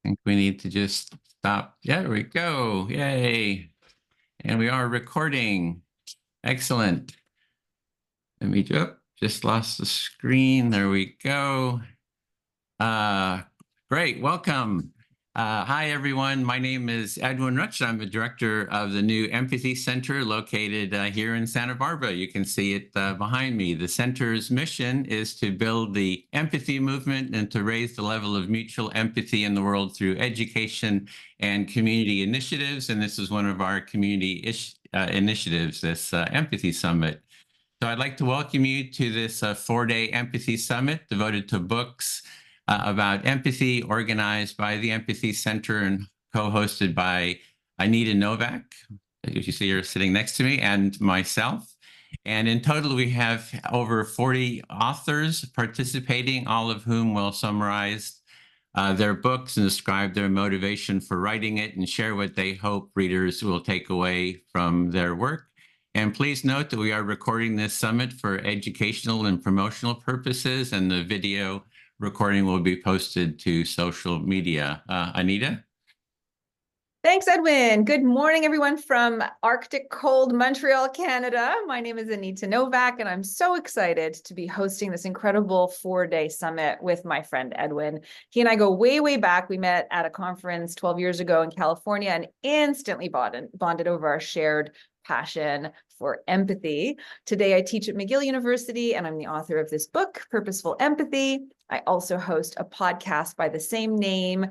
think we need to just stop. Yeah, there we go. Yay. And we are recording. Excellent. Let me just lost the screen. There we go. Great. Welcome. Hi, everyone. My name is Edwin Rutsch. I'm the director of the new Empathy Center located here in Santa Barbara. You can see it behind me. The center's mission is to build the empathy movement and to raise the level of mutual empathy in the world through education and community initiatives. And this is one of our community initiatives, this Empathy Summit. So I'd like to welcome you to this 4-day Empathy Summit devoted to books about empathy, organized by the Empathy Center and co-hosted by Anita Nowak, as you see her sitting next to me, and myself. And in total, we have over 40 authors participating, all of whom will summarize their books and describe their motivation for writing it and share what they hope readers will take away from their work. And please note that we are recording this summit for educational and promotional purposes, and the video recording will be posted to social media. Anita? Thanks, Edwin. Good morning, everyone from Arctic cold Montreal, Canada. My name is Anita Nowak, and I'm so excited to be hosting this incredible 4-day summit with my friend Edwin. He and I go way, way back. We met at a conference 12 years ago in California and instantly bonded over our shared passion for empathy. Today, I teach at McGill University, and I'm the author of this book, Purposeful Empathy. I also host a podcast by the same name,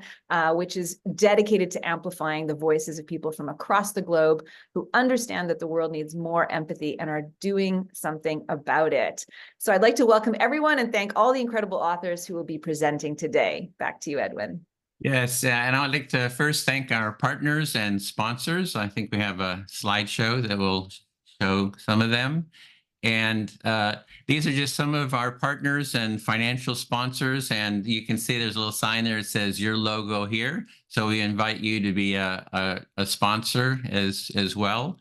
which is dedicated to amplifying the voices of people from across the globe who understand that the world needs more empathy and are doing something about it. So I'd like to welcome everyone and thank all the incredible authors who will be presenting today. Back to you, Edwin. Yes, and I'd like to first thank our partners and sponsors. I think we have a slideshow that will show some of them. And these are just some of our partners and financial sponsors. And you can see there's a little sign there that says your logo here. So we invite you to be a sponsor as well.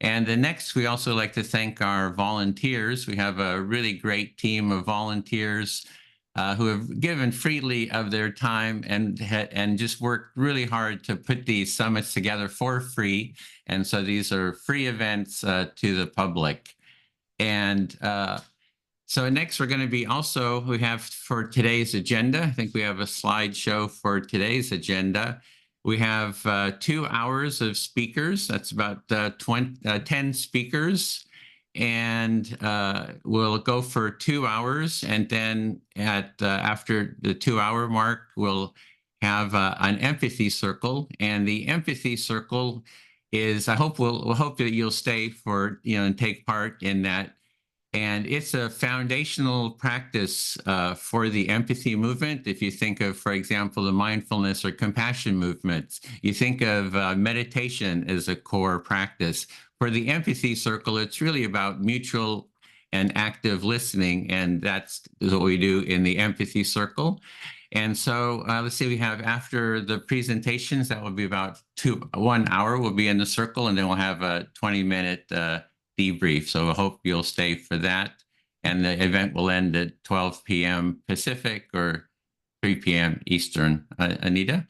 And the next, we also like to thank our volunteers. We have a really great team of volunteers who have given freely of their time and just worked really hard to put these summits together for free. And so these are free events to the public. And so next we're going to be we have for today's agenda, I think we have a slideshow for today's agenda. We have 2 hours of speakers. That's about 10 speakers. And we'll go for 2 hours. And then after the 2-hour mark, we'll have an empathy circle. And the empathy circle is, we'll hope that you'll stay for, and take part in that. And it's a foundational practice for the empathy movement. If you think of, for example, the mindfulness or compassion movements, you think of meditation as a core practice. For the empathy circle, it's really about mutual and active listening, and that's what we do in the empathy circle. And so let's see, we have after the presentations, that will be about 1 hour will be in the circle, and then we'll have a 20-minute debrief. So I hope you'll stay for that. And the event will end at 12 p.m. Pacific or 3 p.m. Eastern. Anita?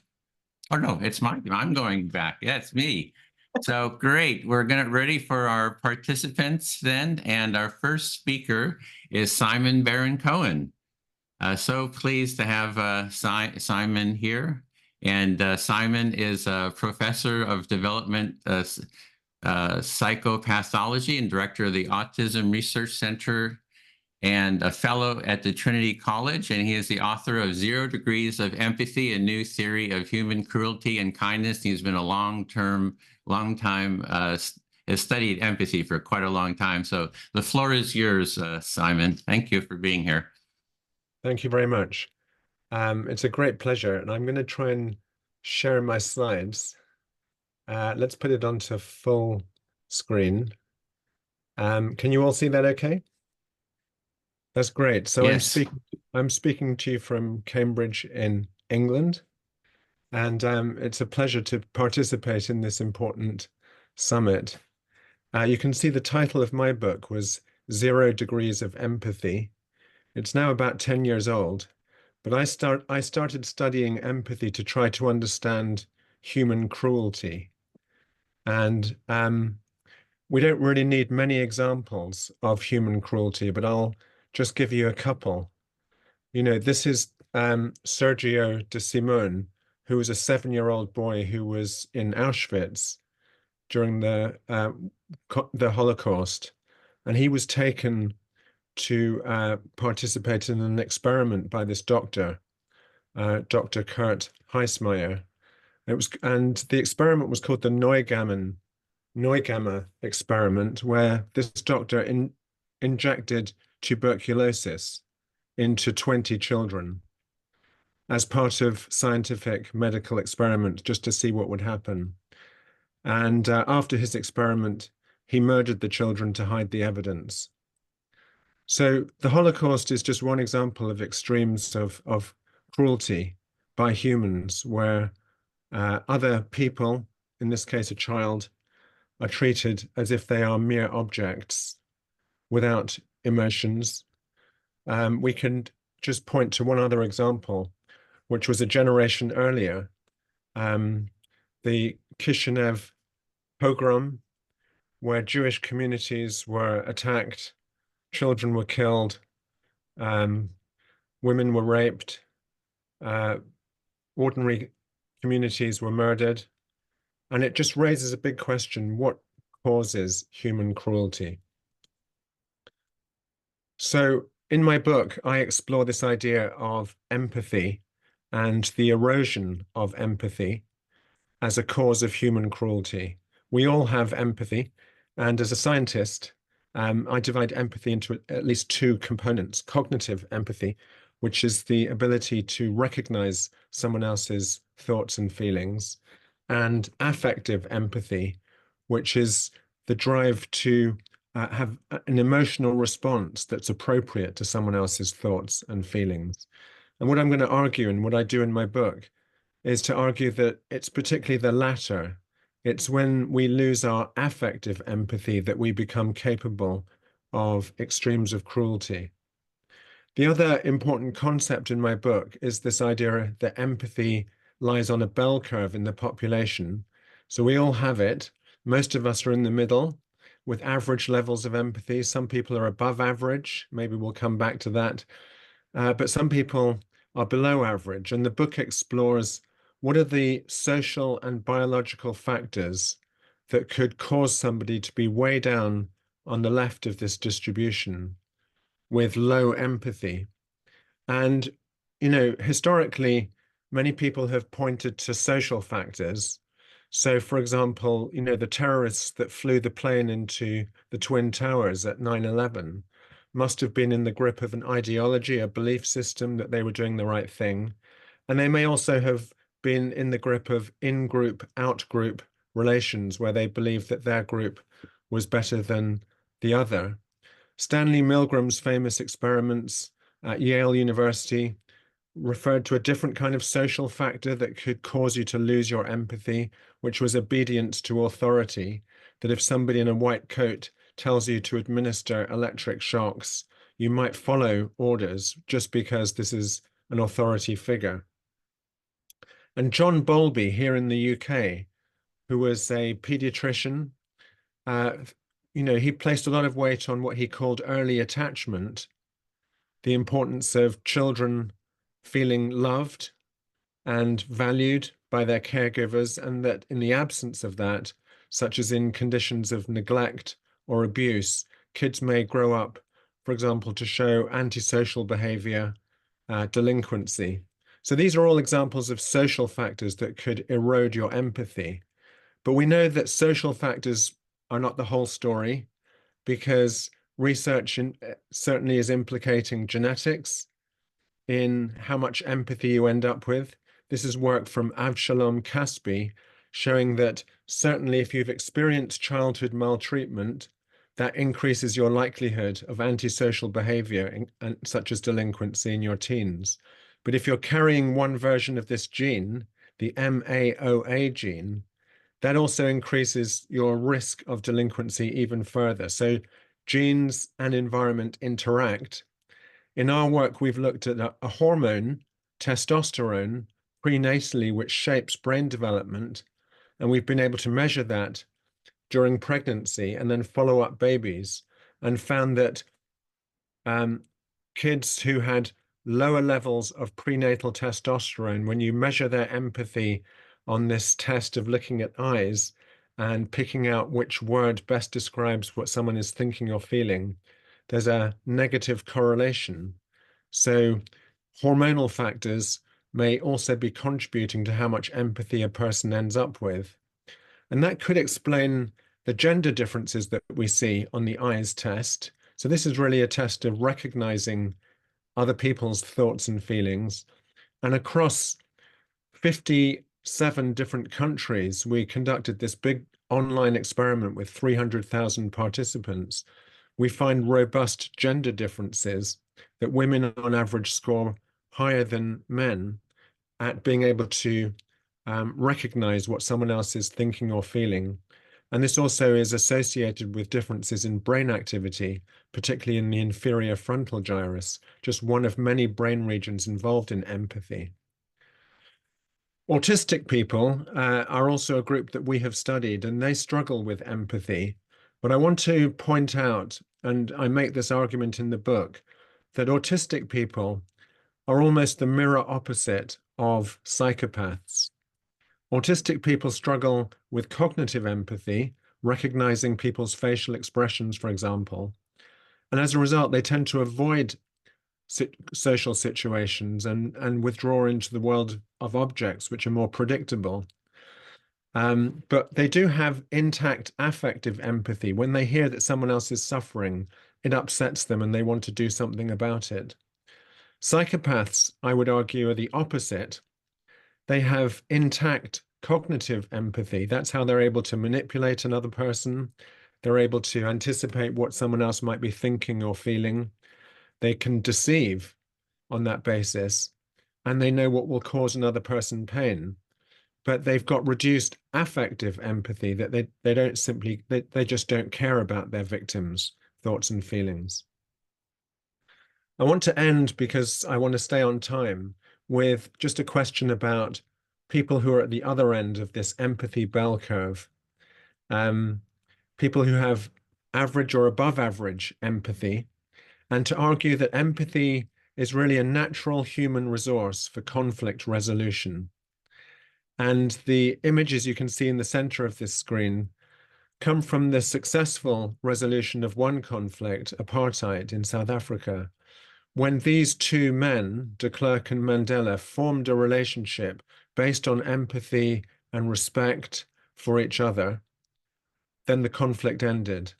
Oh, no, it's I'm going back. Yeah, it's me. So great. We're ready for our participants then. And our first speaker is Simon Baron-Cohen. So pleased to have Simon here. And Simon is a professor of development psychopathology and director of the Autism Research Center and a fellow at the Trinity College. And he is the author of 0 Degrees of Empathy, a New Theory of Human Cruelty and Kindness. He's been a long time, has studied empathy for quite a long time. So the floor is yours, Simon. Thank you for being here. Thank you very much. It's a great pleasure. And I'm going to try and share my slides. Let's put it onto full screen. Can you all see that okay? That's great. So yes. I'm speaking to you from Cambridge in England, and it's a pleasure to participate in this important summit. You can see the title of my book was 0 Degrees of Empathy. It's now about 10 years old, but I started studying empathy to try to understand human cruelty. And we don't really need many examples of human cruelty, but I'll just give you a couple. You know, this is Sergio de Simone, who was a 7-year-old boy who was in Auschwitz during the Holocaust, and he was taken to participate in an experiment by this doctor, Dr. Kurt Heismeyer. And the experiment was called the Neugamma experiment, where this doctor injected tuberculosis into 20 children as part of scientific medical experiment, just to see what would happen. And after his experiment, he murdered the children to hide the evidence. So the Holocaust is just one example of extremes of cruelty by humans, where other people, in this case a child, are treated as if they are mere objects without emotions. We can just point to one other example, which was a generation earlier, the Kishinev pogrom, where Jewish communities were attacked, children were killed, women were raped, ordinary communities were murdered. And it just raises a big question: what causes human cruelty? So in my book, I explore this idea of empathy and the erosion of empathy as a cause of human cruelty. We all have empathy, and as a scientist, I divide empathy into at least 2 components: cognitive empathy, which is the ability to recognize someone else's thoughts and feelings, and affective empathy, which is the drive to have an emotional response that's appropriate to someone else's thoughts and feelings. And what I'm going to argue, and what I do in my book, is to argue that it's particularly the latter. It's when we lose our affective empathy that we become capable of extremes of cruelty. The other important concept in my book is this idea that empathy lies on a bell curve in the population. So we all have it. Most of us are in the middle with average levels of empathy. Some people are above average. Maybe we'll come back to that. But some people are below average. And the book explores what are the social and biological factors that could cause somebody to be way down on the left of this distribution with low empathy. And, you know, historically, many people have pointed to social factors. So, for example, you know, the terrorists that flew the plane into the Twin Towers at 9/11 must have been in the grip of an ideology, a belief system that they were doing the right thing. And they may also have been in the grip of in-group, out-group relations, where they believed that their group was better than the other. Stanley Milgram's famous experiments at Yale University referred to a different kind of social factor that could cause you to lose your empathy, which was obedience to authority, that if somebody in a white coat tells you to administer electric shocks, you might follow orders just because this is an authority figure. And John Bowlby here in the UK, who was a pediatrician, you know, he placed a lot of weight on what he called early attachment, the importance of children feeling loved and valued by their caregivers, and that in the absence of that, such as in conditions of neglect or abuse, kids may grow up, for example, to show antisocial behavior, delinquency. So these are all examples of social factors that could erode your empathy. But we know that social factors are not the whole story, because research certainly is implicating genetics in how much empathy you end up with. This is work from Avshalom Caspi, showing that certainly if you've experienced childhood maltreatment, that increases your likelihood of antisocial behavior, such as delinquency, in your teens. But if you're carrying one version of this gene, the MAOA gene, that also increases your risk of delinquency even further. So genes and environment interact. In our work, we've looked at a hormone testosterone prenatally, which shapes brain development. And we've been able to measure that during pregnancy and then follow up babies, and found that kids who had lower levels of prenatal testosterone, when you measure their empathy on this test of looking at eyes and picking out which word best describes what someone is thinking or feeling, there's a negative correlation. So hormonal factors may also be contributing to how much empathy a person ends up with. And that could explain the gender differences that we see on the eyes test. So this is really a test of recognizing other people's thoughts and feelings. And across 57 different countries, we conducted this big online experiment with 300,000 participants. We find robust gender differences, that women on average score higher than men at being able to recognize what someone else is thinking or feeling. And this also is associated with differences in brain activity, particularly in the inferior frontal gyrus, just one of many brain regions involved in empathy. Autistic people are also a group that we have studied, and they struggle with empathy. But I want to point out, and I make this argument in the book, that autistic people are almost the mirror opposite of psychopaths. Autistic people struggle with cognitive empathy, recognizing people's facial expressions, for example. And as a result, they tend to avoid social situations and withdraw into the world of objects, which are more predictable. But they do have intact affective empathy. When they hear that someone else is suffering, it upsets them and they want to do something about it. Psychopaths, I would argue, are the opposite. They have intact cognitive empathy. That's how they're able to manipulate another person. They're able to anticipate what someone else might be thinking or feeling. They can deceive on that basis, and they know what will cause another person pain. But they've got reduced affective empathy, that they don't simply, they just don't care about their victims' thoughts and feelings. I want to end, because I want to stay on time, with just a question about people who are at the other end of this empathy bell curve. People who have average or above average empathy, and to argue that empathy is really a natural human resource for conflict resolution. And the images you can see in the center of this screen come from the successful resolution of one conflict, apartheid in South Africa, when these two men, de Klerk and Mandela, formed a relationship based on empathy and respect for each other, then the conflict ended.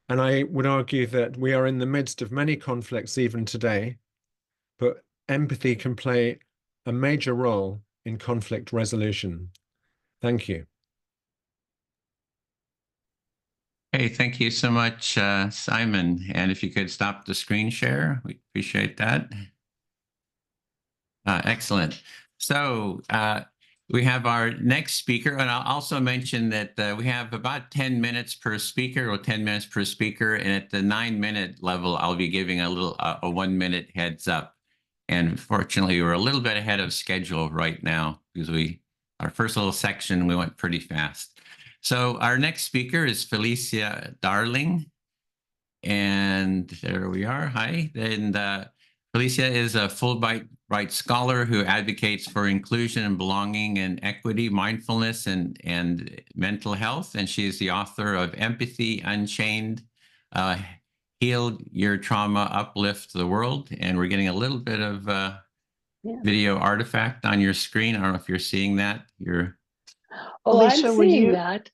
And I would argue that we are in the midst of many conflicts even today, but empathy can play a major role in conflict resolution. Thank you. Hey, thank you so much, Simon. And if you could stop the screen share, we appreciate that. Excellent. So we have our next speaker, and I'll also mention that we have about 10 minutes per speaker, or 10 minutes per speaker. And at the 9-minute level, I'll be giving a 1-minute heads up. And fortunately, we're a little bit ahead of schedule right now, because our first little section, we went pretty fast. So our next speaker is Felicia Darling. And there we are. Hi. And Felicia is a Fulbright scholar who advocates for inclusion and belonging and equity, mindfulness, and mental health. And she is the author of Empathy Unchained, Heal Your Trauma, Uplift the World. And we're getting a little bit of video artifact on your screen. I don't know if you're seeing that. Felicia, I'm seeing that.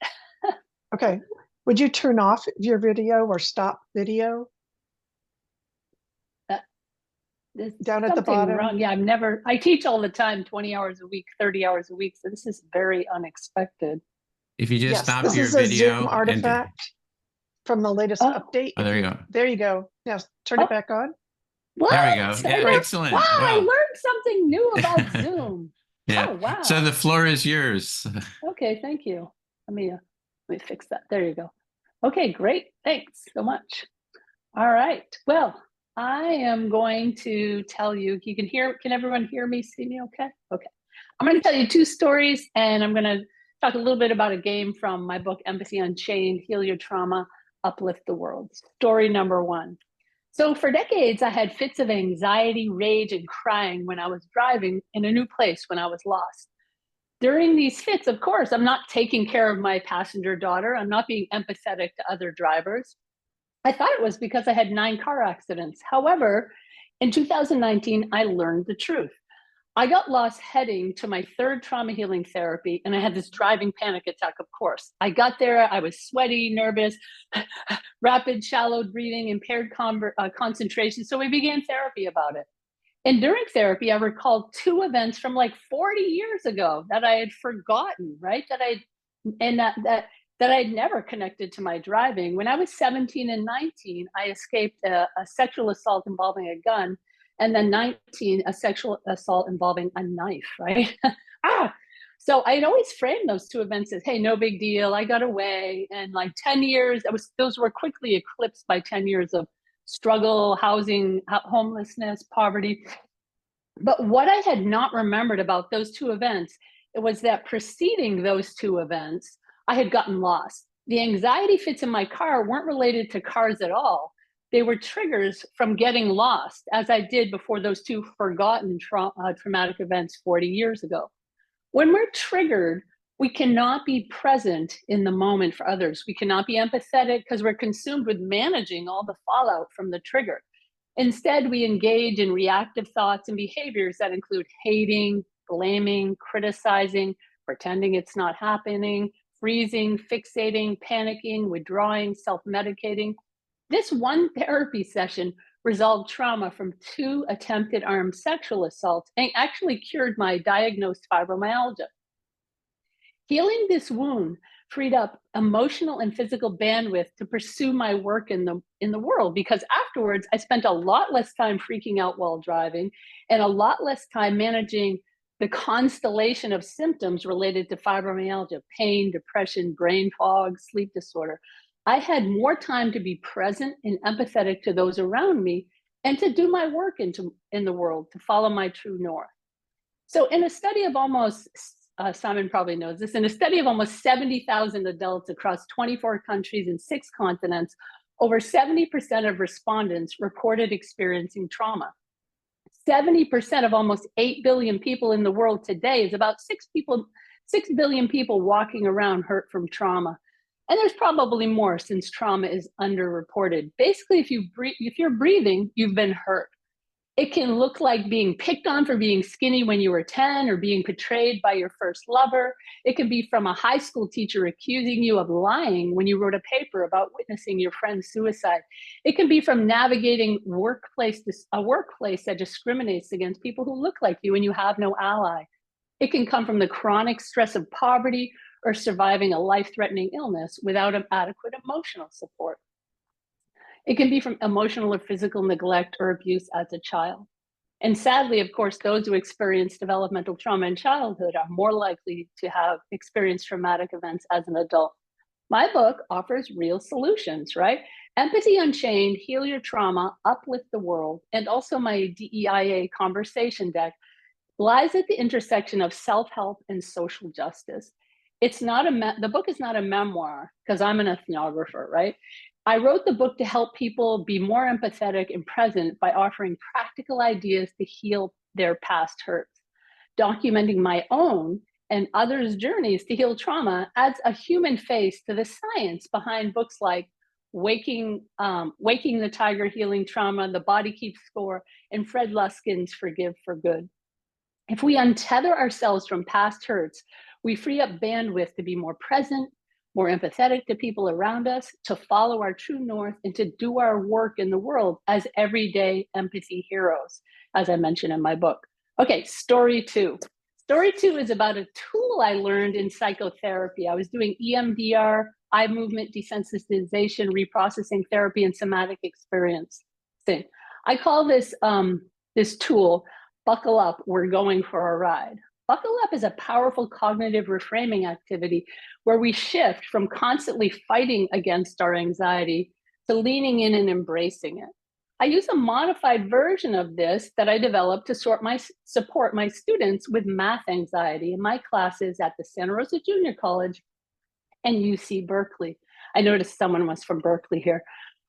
Okay. Would you turn off your video or stop video? Down at the bottom. Wrong. Yeah, I teach all the time, 20 hours a week, 30 hours a week. So this is very unexpected. If you just stop this your is a video. Zoom artifact from the latest update. Oh, there you go. There you go. Now turn it back on. What? There we go. Yeah, excellent. Wow, I learned something new about Zoom. Yeah. Oh, wow. So the floor is yours. Okay, thank you. Let me fix that. There you go. Okay, great. Thanks so much. All right. Well, I am going to tell you, can everyone hear me, see me okay? Okay. I'm going to tell you 2 stories, and I'm going to talk a little bit about a game from my book, Empathy Unchained, Heal Your Trauma, Uplift the World. Story number 1. So for decades, I had fits of anxiety, rage, and crying when I was driving in a new place when I was lost. During these fits, of course, I'm not taking care of my passenger daughter. I'm not being empathetic to other drivers. I thought it was because I had 9 car accidents. However, in 2019, I learned the truth. I got lost heading to my 3rd trauma healing therapy, and I had this driving panic attack, of course. I got there, I was sweaty, nervous, rapid, shallow breathing, impaired concentration. So we began therapy about it. And during therapy, I recalled 2 events from like 40 years ago that I had forgotten, right? That I'd never connected to my driving. When I was 17 and 19, I escaped a sexual assault involving a gun, and then 19, a sexual assault involving a knife, right? So I'd always framed those 2 events as, hey, no big deal, I got away. And like 10 years, those were quickly eclipsed by 10 years of struggle, housing, homelessness, poverty. But what I had not remembered about those 2 events, it was that preceding those 2 events, I had gotten lost. The anxiety fits in my car weren't related to cars at all. They were triggers from getting lost, as I did before those 2 forgotten traumatic events 40 years ago. When we're triggered, we cannot be present in the moment for others. We cannot be empathetic because we're consumed with managing all the fallout from the trigger. Instead, we engage in reactive thoughts and behaviors that include hating, blaming, criticizing, pretending it's not happening, freezing, fixating, panicking, withdrawing, self-medicating. This one therapy session resolved trauma from 2 attempted armed sexual assaults and actually cured my diagnosed fibromyalgia. Healing this wound freed up emotional and physical bandwidth to pursue my work in the world, because afterwards I spent a lot less time freaking out while driving and a lot less time managing the constellation of symptoms related to fibromyalgia, pain, depression, brain fog, sleep disorder. I had more time to be present and empathetic to those around me and to do my work in the world, to follow my true north. So in a study of almost, Simon probably knows this, in a study of almost 70,000 adults across 24 countries and 6 continents, over 70% of respondents reported experiencing trauma. 70% of almost 8 billion people in the world today is about 6 billion people walking around hurt from trauma. And there's probably more, since trauma is underreported. Basically, if you're breathing, you've been hurt. It can look like being picked on for being skinny when you were 10, or being betrayed by your first lover. It can be from a high school teacher accusing you of lying when you wrote a paper about witnessing your friend's suicide. It can be from navigating a workplace that discriminates against people who look like you and you have no ally. It can come from the chronic stress of poverty or surviving a life-threatening illness without adequate emotional support. It can be from emotional or physical neglect or abuse as a child. And sadly, of course, those who experience developmental trauma in childhood are more likely to have experienced traumatic events as an adult. My book offers real solutions, right? Empathy Unchained, Heal Your Trauma, Uplift the World, and also my DEIA conversation deck lies at the intersection of self-help and social justice. It's not the book is not a memoir, because I'm an ethnographer, right? I wrote the book to help people be more empathetic and present by offering practical ideas to heal their past hurts. Documenting my own and others' journeys to heal trauma adds a human face to the science behind books like Waking the Tiger, Healing Trauma, The Body Keeps Score, and Fred Luskin's Forgive for Good. If we untether ourselves from past hurts, we free up bandwidth to be more present, more empathetic to people around us, to follow our true north, and to do our work in the world as everyday empathy heroes, as I mentioned in my book. Okay, story 2. Story 2 is about a tool I learned in psychotherapy. I was doing EMDR, eye movement desensitization, reprocessing therapy, and somatic experiencing. I call this tool, Buckle Up, We're Going for a Ride. Buckle Up is a powerful cognitive reframing activity where we shift from constantly fighting against our anxiety to leaning in and embracing it. I use a modified version of this that I developed to support my students with math anxiety in my classes at the Santa Rosa Junior College and UC Berkeley. I noticed someone was from Berkeley here.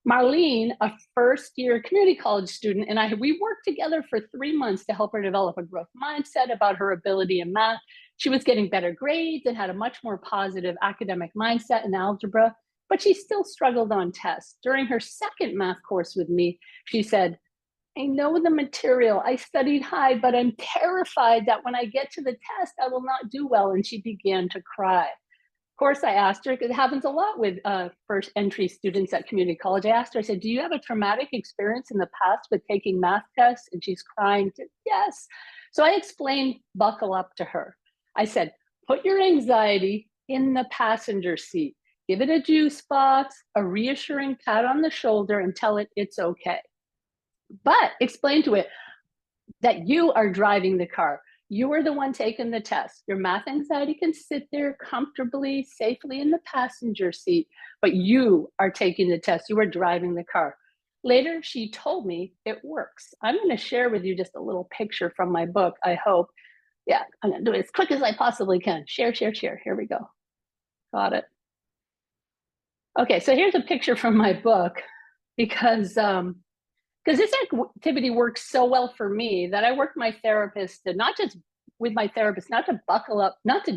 Marlene, a first-year community college student, and we worked together for 3 months to help her develop a growth mindset about her ability in math. She was getting better grades and had a much more positive academic mindset in algebra, but she still struggled on tests. During her second math course with me, she said, I know the material, I studied hard, but I'm terrified that when I get to the test, I will not do well. And she began to cry. Of course, I asked her, it happens a lot with first entry students at community college. I asked her, I said, do you have a traumatic experience in the past with taking math tests? And she's crying, yes. So I explained buckle up to her. I said, put your anxiety in the passenger seat. Give it a juice box, a reassuring pat on the shoulder, and tell it it's okay. But explain to it that you are driving the car. You are the one taking the test. Your math anxiety can sit there comfortably, safely in the passenger seat, but you are taking the test. You are driving the car. Later, she told me it works. I'm going to share with you just a little picture from my book, I hope. Yeah, I'm going to do it as quick as I possibly can. Share, share, share. Here we go. Got it. Okay, so here's a picture from my book because this activity works so well for me that I work my therapist to not just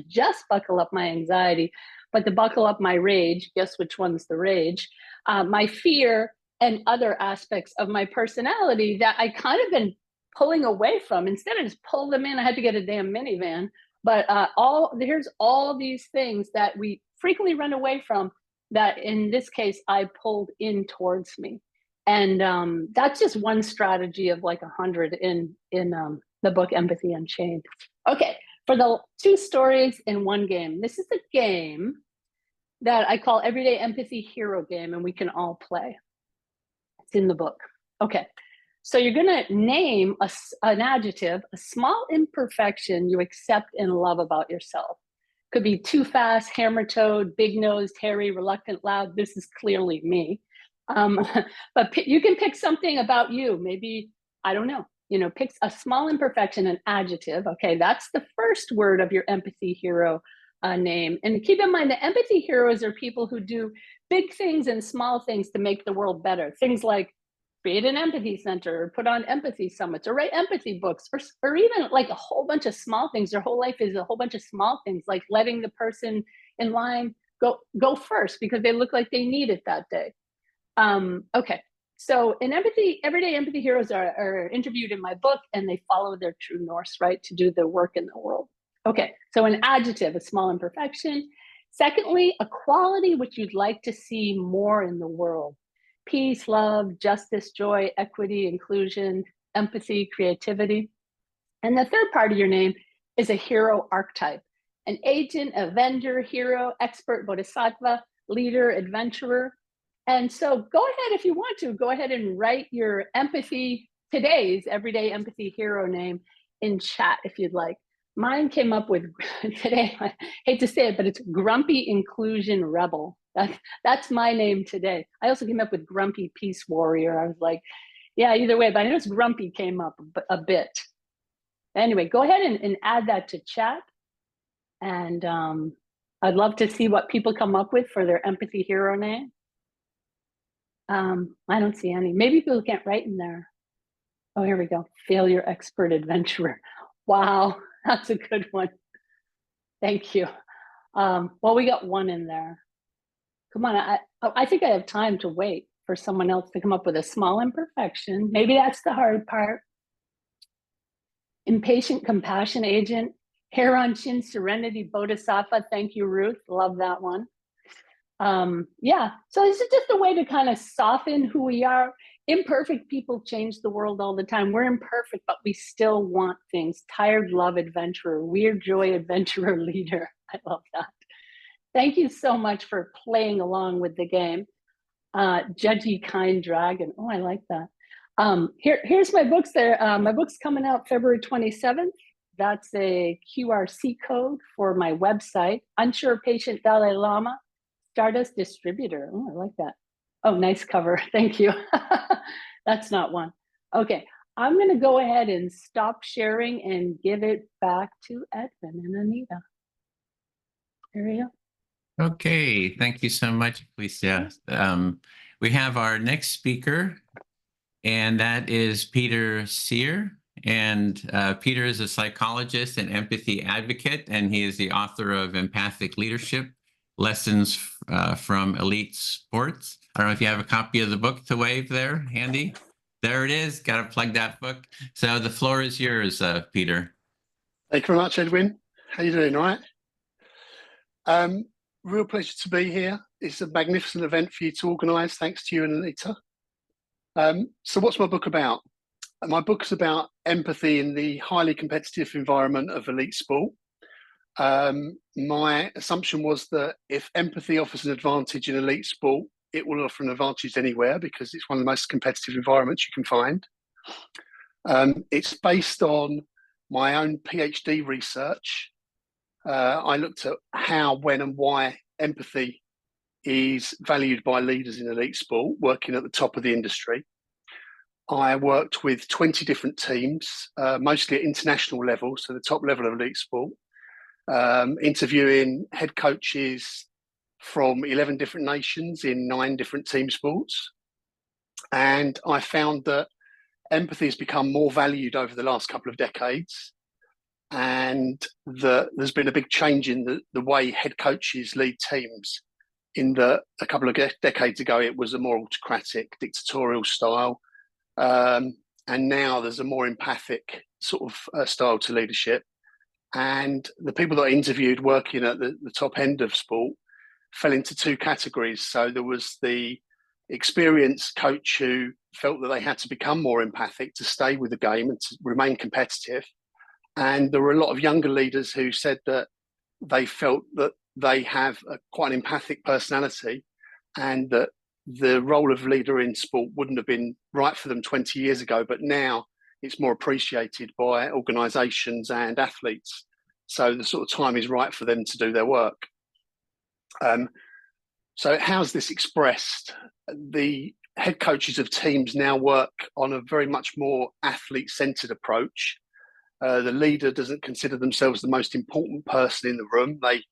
just buckle up my anxiety, but to buckle up my rage. Guess which one's the rage? My fear and other aspects of my personality that I kind of been pulling away from. Instead of just pull them in, I had to get a damn minivan. But here's all these things that we frequently run away from that in this case, I pulled in towards me. And that's just one strategy of like 100 in the book, Empathy Unchained. Okay, for the 2 stories in one game. This is a game that I call Everyday Empathy Hero Game, and we can all play. It's in the book. Okay, so you're gonna name an adjective, a small imperfection you accept and love about yourself. Could be too fast, hammer-toed, big-nosed, hairy, reluctant, loud. This is clearly me. But you can pick something about you. Maybe, I don't know, pick a small imperfection, an adjective. Okay, that's the first word of your empathy hero name. And keep in mind that empathy heroes are people who do big things and small things to make the world better. Things like create an empathy center, or put on empathy summits, or write empathy books, or even like a whole bunch of small things. Their whole life is a whole bunch of small things, like letting the person in line go first because they look like they need it that day. Okay, so in empathy, everyday empathy heroes are interviewed in my book, and they follow their true north, right, to do their work in the world. Okay, so an adjective, a small imperfection. Secondly, a quality which you'd like to see more in the world. Peace, love, justice, joy, equity, inclusion, empathy, creativity. And the third part of your name is a hero archetype. An agent, avenger, hero, expert, bodhisattva, leader, adventurer. And so go ahead, if you want to, go ahead and write your today's everyday empathy hero name in chat if you'd like. Mine came up with today, I hate to say it, but it's Grumpy Inclusion Rebel. That's my name today. I also came up with Grumpy Peace Warrior. I was like, yeah, either way, but I noticed Grumpy came up a bit. Anyway, go ahead and add that to chat. And I'd love to see what people come up with for their empathy hero name. I don't see any. Maybe people can't write in there. Oh, here we go. Failure expert adventurer. Wow, that's a good one. Thank you. Well, we got one in there. Come on, I think I have time to wait for someone else to come up with a small imperfection. Maybe that's the hard part. Impatient compassion agent, hair on chin, serenity, bodhisattva. Thank you, Ruth. Love that one. Yeah, so this is just a way to kind of soften who we are. Imperfect people change the world all the time. We're imperfect, but we still want things. Tired love adventurer, weird joy adventurer leader. I love that. Thank you so much for playing along with the game. Judgy kind dragon. Oh, I like that. Here's my books there. My book's coming out February 27th. That's a QRC code for my website. Unsure Patient Dalai Lama. Stardust Distributor. Oh, I like that. Oh, nice cover. Thank you. That's not one. Okay, I'm going to go ahead and stop sharing and give it back to Edwin and Anita. There we go. Okay, thank you so much, Felicia. We have our next speaker, and that is Peter Sear. And Peter is a psychologist and empathy advocate, and he is the author of Empathic Leadership, Lessons from Elite Sports. I don't know if you have a copy of the book to wave there, handy. There it is. Got to plug that book. So the floor is yours, Peter. Thank you very much, Edwin. How you doing? All right. Real pleasure to be here. It's a magnificent event for you to organise. Thanks to you and Anita. So what's my book about? My book's about empathy in the highly competitive environment of elite sport. My assumption was that if empathy offers an advantage in elite sport, it will offer an advantage anywhere because it's one of the most competitive environments you can find. It's based on my own PhD research. I looked at how, when and why empathy is valued by leaders in elite sport working at the top of the industry. I worked with 20 different teams, mostly at international level, so the top level of elite sport, interviewing head coaches from 11 different nations in 9 different team sports. And I found that empathy has become more valued over the last couple of decades, and that there's been a big change in the way head coaches lead teams. In that a couple of decades ago, it was a more autocratic, dictatorial style. And now there's a more empathic sort of style to leadership. And the people that I interviewed working at the top end of sport fell into 2 categories. So there was the experienced coach who felt that they had to become more empathic to stay with the game and to remain competitive. And there were a lot of younger leaders who said that they felt that they have quite an empathic personality, and that the role of leader in sport wouldn't have been right for them 20 years ago, but now it's more appreciated by organisations and athletes. So the sort of time is right for them to do their work. So how's this expressed? The head coaches of teams now work on a very much more athlete-centred approach. The leader doesn't consider themselves the most important person in the room. They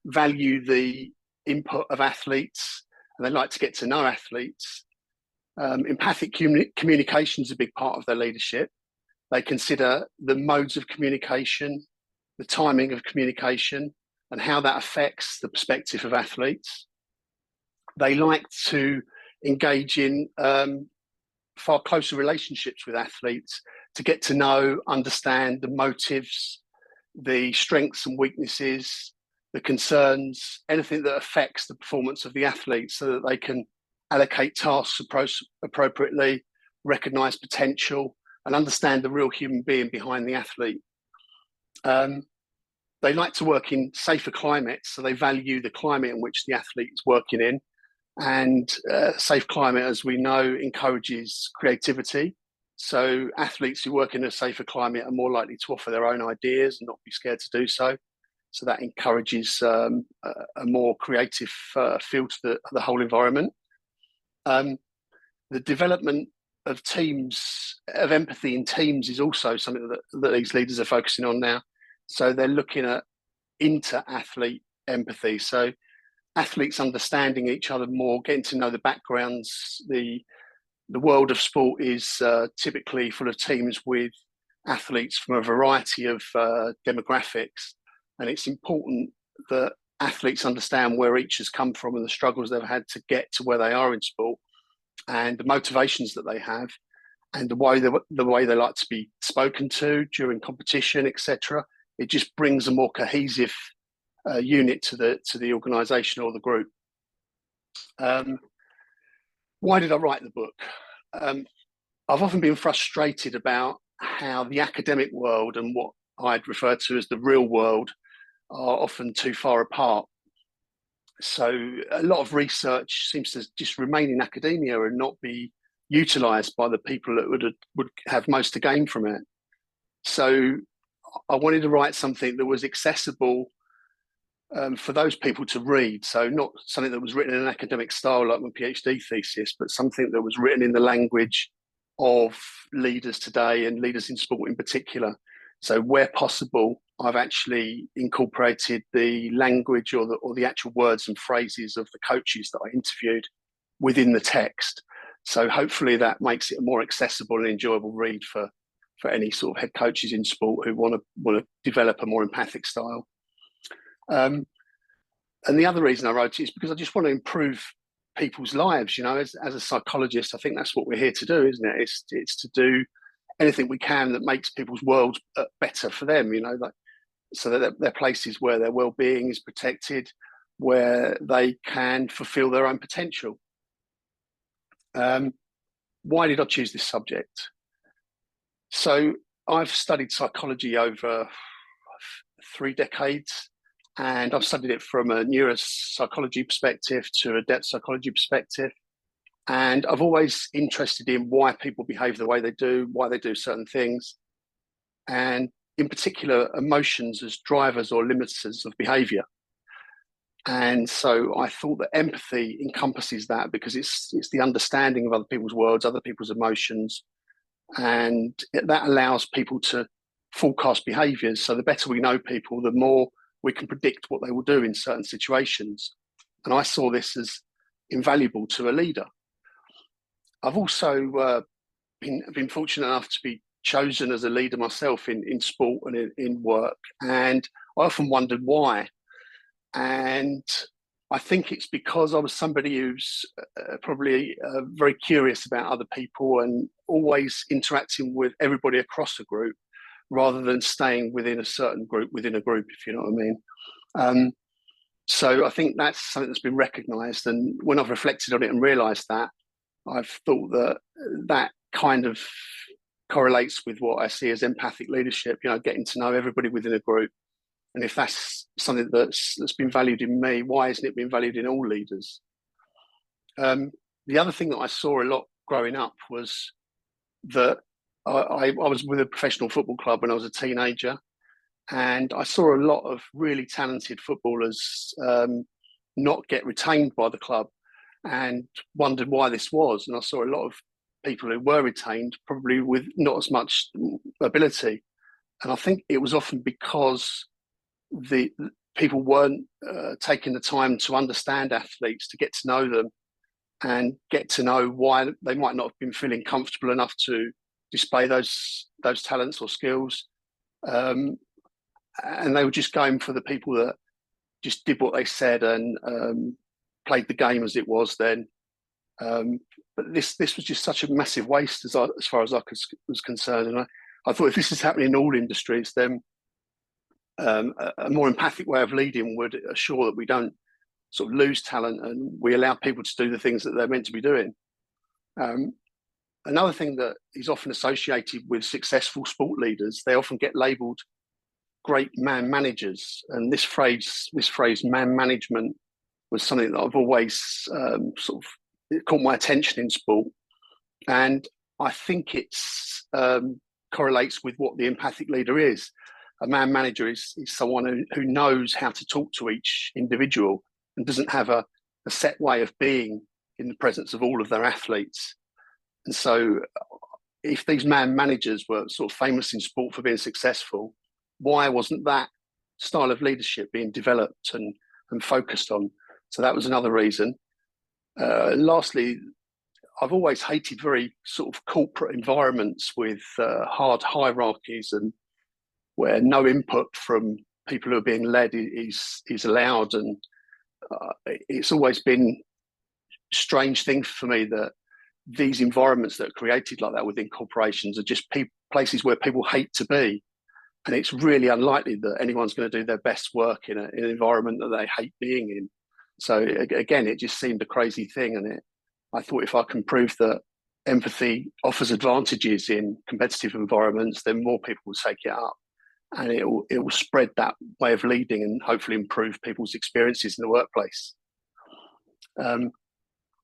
value the input of athletes, and they like to get to know athletes. Empathic communication is a big part of their leadership. They consider the modes of communication, the timing of communication, and how that affects the perspective of athletes. They like to engage in far closer relationships with athletes to get to know, understand the motives, the strengths and weaknesses, the concerns, anything that affects the performance of the athlete, so that they can allocate tasks appropriately, recognise potential, and understand the real human being behind the athlete. They like to work in safer climates, so they value the climate in which the athlete is working in. And safe climate, as we know, encourages creativity. So athletes who work in a safer climate are more likely to offer their own ideas and not be scared to do so. So that encourages a more creative feel to the whole environment. The development of teams, of empathy in teams, is also something that these leaders are focusing on now. So they're looking at inter-athlete empathy. So athletes understanding each other more, getting to know the backgrounds. The world of sport is typically full of teams with athletes from a variety of demographics. And it's important that athletes understand where each has come from and the struggles they've had to get to where they are in sport, and the motivations that they have, and the way they like to be spoken to during competition, etc. It just brings a more cohesive unit to the organisation or the group. Why did I write the book? I've often been frustrated about how the academic world and what I'd refer to as the real world are often too far apart. So a lot of research seems to just remain in academia and not be utilised by the people that would have most to gain from it. So I wanted to write something that was accessible for those people to read. So not something that was written in an academic style like my PhD thesis, but something that was written in the language of leaders today and leaders in sport in particular. So where possible, I've actually incorporated the language or the actual words and phrases of the coaches that I interviewed within the text. So hopefully that makes it a more accessible and enjoyable read for any sort of head coaches in sport who want to develop a more empathic style. And the other reason I wrote it is because I just want to improve people's lives. You know, as a psychologist, I think that's what we're here to do, isn't it? It's to do anything we can that makes people's world better for them, you know, like, so that they're places where their well-being is protected, where they can fulfill their own potential. Why did I choose this subject? So I've studied psychology over 3 decades, and I've studied it from a neuropsychology perspective to a depth psychology perspective. And I've always interested in why people behave the way they do, why they do certain things, and in particular, emotions as drivers or limiters of behavior. And so I thought that empathy encompasses that, because it's the understanding of other people's worlds, other people's emotions, and that allows people to forecast behaviors. So the better we know people, the more we can predict what they will do in certain situations. And I saw this as invaluable to a leader. I've also been fortunate enough to be chosen as a leader myself in sport and in work. And I often wondered why. And I think it's because I was somebody who's probably very curious about other people and always interacting with everybody across a group, rather than staying within a certain group within a group, if you know what I mean. So I think that's something that's been recognised. And when I've reflected on it and realised that, I've thought that kind of correlates with what I see as empathic leadership, you know, getting to know everybody within a group. And if that's something that's been valued in me, why isn't it being valued in all leaders? The other thing that I saw a lot growing up was that I was with a professional football club when I was a teenager, and I saw a lot of really talented footballers not get retained by the club, and wondered why this was. And I saw a lot of people who were retained, probably with not as much ability. And I think it was often because the people weren't taking the time to understand athletes, to get to know them, and get to know why they might not have been feeling comfortable enough to display those talents or skills. And they were just going for the people that just did what they said and played the game as it was then. But this was just such a massive waste as far as I was concerned. And I thought, if this is happening in all industries, then a more empathic way of leading would assure that we don't sort of lose talent and we allow people to do the things that they're meant to be doing. Another thing that is often associated with successful sport leaders, they often get labelled great man managers. And this phrase man management was something that I've always sort of caught my attention in sport. And I think it's correlates with what the empathic leader is. A man manager is someone who knows how to talk to each individual and doesn't have a set way of being in the presence of all of their athletes. And so if these man managers were sort of famous in sport for being successful, why wasn't that style of leadership being developed and focused on? So that was another reason. Lastly, I've always hated very sort of corporate environments with hard hierarchies and where no input from people who are being led is allowed. And it's always been a strange thing for me that these environments that are created like that within corporations are just places where people hate to be. And it's really unlikely that anyone's going to do their best work in an environment that they hate being in. So again, it just seemed a crazy thing. And I thought, if I can prove that empathy offers advantages in competitive environments, then more people will take it up. And it will spread that way of leading and hopefully improve people's experiences in the workplace.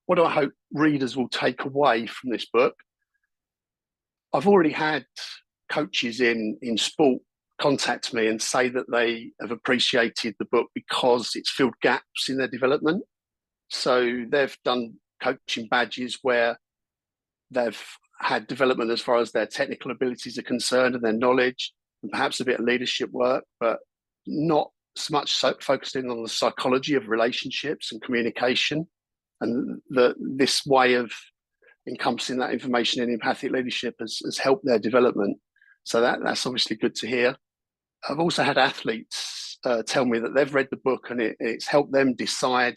What do I hope readers will take away from this book? I've already had coaches in sport contact me and say that they have appreciated the book because it's filled gaps in their development. So they've done coaching badges where they've had development as far as their technical abilities are concerned and their knowledge, and perhaps a bit of leadership work, but not so much focusing on the psychology of relationships and communication. And this way of encompassing that information in empathic leadership has helped their development. So that's obviously good to hear. I've also had athletes tell me that they've read the book and it's helped them decide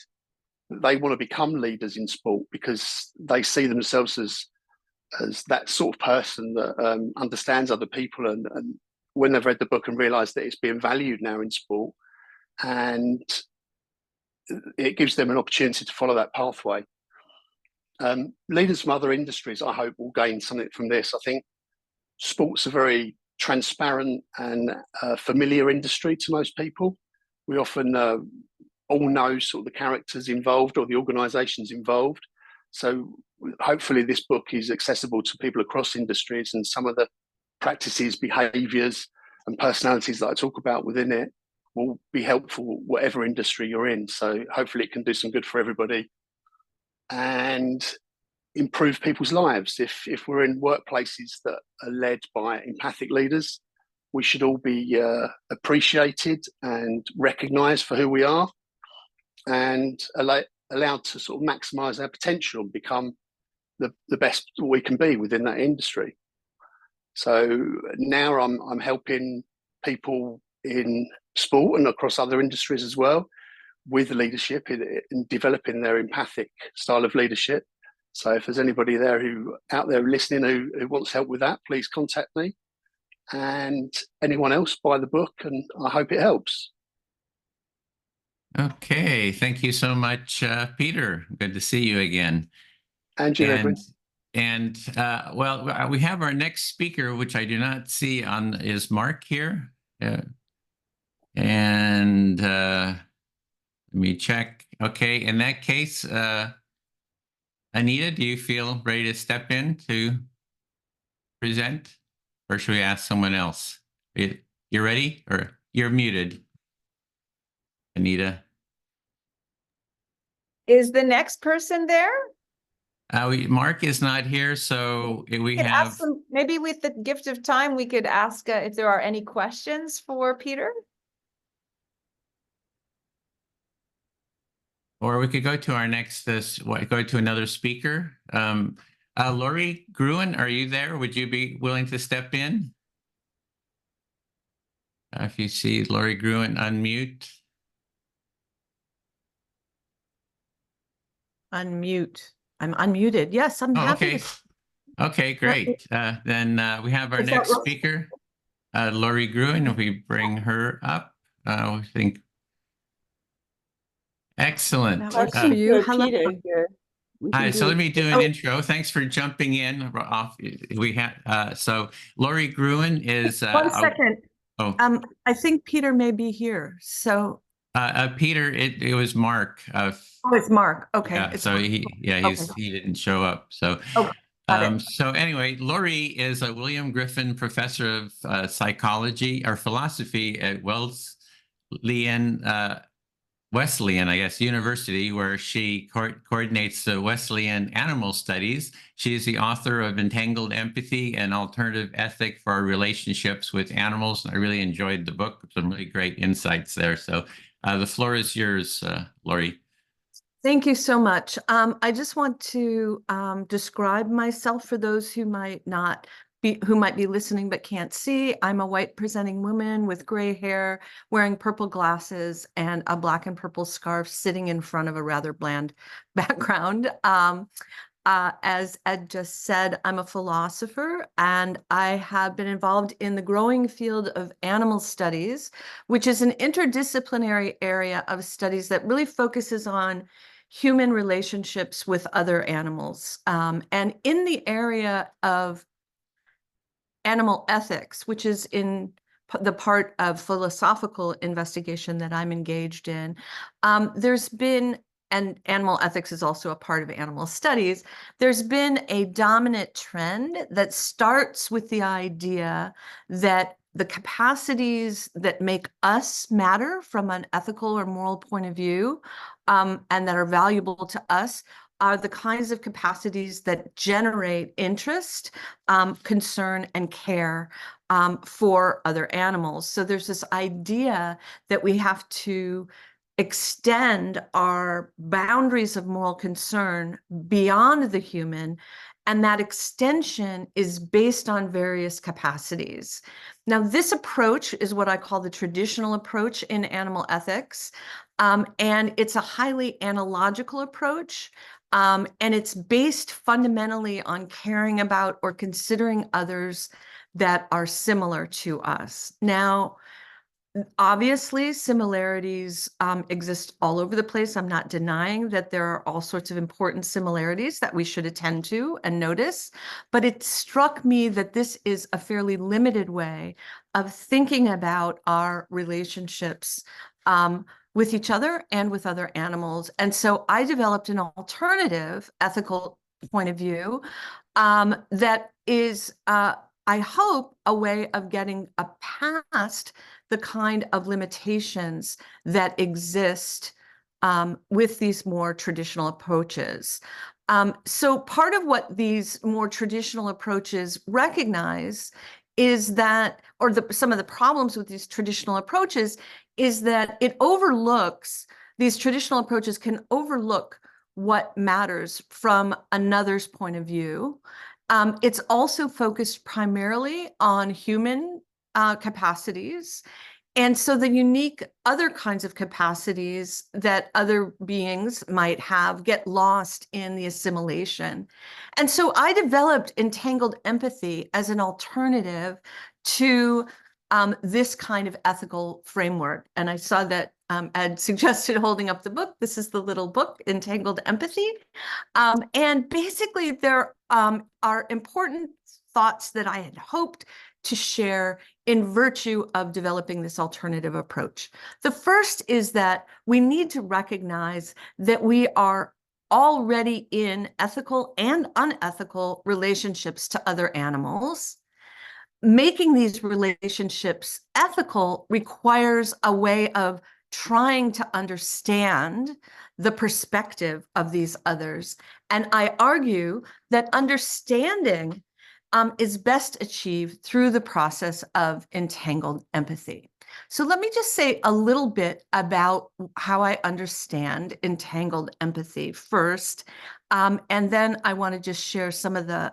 that they want to become leaders in sport, because they see themselves as that sort of person that understands other people, and when they've read the book and realised that it's being valued now in sport, and it gives them an opportunity to follow that pathway. Leaders from other industries, I hope, will gain something from this. I think sport's a very transparent and familiar industry to most people. We often all know sort of the characters involved or the organisations involved. So hopefully this book is accessible to people across industries, and some of the practices, behaviours and personalities that I talk about within it will be helpful whatever industry you're in. So hopefully it can do some good for everybody and improve people's lives. If we're in workplaces that are led by empathic leaders, we should all be appreciated and recognised for who we are, and allowed to sort of maximise our potential and become the best we can be within that industry. So now I'm helping people in sport and across other industries as well with leadership in developing their empathic style of leadership. So if there's anybody there out there listening who wants help with that, please contact me. And anyone else, buy the book, and I hope it helps. Okay, thank you so much, Peter. Good to see you again. And you, Edwin. And well, we have our next speaker, which I do not see on, is Mark here? And let me check. Okay, in that case, Anita, do you feel ready to step in to present? Or should we ask someone else? You're ready? Or you're muted, Anita? Is the next person there? Mark is not here, so we Could have... ask them, maybe with the gift of time, we could ask if there are any questions for Peter. Or we could go to our next, go to another speaker. Lori Gruen, are you there? Would you be willing to step in? If you see Lori Gruen, unmute. Unmute. I'm unmuted. Yes, I'm happy Okay. to. Okay, great. Then we have our Is that next right? speaker, Lori Gruen. If we bring her up, I think. Excellent. That works for you. Hello. Hi, so let me do an intro. Thanks for jumping in. We had so Lori Gruen is 1 second. I think Peter may be here. So Peter, it was Mark. oh, it's Mark. Okay. Yeah, it's so Mark. he didn't show up. So so anyway, Lori is a William Griffin Professor of Psychology or Philosophy at Wesleyan, I guess, University, where she coordinates the Wesleyan Animal Studies. She is the author of Entangled Empathy and Alternative Ethic for Our Relationships with Animals. And I really enjoyed the book. Some really great insights there. So the floor is yours, Lori. Thank you so much. I just want to describe myself for those who might be listening but can't see. I'm a white presenting woman with gray hair, wearing purple glasses and a black and purple scarf, sitting in front of a rather bland background. As Ed just said, I'm a philosopher, and I have been involved in the growing field of animal studies, which is an interdisciplinary area of studies that really focuses on human relationships with other animals. And in the area of animal ethics, which is in the part of philosophical investigation that I'm engaged in, there's been, and animal ethics is also a part of animal studies, there's been a dominant trend that starts with the idea that the capacities that make us matter from an ethical or moral point of view, and that are valuable to us, are the kinds of capacities that generate interest, concern, and care for other animals. So there's this idea that we have to extend our boundaries of moral concern beyond the human, and that extension is based on various capacities. Now, this approach is what I call the traditional approach in animal ethics, and it's a highly analogical approach, and it's based fundamentally on caring about or considering others that are similar to us. Now, obviously, similarities exist all over the place. I'm not denying that there are all sorts of important similarities that we should attend to and notice, but it struck me that this is a fairly limited way of thinking about our relationships with each other and with other animals. And so I developed an alternative ethical point of view that is, I hope, a way of getting past the kind of limitations that exist with these more traditional approaches. So part of what these more traditional approaches recognize is that, or some of the problems with these traditional approaches is that these traditional approaches can overlook what matters from another's point of view. It's also focused primarily on human capacities. And so the unique other kinds of capacities that other beings might have get lost in the assimilation. And so I developed entangled empathy as an alternative to this kind of ethical framework. And I saw that Ed suggested holding up the book. This is the little book, Entangled Empathy. And basically there are important thoughts that I had hoped to share in virtue of developing this alternative approach. The first is that we need to recognize that we are already in ethical and unethical relationships to other animals. Making these relationships ethical requires a way of trying to understand the perspective of these others. And I argue that understanding is best achieved through the process of entangled empathy. So let me just say a little bit about how I understand entangled empathy first, and then I want to just share some of the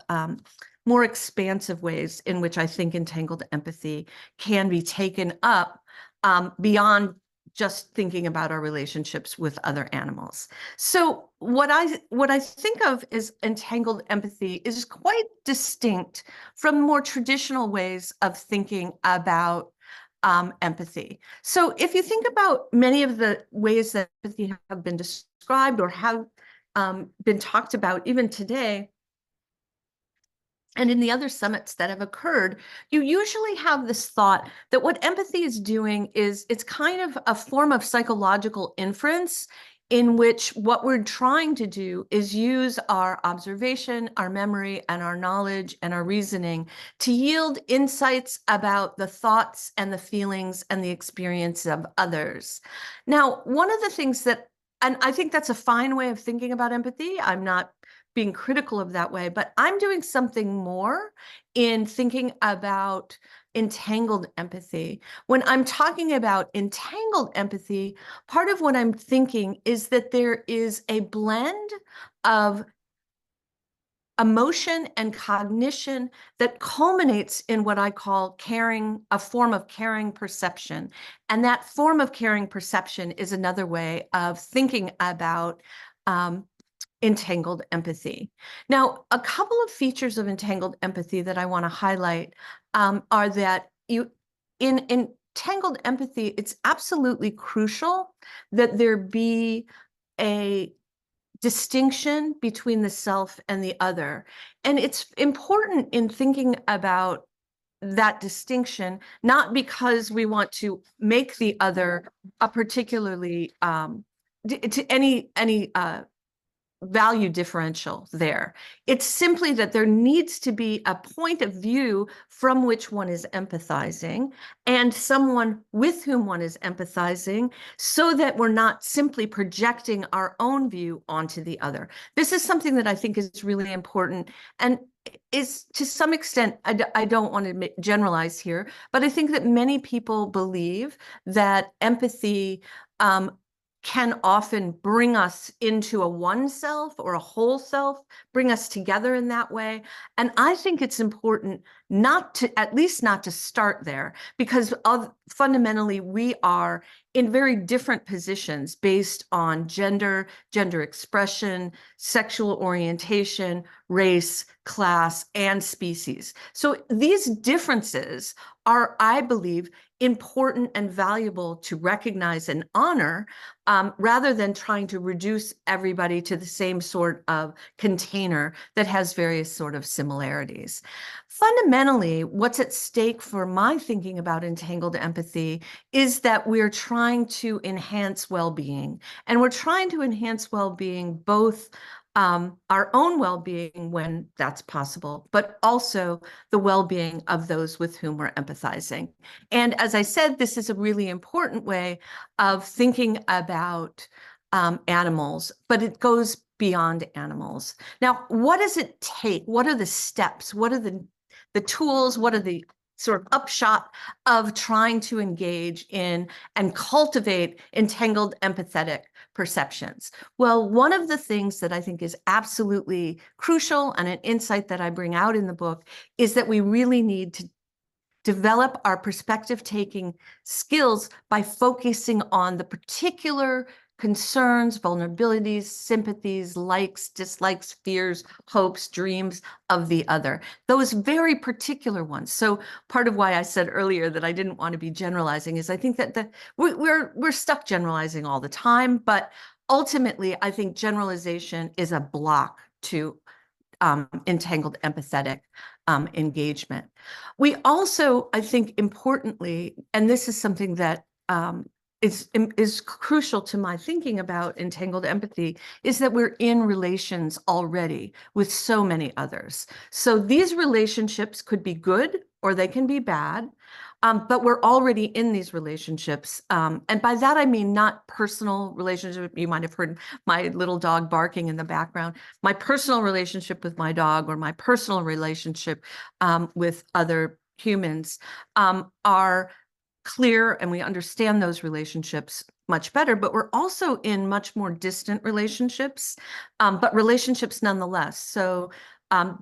more expansive ways in which I think entangled empathy can be taken up beyond just thinking about our relationships with other animals. So what I think of as entangled empathy is quite distinct from more traditional ways of thinking about empathy. So if you think about many of the ways that empathy have been described or have been talked about even today, and in the other summits that have occurred, you usually have this thought that what empathy is doing is it's kind of a form of psychological inference in which what we're trying to do is use our observation, our memory, and our knowledge and our reasoning to yield insights about the thoughts and the feelings and the experience of others. Now, one of the things that, and I think that's a fine way of thinking about empathy. I'm not being critical of that way, but I'm doing something more in thinking about entangled empathy. When I'm talking about entangled empathy, part of what I'm thinking is that there is a blend of emotion and cognition that culminates in what I call caring, a form of caring perception. And that form of caring perception is another way of thinking about entangled empathy. Now, a couple of features of entangled empathy that I want to highlight are that in entangled empathy, it's absolutely crucial that there be a distinction between the self and the other. And it's important in thinking about that distinction, not because we want to make the other a particularly to any value differential there. It's simply that there needs to be a point of view from which one is empathizing and someone with whom one is empathizing, so that we're not simply projecting our own view onto the other. This is something that I think is really important and is, to some extent, I don't want to generalize here, but I think that many people believe that empathy can often bring us into a one self or a whole self, bring us together in that way. And I think it's important not to, at least not to start there, because fundamentally we are in very different positions based on gender, gender expression, sexual orientation, race, class, and species. So these differences are, I believe, important and valuable to recognize and honor, rather than trying to reduce everybody to the same sort of container that has various sort of similarities. Fundamentally, what's at stake for my thinking about entangled empathy is that we're trying to enhance well-being, and we're trying to enhance well-being both our own well-being when that's possible, but also the well-being of those with whom we're empathizing. And as I said, this is a really important way of thinking about animals, but it goes beyond animals. Now, what does it take? What are the steps? What are the tools? What are the sort of upshot of trying to engage in and cultivate entangled empathetic perceptions? Well, one of the things that I think is absolutely crucial, and an insight that I bring out in the book, is that we really need to develop our perspective-taking skills by focusing on the particular concerns, vulnerabilities, sympathies, likes, dislikes, fears, hopes, dreams of the other, those very particular ones. So part of why I said earlier that I didn't want to be generalizing is I think that we're stuck generalizing all the time, but ultimately I think generalization is a block to entangled empathetic engagement. We also, I think importantly, and this is something that is crucial to my thinking about entangled empathy, is that we're in relations already with so many others. So these relationships could be good or they can be bad, but we're already in these relationships. And by that, I mean not personal relationships. You might have heard my little dog barking in the background. My personal relationship with my dog or my personal relationship with other humans are clear, and we understand those relationships much better, but we're also in much more distant relationships, but relationships nonetheless. So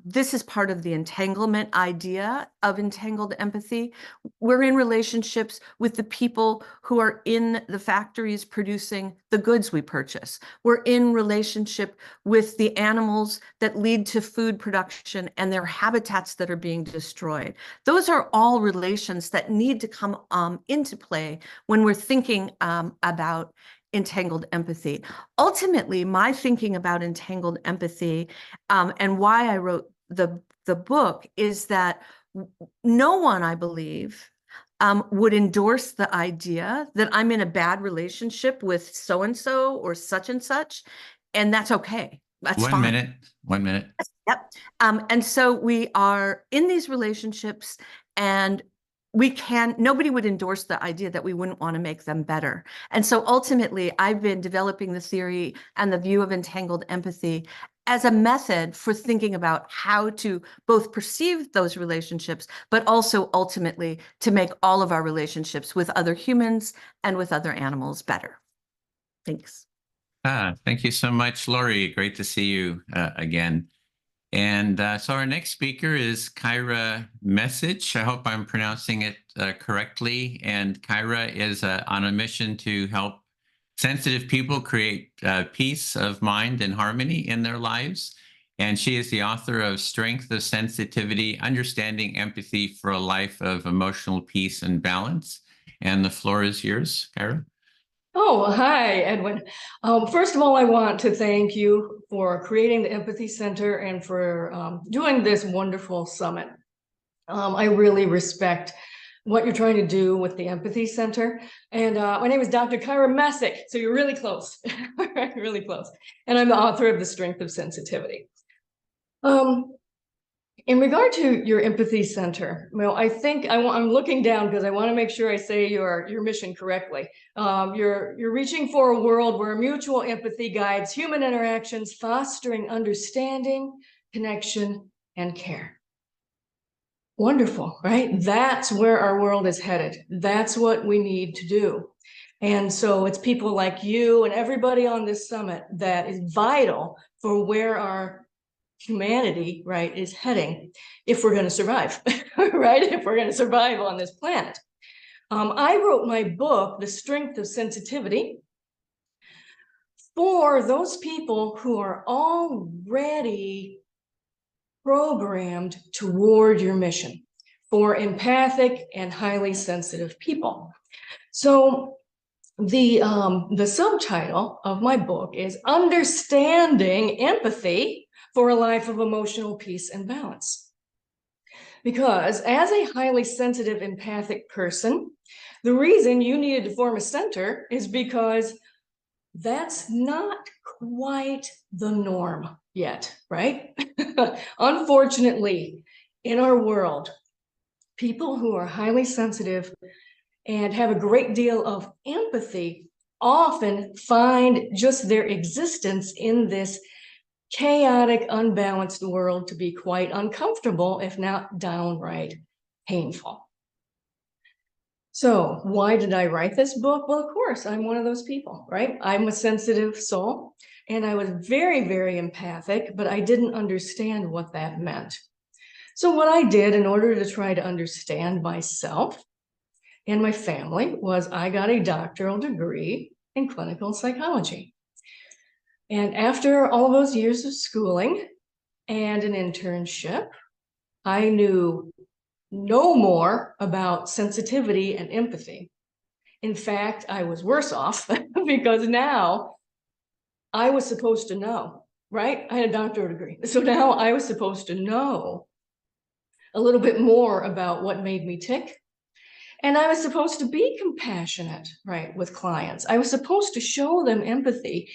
this is part of the entanglement idea of entangled empathy. We're in relationships with the people who are in the factories producing the goods we purchase. We're in relationship with the animals that lead to food production and their habitats that are being destroyed. Those are all relations that need to come into play when we're thinking about entangled empathy. Ultimately, my thinking about entangled empathy and why I wrote the book is that no one, I believe, would endorse the idea that I'm in a bad relationship with so-and-so or such and such, and that's okay. That's fine. 1 minute, 1 minute. Yep. And so we are in these relationships, and nobody would endorse the idea that we wouldn't want to make them better. And so ultimately, I've been developing the theory and the view of entangled empathy as a method for thinking about how to both perceive those relationships, but also ultimately to make all of our relationships with other humans and with other animals better. Thanks. Thank you so much, Lori. Great to see you again. And so our next speaker is Kyra Mesich. I hope I'm pronouncing it correctly. And Kyra is on a mission to help sensitive people create peace of mind and harmony in their lives. And she is the author of Strength of Sensitivity, Understanding Empathy for a Life of Emotional Peace and Balance. And the floor is yours, Kyra. Oh, hi, Edwin. First of all, I want to thank you for creating the Empathy Center and for doing this wonderful summit. I really respect what you're trying to do with the Empathy Center. And my name is Dr. Kyra Mesich, so you're really close, really close. And I'm the author of The Strength of Sensitivity. In regard to your Empathy Center, well, I think I'm looking down because I want to make sure I say your mission correctly. You're reaching for a world where mutual empathy guides human interactions, fostering understanding, connection, and care. Wonderful, right? That's where our world is headed. That's what we need to do. And so it's people like you and everybody on this summit that is vital for where our humanity, right, is heading if we're going to survive, right? If we're going to survive on this planet. I wrote my book, The Strength of Sensitivity, for those people who are already programmed toward your mission, for empathic and highly sensitive people. So the subtitle of my book is Understanding Empathy for a Life of Emotional Peace and Balance. Because as a highly sensitive, empathic person, the reason you needed to form a center is because that's not quite the norm yet, right? Unfortunately, in our world, people who are highly sensitive and have a great deal of empathy often find just their existence in this chaotic, unbalanced world to be quite uncomfortable, if not downright painful. So why did I write this book? Well, of course, I'm one of those people, right? I'm a sensitive soul, and I was very, very empathic, but I didn't understand what that meant. So what I did in order to try to understand myself and my family was I got a doctoral degree in clinical psychology. And after all those years of schooling and an internship, I knew no more about sensitivity and empathy. In fact, I was worse off because now I was supposed to know, right? I had a doctoral degree. So now I was supposed to know a little bit more about what made me tick. And I was supposed to be compassionate, right, with clients. I was supposed to show them empathy.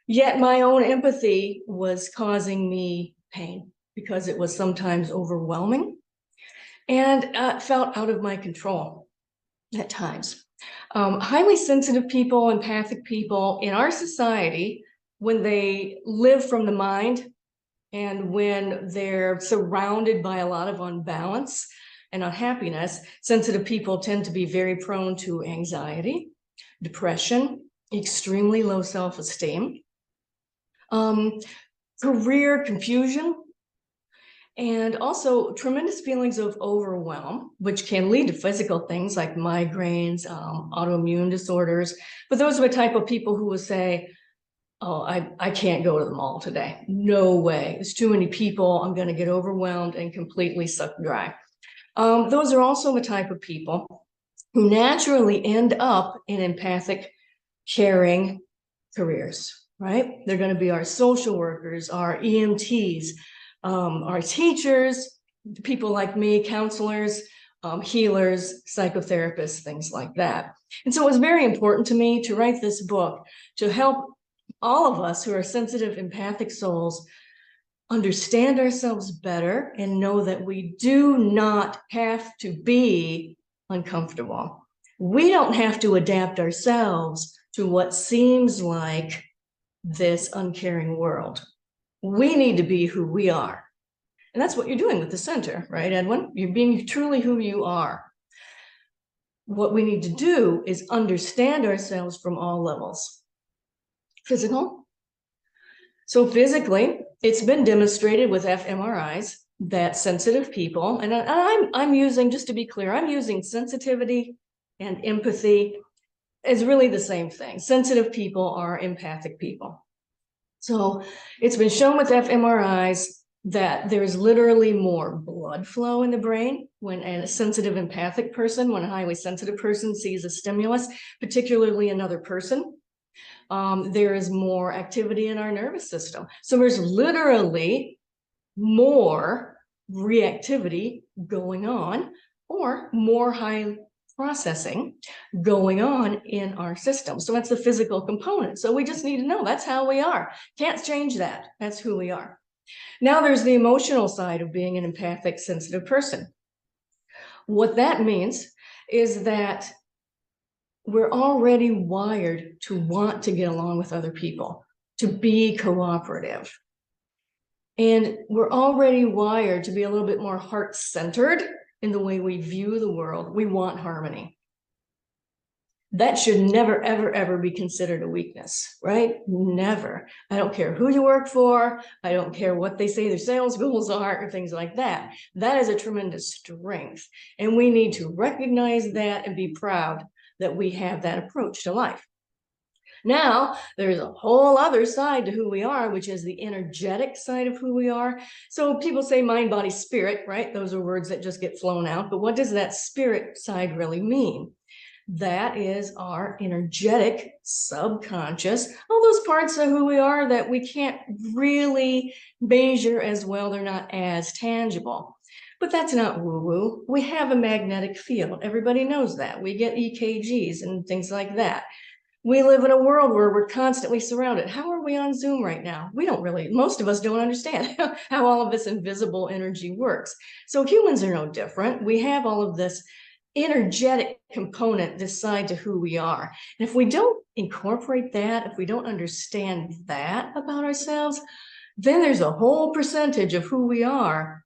Yet my own empathy was causing me pain because it was sometimes overwhelming and felt out of my control at times. Highly sensitive people, empathic people in our society, when they live from the mind and when they're surrounded by a lot of unbalance and unhappiness, sensitive people tend to be very prone to anxiety, depression, extremely low self-esteem, career confusion, and also tremendous feelings of overwhelm, which can lead to physical things like migraines, autoimmune disorders. But those are the type of people who will say, oh, I can't go to the mall today. No way. There's too many people. I'm going to get overwhelmed and completely sucked dry. Those are also the type of people who naturally end up in empathic, caring careers. Right? They're going to be our social workers, our EMTs, our teachers, people like me, counselors, healers, psychotherapists, things like that. And so it was very important to me to write this book to help all of us who are sensitive, empathic souls understand ourselves better and know that we do not have to be uncomfortable. We don't have to adapt ourselves to what seems like this uncaring world. We need to be who we are. And that's what you're doing with the center, right, Edwin? You're being truly who you are. What we need to do is understand ourselves from all levels. Physical. So physically, it's been demonstrated with fMRIs that sensitive people, and I'm using, just to be clear, I'm using sensitivity and empathy is really the same thing. Sensitive people are empathic people. So it's been shown with fMRIs that there's literally more blood flow in the brain when a sensitive empathic person, when a highly sensitive person sees a stimulus, particularly another person. There is more activity in our nervous system. So there's literally more reactivity going on or more high processing going on in our system. So that's the physical component. So we just need to know that's how we are. Can't change that. That's who we are. Now there's the emotional side of being an empathic, sensitive person. What that means is that we're already wired to want to get along with other people, to be cooperative. And we're already wired to be a little bit more heart-centered in the way we view the world. We want harmony. That should never, ever, ever be considered a weakness, right? Never. I don't care who you work for. I don't care what they say their sales goals are or things like that. That is a tremendous strength. And we need to recognize that and be proud that we have that approach to life. Now, there's a whole other side to who we are, which is the energetic side of who we are. So people say mind, body, spirit, right? Those are words that just get flown out. But what does that spirit side really mean? That is our energetic subconscious, all those parts of who we are that we can't really measure as well. They're not as tangible. But that's not woo-woo. We have a magnetic field. Everybody knows that. We get EKGs and things like that. We live in a world where we're constantly surrounded. How are we on Zoom right now? We don't really, most of us don't understand how all of this invisible energy works. So humans are no different. We have all of this energetic component, this side to who we are. And if we don't incorporate that, if we don't understand that about ourselves, then there's a whole percentage of who we are.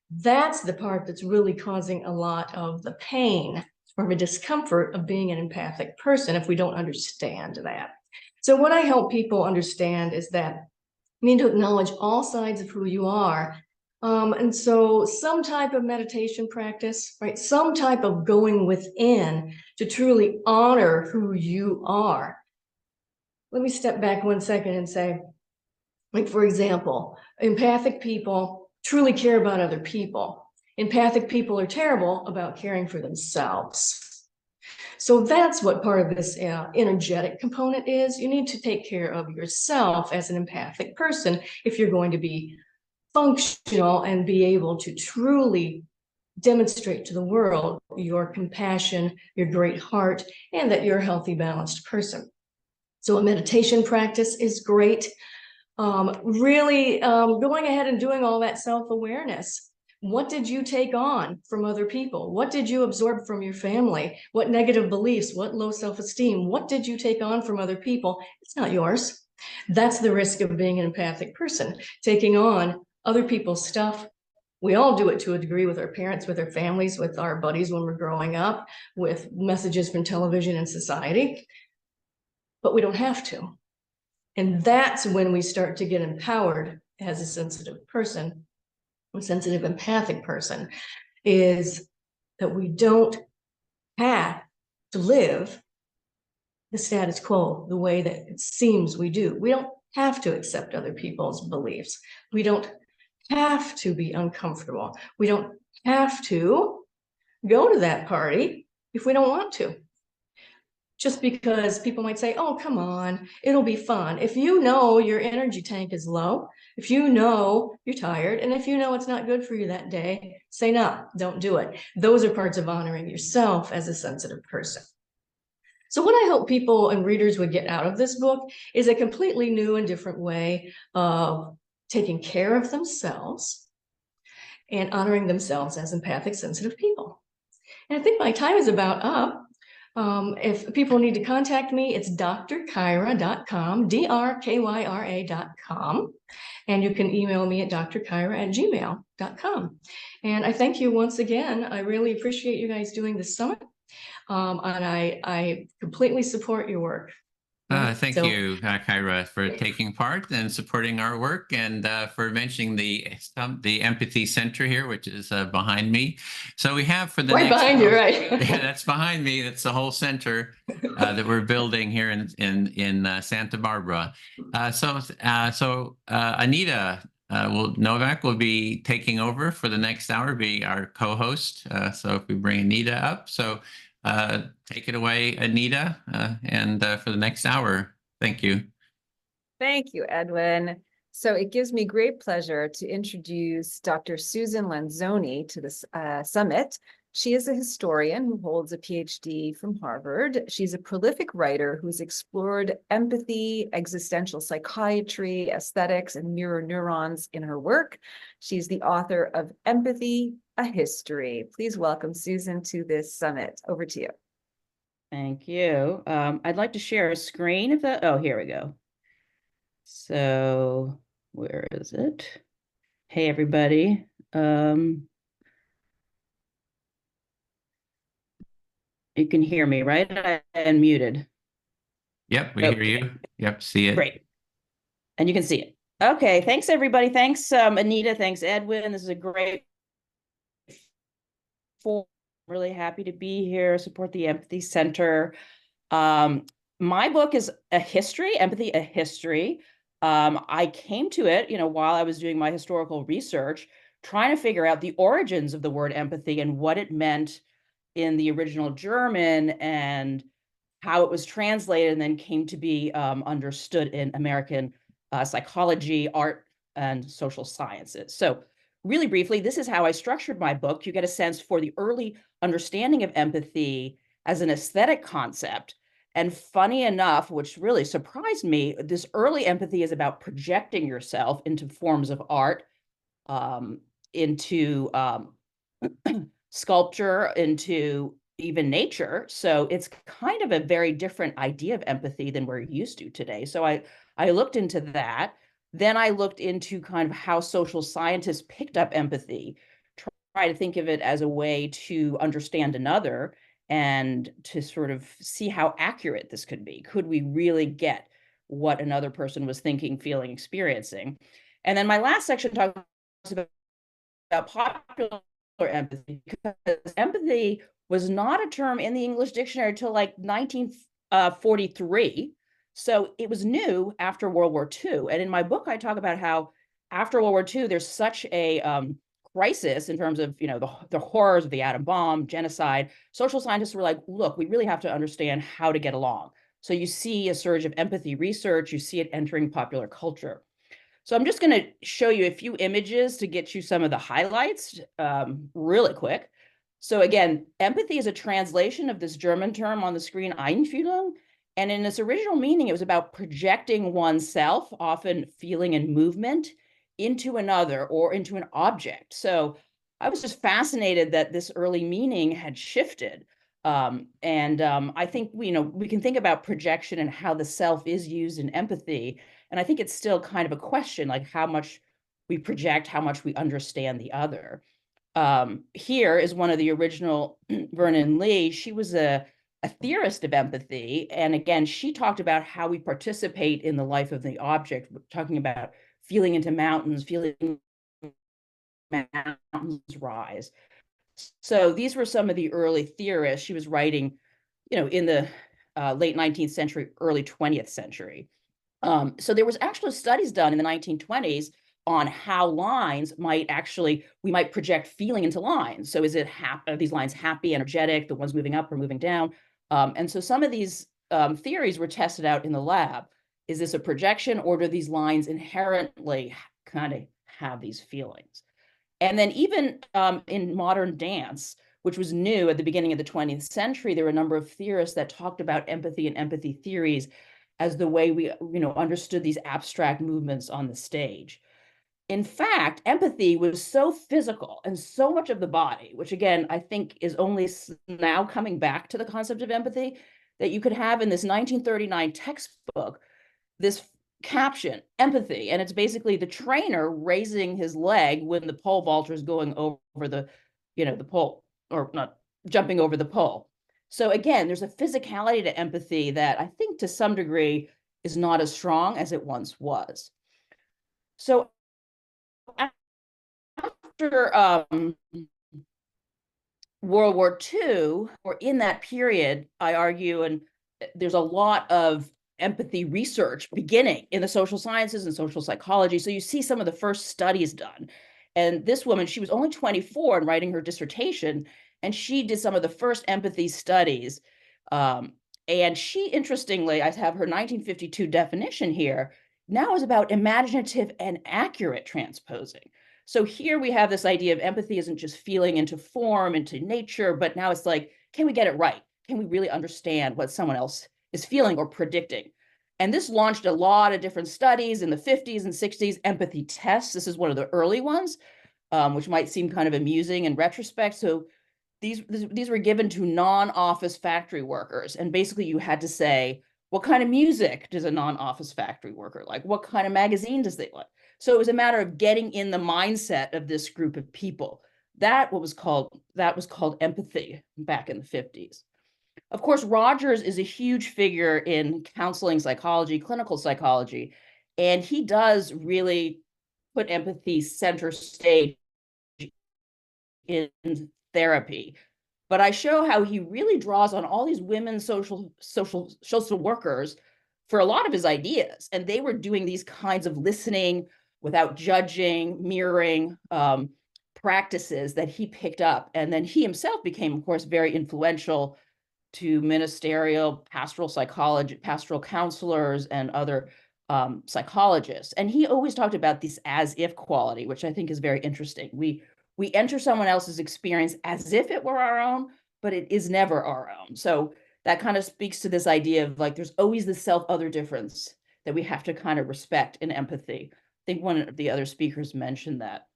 That's the part that's really causing a lot of the pain or the discomfort of being an empathic person if we don't understand that. So what I help people understand is that you need to acknowledge all sides of who you are. And so some type of meditation practice, right? Some type of going within to truly honor who you are. Let me step back 1 second and say, like, for example, empathic people truly care about other people. Empathic people are terrible about caring for themselves. So that's what part of this energetic component is. You need to take care of yourself as an empathic person if you're going to be functional and be able to truly demonstrate to the world your compassion, your great heart, and that you're a healthy, balanced person. So a meditation practice is great. Really going ahead and doing all that self-awareness. What did you take on from other people? What did you absorb from your family? What negative beliefs? What low self-esteem? What did you take on from other people? It's not yours. That's the risk of being an empathic person, taking on other people's stuff. We all do it to a degree with our parents, with our families, with our buddies when we're growing up, with messages from television and society, but we don't have to. And that's when we start to get empowered as a sensitive person, a sensitive empathic person, is that we don't have to live the status quo the way that it seems we do. We don't have to accept other people's beliefs. We don't have to be uncomfortable. We don't have to go to that party if we don't want to. Just because people might say, oh, come on, it'll be fun. If you know your energy tank is low, if you know you're tired, and if you know it's not good for you that day, say no, don't do it. Those are parts of honoring yourself as a sensitive person. So what I hope people and readers would get out of this book is a completely new and different way of taking care of themselves and honoring themselves as empathic, sensitive people. And I think my time is about up. If people need to contact me, it's drkyra.com, drkyra.com. And you can email me at drkyra@gmail.com. And I thank you once again. I really appreciate you guys doing this summit. And I completely support your work. Thank you, Kyra, for taking part and supporting our work, and for mentioning the Empathy Center here, which is behind me. So we have for the right next behind you, right? Yeah, that's behind me. That's the whole center that we're building here in Santa Barbara. So Anita Nowak will be taking over for the next hour, be our co-host. So if we bring Anita up, so. Take it away, Anita, and for the next hour. Thank you. Thank you, Edwin. So it gives me great pleasure to introduce Dr. Susan Lanzoni to this summit. She is a historian who holds a PhD from Harvard. She's a prolific writer who's explored empathy, existential psychiatry, aesthetics, and mirror neurons in her work. She's the author of Empathy, A History. Please welcome Susan to this summit. Over to you. Thank you. I'd like to share a screen if that, oh, here we go. So where is it? Hey, everybody. You can hear me, right? I unmuted. Yep, we hear you. Yep, see it. Great. And you can see it. Okay, thanks, everybody. Thanks, Anita. Thanks, Edwin. This is a great forum. Really happy to be here, support the Empathy Center. My book is a history, Empathy, a History. I came to it, while I was doing my historical research, trying to figure out the origins of the word empathy and what it meant in the original German and how it was translated and then came to be understood in American psychology, art, and social sciences. So really briefly, this is how I structured my book. You get a sense for the early understanding of empathy as an aesthetic concept. And funny enough, which really surprised me, this early empathy is about projecting yourself into forms of art, into sculpture, into even nature. So it's kind of a very different idea of empathy than we're used to today. So I looked into that. Then I looked into kind of how social scientists picked up empathy, try to think of it as a way to understand another and to sort of see how accurate this could be. Could we really get what another person was thinking, feeling, experiencing? And then my last section talks about popular empathy, because empathy was not a term in the English dictionary until like 1943. So it was new after World War II. And in my book, I talk about how after World War II, there's such a crisis in terms of, the horrors of the atom bomb, genocide. Social scientists were like, look, we really have to understand how to get along. So you see a surge of empathy research, you see it entering popular culture. So I'm just going to show you a few images to get you some of the highlights really quick. So again, empathy is a translation of this German term on the screen, Einfühlung. And in its original meaning, it was about projecting oneself, often feeling and movement, into another or into an object. So I was just fascinated that this early meaning had shifted. I think, we can think about projection and how the self is used in empathy. And I think it's still kind of a question, like how much we project, how much we understand the other. Here is one of the original Vernon Lee. She was a theorist of empathy. And again, she talked about how we participate in the life of the object, talking about feeling into mountains, feeling mountains rise. So these were some of the early theorists. She was writing, in the late 19th century, early 20th century. So there was actually studies done in the 1920s on how lines we might project feeling into lines. So are these lines happy, energetic, the ones moving up or moving down? And so some of these theories were tested out in the lab. Is this a projection, or do these lines inherently kind of have these feelings? And then even in modern dance, which was new at the beginning of the 20th century, there were a number of theorists that talked about empathy and empathy theories as the way we, understood these abstract movements on the stage. In fact, empathy was so physical and so much of the body, which again, I think is only now coming back to the concept of empathy, that you could have in this 1939 textbook, this caption, empathy, and it's basically the trainer raising his leg when the pole vaulter is going over the pole, or not jumping over the pole. So again, there's a physicality to empathy that I think to some degree is not as strong as it once was. So after World War II, or in that period, I argue, and there's a lot of empathy research beginning in the social sciences and social psychology. So you see some of the first studies done. And this woman, she was only 24 and writing her dissertation, and she did some of the first empathy studies. And she, interestingly, I have her 1952 definition here, now is about imaginative and accurate transposing. So here we have this idea of empathy isn't just feeling into form, into nature, but now it's like, can we get it right? Can we really understand what someone else is feeling or predicting? And this launched a lot of different studies in the 50s and 60s, empathy tests. This is one of the early ones, which might seem kind of amusing in retrospect. So these were given to non-office factory workers. And basically you had to say, what kind of music does a non-office factory worker like? What kind of magazine does they like? So it was a matter of getting in the mindset of this group of people. That was called empathy back in the 50s. Of course, Rogers is a huge figure in counseling psychology, clinical psychology, and he does really put empathy center stage in therapy. But I show how he really draws on all these women social workers for a lot of his ideas. And they were doing these kinds of listening without judging, mirroring practices that he picked up. And then he himself became, of course, very influential to ministerial, pastoral psychology, pastoral counselors, and other psychologists. And he always talked about this as if quality, which I think is very interesting. We enter someone else's experience as if it were our own, but it is never our own. So that kind of speaks to this idea of like, there's always the self-other difference that we have to kind of respect in empathy. I think one of the other speakers mentioned that.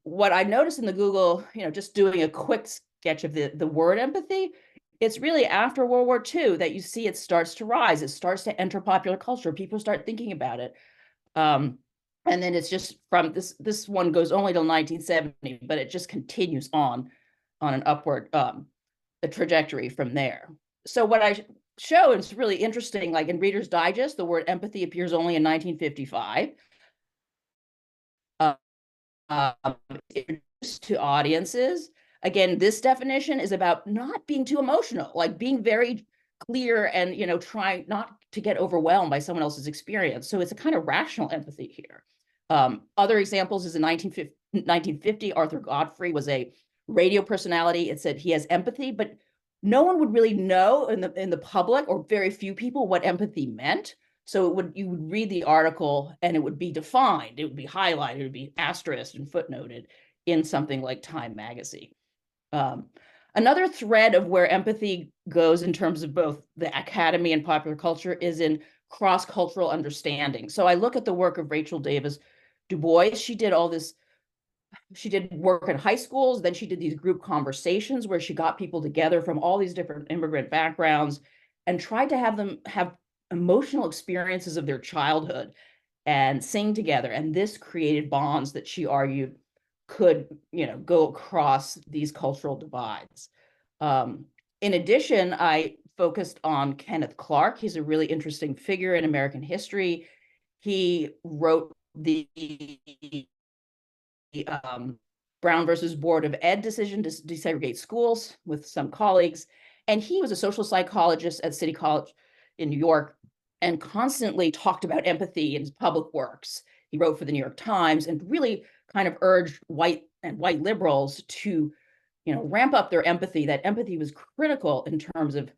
What I noticed in the Google, just doing a quick sketch of the word empathy, it's really after World War II that you see it starts to rise. It starts to enter popular culture. People start thinking about it. And then it's just from this one goes only till 1970, but it just continues on an upward a trajectory from there. So what I show, it's really interesting, like in Reader's Digest, the word empathy appears only in 1955. To audiences. Again, this definition is about not being too emotional, like being very clear and, trying not to get overwhelmed by someone else's experience. So it's a kind of rational empathy here. Other examples is in 1950, Arthur Godfrey was a radio personality. It said he has empathy, but no one would really know in the public, or very few people, what empathy meant. So you would read the article and it would be defined, it would be highlighted, it would be asterisked and footnoted in something like Time magazine. Another thread of where empathy goes in terms of both the academy and popular culture is in cross-cultural understanding. So I look at the work of Rachel Davis Du Bois. She did work in high schools, then she did these group conversations where she got people together from all these different immigrant backgrounds and tried to have them have emotional experiences of their childhood and sing together. And this created bonds that she argued could, go across these cultural divides. In addition, I focused on Kenneth Clark. He's a really interesting figure in American history. He wrote the Brown versus Board of Ed decision to desegregate schools with some colleagues. And he was a social psychologist at City College in New York and constantly talked about empathy in his public works. He wrote for the New York Times and really kind of urged white liberals to, ramp up their empathy, that empathy was critical in terms of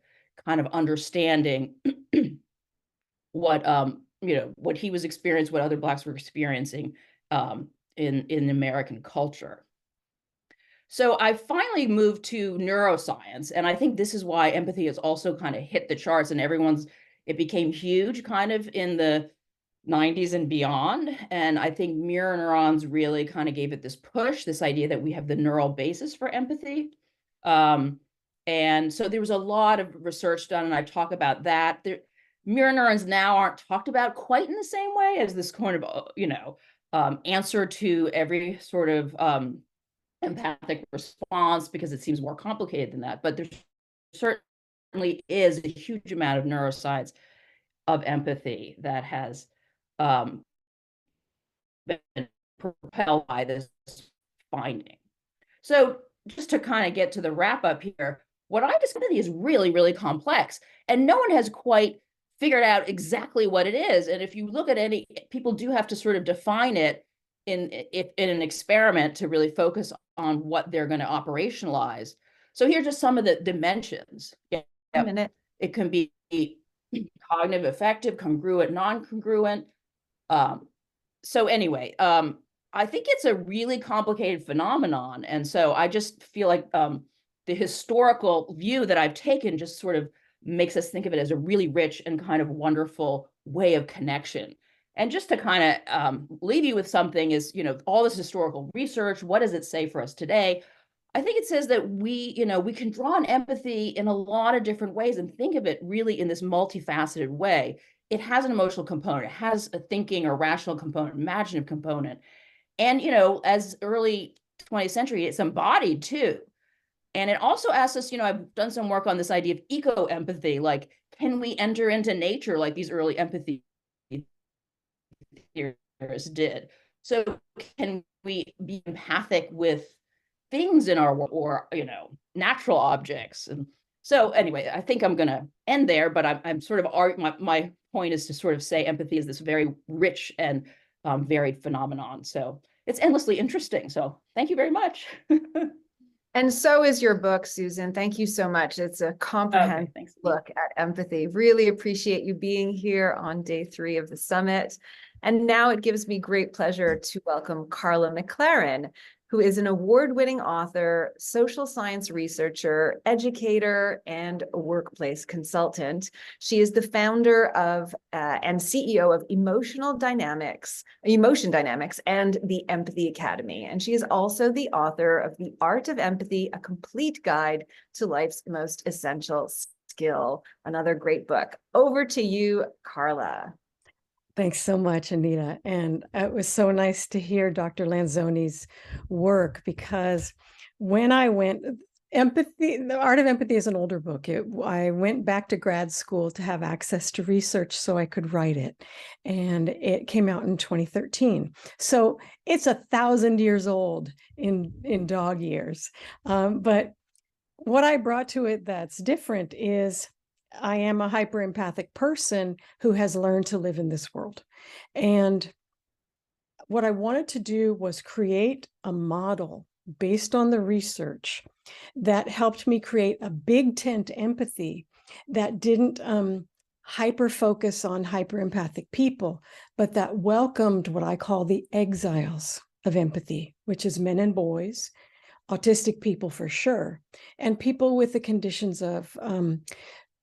kind of understanding what he was experiencing, what other Blacks were experiencing in American culture. So I finally moved to neuroscience, and I think this is why empathy has also kind of hit the charts, and it became huge kind of in the 90s and beyond. And I think mirror neurons really kind of gave it this push, this idea that we have the neural basis for empathy. And so there was a lot of research done, and I talk about that. Mirror neurons now aren't talked about quite in the same way as this kind of, answer to every sort of empathic response, because it seems more complicated than that. But there certainly is a huge amount of neuroscience of empathy that has been propelled by this finding. So just to kind of get to the wrap up here, what I discovered is really, really complex, and no one has quite figured out exactly what it is. And if you look at people do have to sort of define it in an experiment to really focus on what they're going to operationalize. So here's just some of the dimensions. Yeah, A minute. It can be cognitive, affective, congruent, non-congruent. So anyway, I think it's a really complicated phenomenon. And so I just feel like the historical view that I've taken just sort of makes us think of it as a really rich and kind of wonderful way of connection. And just to kind of leave you with something is, all this historical research, what does it say for us today? I think it says that we can draw on empathy in a lot of different ways and think of it really in this multifaceted way. It has an emotional component, it has a thinking or rational component, imaginative component. And, as early 20th century, it's embodied too. And it also asks us, I've done some work on this idea of eco-empathy, like, can we enter into nature like these early empathy theorists did? So can we be empathic with things in our world or, natural objects? And so anyway, I think I'm going to end there, but I'm sort of, my point is to sort of say empathy is this very rich and varied phenomenon. So it's endlessly interesting. So thank you very much. And so is your book, Susan. Thank you so much. It's a comprehensive thanks. look at empathy. Really appreciate you being here on day 3 of the summit. And now it gives me great pleasure to welcome Karla McLaren, who is an award-winning author, social science researcher, educator, and a workplace consultant. She is the founder of and CEO of Emotion Dynamics and the Empathy Academy. And she is also the author of The Art of Empathy, a complete guide to life's most essential skill. Another great book. Over to you, Karla. Thanks so much, Anita. And it was so nice to hear Dr. Lanzoni's work, because when I went, The Art of Empathy is an older book. I went back to grad school to have access to research so I could write it. And it came out in 2013. So it's 1,000 years old in dog years. But what I brought to it that's different is I am a hyper-empathic person who has learned to live in this world. And what I wanted to do was create a model based on the research that helped me create a big tent empathy that didn't hyper-focus on hyper-empathic people, but that welcomed what I call the exiles of empathy, which is men and boys, autistic people for sure, and people with the conditions of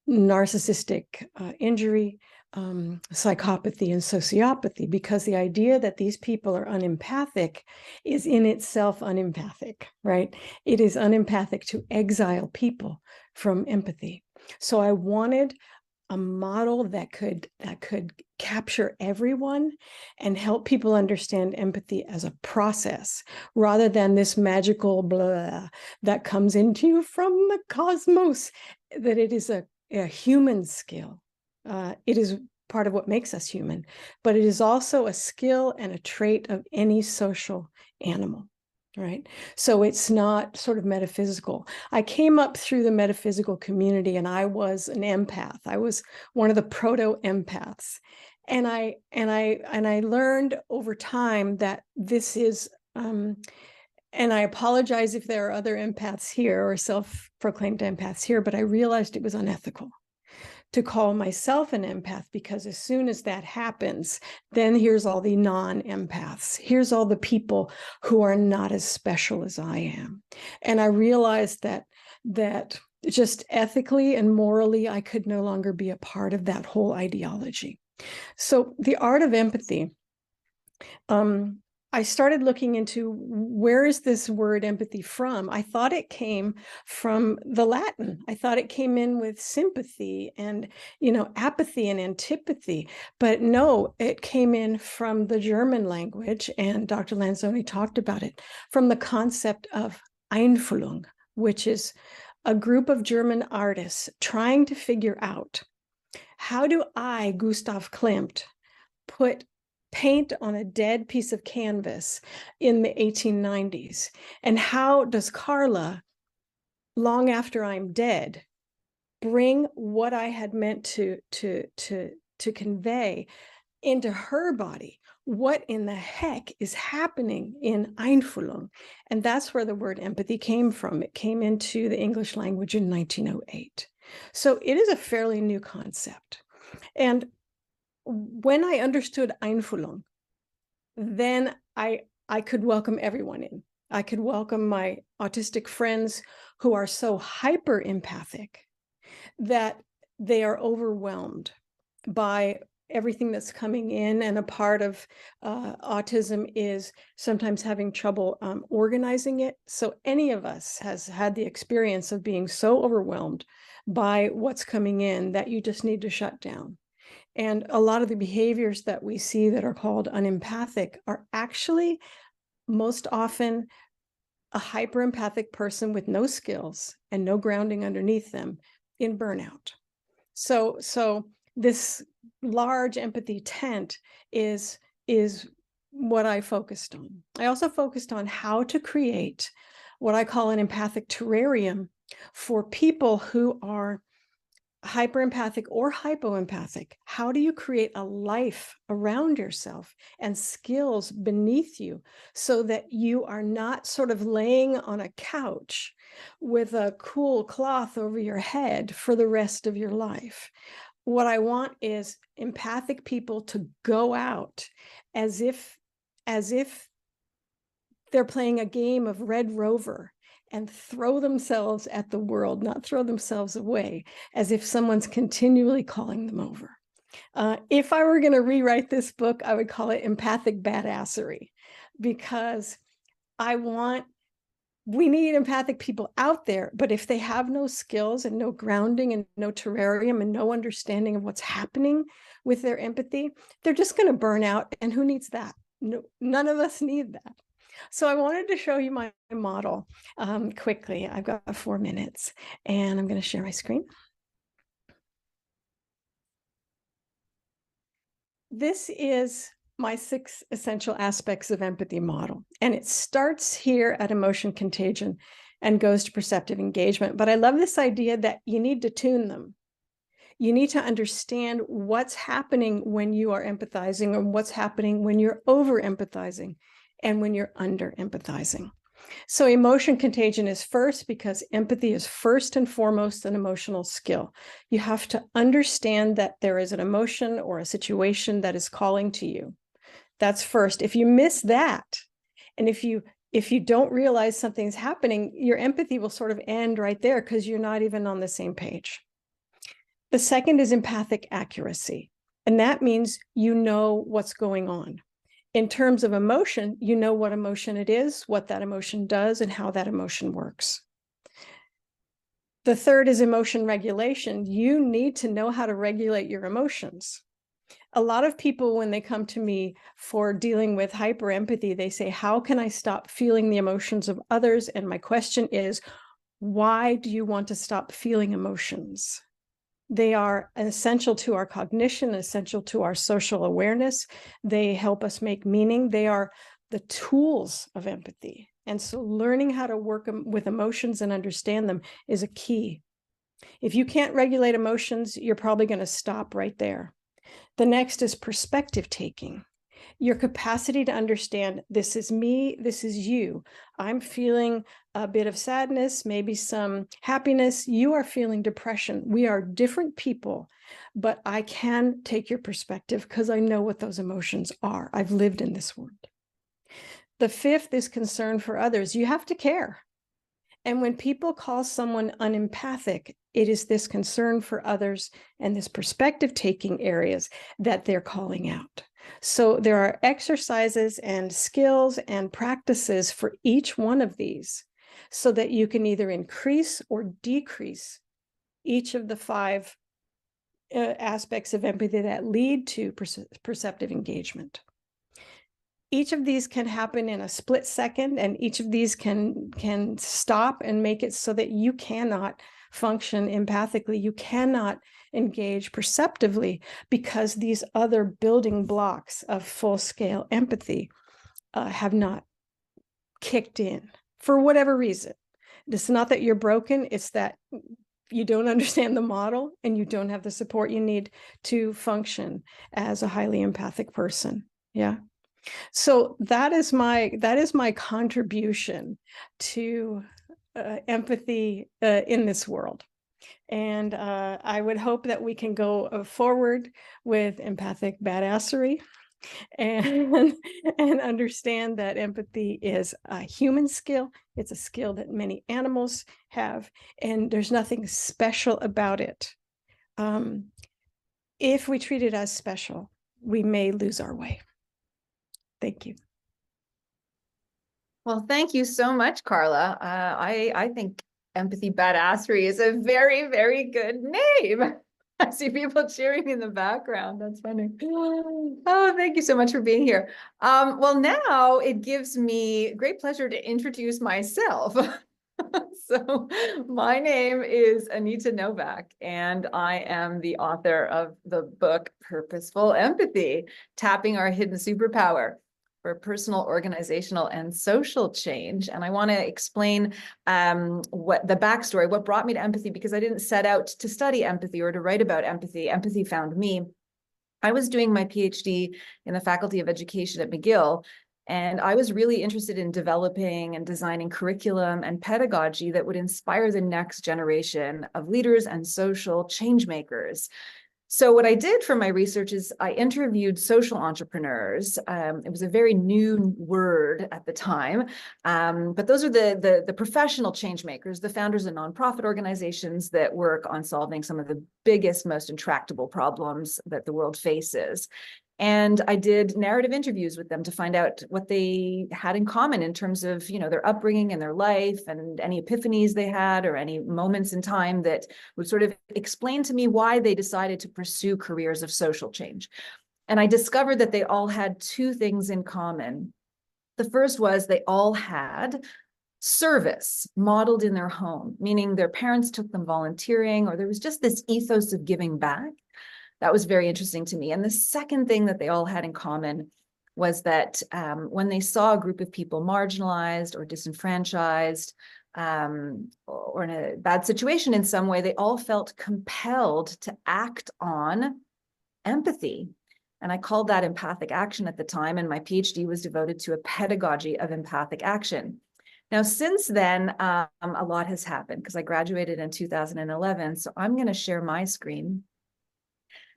narcissistic injury, psychopathy, and sociopathy, because the idea that these people are unempathic is in itself unempathic, right? It is unempathic to exile people from empathy. So I wanted a model that could capture everyone and help people understand empathy as a process, rather than this magical blah that comes into you from the cosmos, that it is a human skill. It is part of what makes us human, but it is also a skill and a trait of any social animal, right? So it's not sort of metaphysical. I came up through the metaphysical community, and I was an empath. I was one of the proto-empaths. And I learned over time that this is, and I apologize if there are other empaths here or self-proclaimed empaths here, but I realized it was unethical to call myself an empath, because as soon as that happens, then here's all the non-empaths. Here's all the people who are not as special as I am. And I realized that just ethically and morally, I could no longer be a part of that whole ideology. So the art of empathy, I started looking into, where is this word empathy from? I thought it came from the Latin. I thought it came in with sympathy and, apathy and antipathy. But no, it came in from the German language, and Dr. Lanzoni talked about it, from the concept of Einfühlung, which is a group of German artists trying to figure out, how do I, Gustav Klimt, put paint on a dead piece of canvas in the 1890s? And how does Karla, long after I'm dead, bring what I had meant to convey into her body? What in the heck is happening in Einfühlung? And that's where the word empathy came from. It came into the English language in 1908. So it is a fairly new concept. And when I understood Einfühlung, then I I could welcome everyone in. I could welcome my autistic friends who are so hyper empathic that they are overwhelmed by everything that's coming in. And a part of autism is sometimes having trouble organizing it. So any of us has had the experience of being so overwhelmed by what's coming in that you just need to shut down. And a lot of the behaviors that we see that are called unempathic are actually most often a hyper-empathic person with no skills and no grounding underneath them in burnout. So this large empathy tent is what I focused on. I also focused on how to create what I call an empathic terrarium for people who are hyper-empathic or hypo-empathic. How do you create a life around yourself and skills beneath you so that you are not sort of laying on a couch with a cool cloth over your head for the rest of your life? What I want is empathic people to go out as if they're playing a game of Red Rover and throw themselves at the world, not throw themselves away, as if someone's continually calling them over. If I were going to rewrite this book, I would call it Empathic Badassery, because we need empathic people out there, but if they have no skills and no grounding and no terrarium and no understanding of what's happening with their empathy, they're just going to burn out. And who needs that? No, none of us need that. So I wanted to show you my model quickly. I've got 4 minutes and I'm going to share my screen. This is my 6 essential aspects of empathy model. And it starts here at emotion contagion and goes to perceptive engagement. But I love this idea that you need to tune them. You need to understand what's happening when you are empathizing and what's happening when you're over empathizing and when you're under empathizing. So emotion contagion is first because empathy is first and foremost an emotional skill. You have to understand that there is an emotion or a situation that is calling to you. That's first. If you miss that, and if you don't realize something's happening, your empathy will sort of end right there because you're not even on the same page. The second is empathic accuracy, and that means you know what's going on. In terms of emotion, you know what emotion it is, what that emotion does, and how that emotion works. The third is emotion regulation. You need to know how to regulate your emotions. A lot of people, when they come to me for dealing with hyperempathy, they say, how can I stop feeling the emotions of others? And my question is, why do you want to stop feeling emotions? They are essential to our cognition, essential to our social awareness. They help us make meaning. They are the tools of empathy. And so learning how to work with emotions and understand them is a key. If you can't regulate emotions, you're probably going to stop right there. The next is perspective taking. Your capacity to understand, this is me, this is you. I'm feeling a bit of sadness, maybe some happiness. You are feeling depression. We are different people, but I can take your perspective because I know what those emotions are. I've lived in this world. The fifth is concern for others. You have to care. And when people call someone unempathic, it is this concern for others and this perspective taking areas that they're calling out. So there are exercises and skills and practices for each one of these so that you can either increase or decrease each of the 5 aspects of empathy that lead to perceptive engagement. Each of these can happen in a split second, and each of these can stop and make it so that you cannot function empathically. You cannot engage perceptively because these other building blocks of full-scale empathy have not kicked in for whatever reason. It's not that you're broken, it's that you don't understand the model and you don't have the support you need to function as a highly empathic person. Yeah. So that is my contribution to empathy in this world. And I would hope that we can go forward with empathic badassery and and understand that empathy is a human skill. It's a skill that many animals have, and there's nothing special about it. If we treat it as special, we may lose our way. Thank you. Well, thank you so much, Karla. I think Empathy Badassery is a very, very good name. I see people cheering in the background. That's funny. Oh, thank you so much for being here. Well, now it gives me great pleasure to introduce myself. So my name is Anita Nowak, and I am the author of the book Purposeful Empathy, Tapping Our Hidden Superpower for Personal, Organizational, and Social Change. And I want to explain what the backstory, what brought me to empathy, because I didn't set out to study empathy or to write about empathy. Empathy found me. I was doing my PhD in the Faculty of Education at McGill, and I was really interested in developing and designing curriculum and pedagogy that would inspire the next generation of leaders and social change makers. So what I did for my research is I interviewed social entrepreneurs. It was a very new word at the time, but those are the professional change makers, the founders of nonprofit organizations that work on solving some of the biggest, most intractable problems that the world faces. And I did narrative interviews with them to find out what they had in common in terms of, their upbringing and their life and any epiphanies they had or any moments in time that would sort of explain to me why they decided to pursue careers of social change. And I discovered that they all had two things in common. The first was they all had service modeled in their home, meaning their parents took them volunteering, or there was just this ethos of giving back. That was very interesting to me. And the second thing that they all had in common was that when they saw a group of people marginalized or disenfranchised or in a bad situation in some way, they all felt compelled to act on empathy. And I called that empathic action at the time, and my PhD was devoted to a pedagogy of empathic action. Now, since then, a lot has happened because I graduated in 2011. So I'm going to share my screen.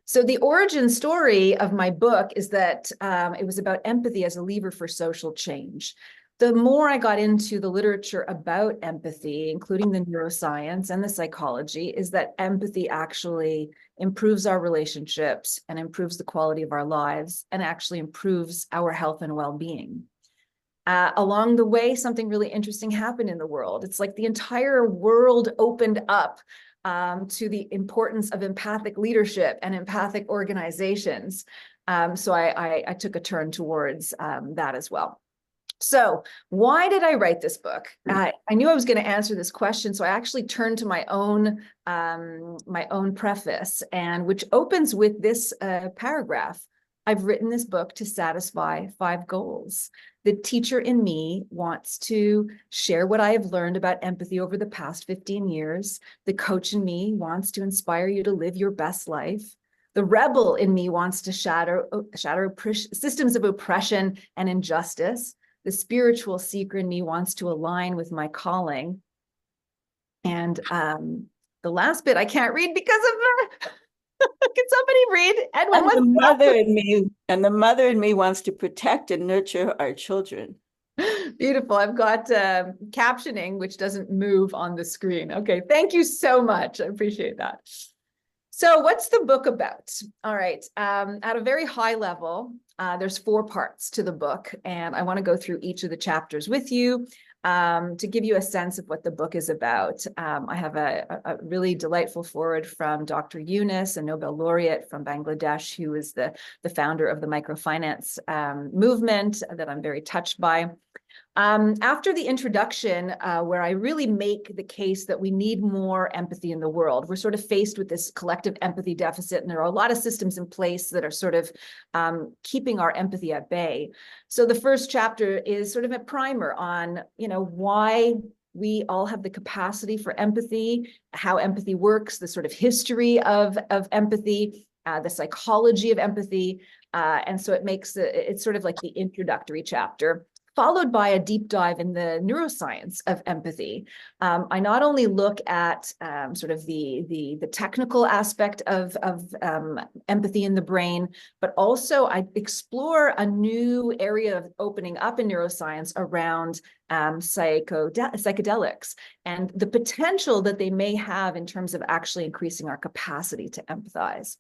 So the origin story of my book is that it was about empathy as a lever for social change. The more I got into the literature about empathy, including the neuroscience and the psychology, is that empathy actually improves our relationships and improves the quality of our lives and actually improves our health and well-being. Along the way, something really interesting happened in the world. It's like the entire world opened up to the importance of empathic leadership and empathic organizations. So I took a turn towards that as well. So why did I write this book? I knew I was going to answer this question, so I actually turned to my own preface, and which opens with this paragraph. I've written this book to satisfy 5 goals. The teacher in me wants to share what I have learned about empathy over the past 15 years. The coach in me wants to inspire you to live your best life. The rebel in me wants to shatter systems of oppression and injustice. The spiritual seeker in me wants to align with my calling. And the last bit I can't read because of the... Can somebody read? Edwin, and the mother in me wants to protect and nurture our children. Beautiful. I've got captioning, which doesn't move on the screen. Okay, thank you so much. I appreciate that. So what's the book about? All right, at a very high level, there's 4 parts to the book, and I want to go through each of the chapters with you to give you a sense of what the book is about. I have a really delightful foreword from Dr. Yunus, a Nobel laureate from Bangladesh, who is the founder of the microfinance movement that I'm very touched by. After the introduction, where I really make the case that we need more empathy in the world, we're sort of faced with this collective empathy deficit, and there are a lot of systems in place that are sort of keeping our empathy at bay. So the first chapter is sort of a primer on, why we all have the capacity for empathy, how empathy works, the sort of history of empathy, the psychology of empathy. And so it makes it's sort of like the introductory chapter. followed by a deep dive in the neuroscience of empathy. I not only look at sort of the technical aspect of empathy in the brain, but also I explore a new area of opening up in neuroscience around psychedelics and the potential that they may have in terms of actually increasing our capacity to empathize.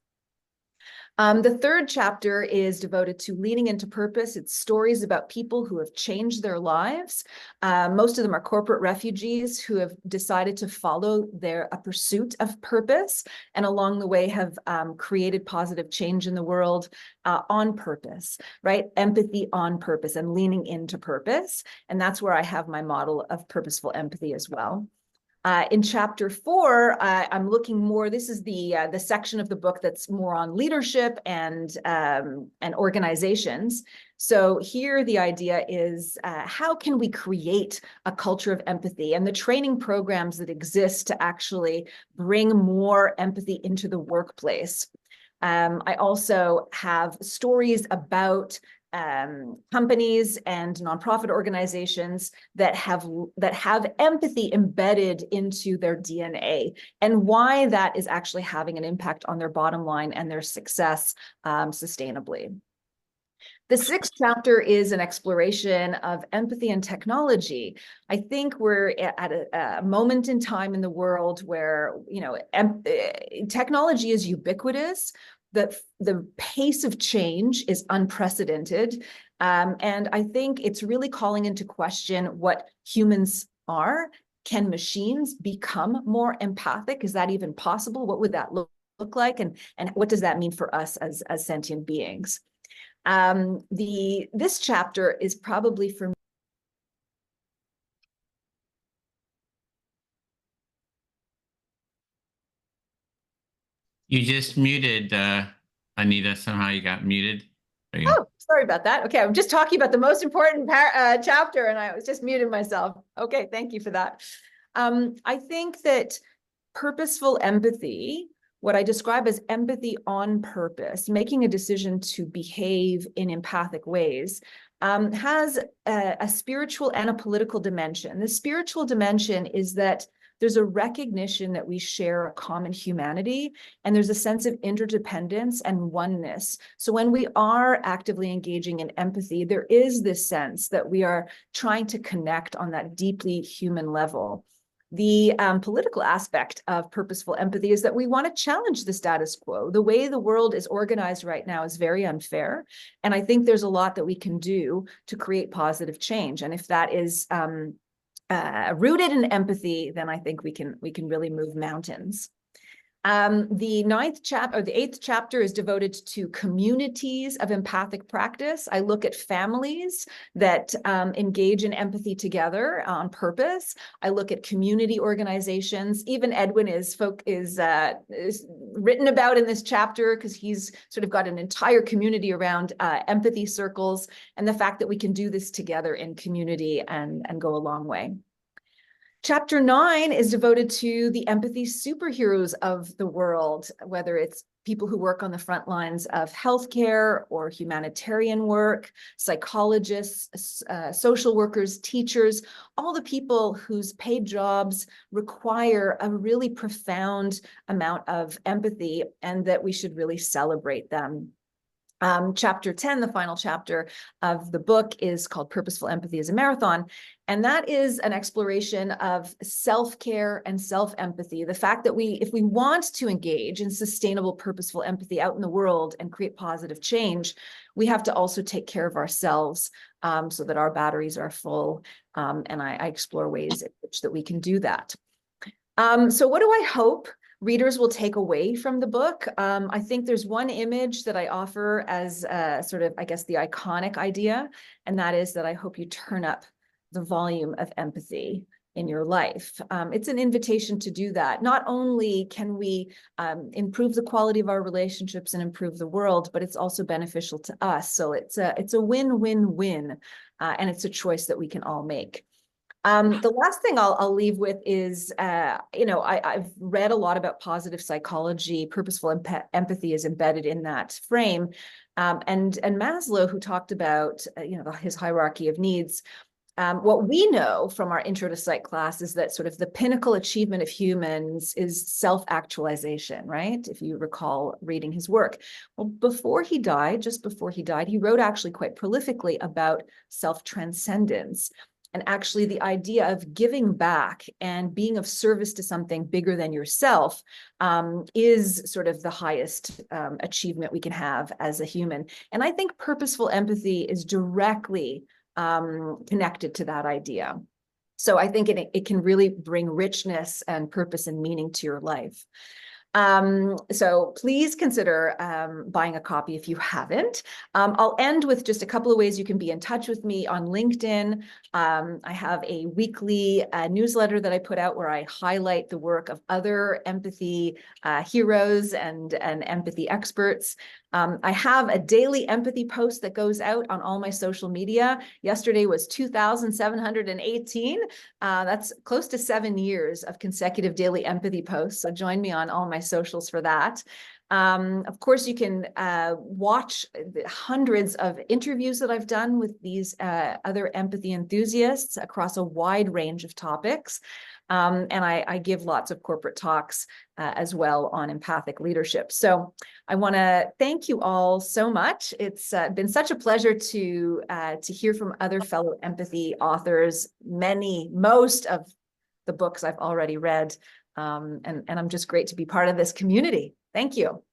The third chapter is devoted to leaning into purpose. It's stories about people who have changed their lives. Most of them are corporate refugees who have decided to follow a pursuit of purpose, and along the way have created positive change in the world on purpose, right? Empathy on purpose and leaning into purpose. And that's where I have my model of purposeful empathy as well. In chapter 4, I'm looking more, this is the section of the book that's more on leadership and organizations. So here the idea is how can we create a culture of empathy and the training programs that exist to actually bring more empathy into the workplace. I also have stories about companies and nonprofit organizations that have empathy embedded into their DNA, and why that is actually having an impact on their bottom line and their success sustainably. The 6th chapter is an exploration of empathy and technology. I think we're at a moment in time in the world where, you know, technology is ubiquitous. The pace of change is unprecedented. And I think it's really calling into question what humans are. Can machines become more empathic? Is that even possible? What would that look like? And what does that mean for us as sentient beings? This chapter is probably for me. You just muted, Anita. Somehow you got muted. There you go. Oh, sorry about that. Okay, I'm just talking about the most important chapter and I was just muted myself. Okay, thank you for that. I think that purposeful empathy, what I describe as empathy on purpose, making a decision to behave in empathic ways, has a spiritual and a political dimension. The spiritual dimension is that there's a recognition that we share a common humanity, and there's a sense of interdependence and oneness. So when we are actively engaging in empathy, there is this sense that we are trying to connect on that deeply human level. The political aspect of purposeful empathy is that we want to challenge the status quo. The way the world is organized right now is very unfair. And I think there's a lot that we can do to create positive change. And if that is rooted in empathy, then I think we can really move mountains. The 8th chapter is devoted to communities of empathic practice. I look at families that engage in empathy together on purpose. I look at community organizations. Even Edwin is written about in this chapter because he's sort of got an entire community around empathy circles, and the fact that we can do this together in community and go a long way. Chapter 9 is devoted to the empathy superheroes of the world, whether it's people who work on the front lines of healthcare or humanitarian work, psychologists, social workers, teachers, all the people whose paid jobs require a really profound amount of empathy, and that we should really celebrate them. Chapter 10, the final chapter of the book, is called Purposeful Empathy as a Marathon. And that is an exploration of self-care and self-empathy. The fact that if we want to engage in sustainable, purposeful empathy out in the world and create positive change, we have to also take care of ourselves so that our batteries are full. And I explore ways in which that we can do that. So what do I hope readers will take away from the book? I think there's one image that I offer as sort of, I guess, the iconic idea, and that is that I hope you turn up the volume of empathy in your life. It's an invitation to do that. Not only can we improve the quality of our relationships and improve the world, but it's also beneficial to us. So it's a win-win-win, and it's a choice that we can all make. The last thing I'll leave with is, I've read a lot about positive psychology. Purposeful empathy is embedded in that frame. And Maslow, who talked about, his hierarchy of needs. What we know from our intro to psych class is that sort of the pinnacle achievement of humans is self-actualization, right? If you recall reading his work. Well, just before he died, he wrote actually quite prolifically about self-transcendence. And actually the idea of giving back and being of service to something bigger than yourself is sort of the highest achievement we can have as a human. And I think purposeful empathy is directly connected to that idea. So I think it can really bring richness and purpose and meaning to your life. So please consider buying a copy if you haven't. I'll end with just a couple of ways you can be in touch with me on LinkedIn. I have a weekly newsletter that I put out where I highlight the work of other empathy heroes and empathy experts. I have a daily empathy post that goes out on all my social media. Yesterday was 2,718. That's close to 7 years of consecutive daily empathy posts. So join me on all my socials for that. Of course, you can watch the hundreds of interviews that I've done with these other empathy enthusiasts across a wide range of topics. And I give lots of corporate talks as well on empathic leadership. So I want to thank you all so much. It's been such a pleasure to hear from other fellow empathy authors. Most of the books I've already read, and I'm just great to be part of this community. Thank you.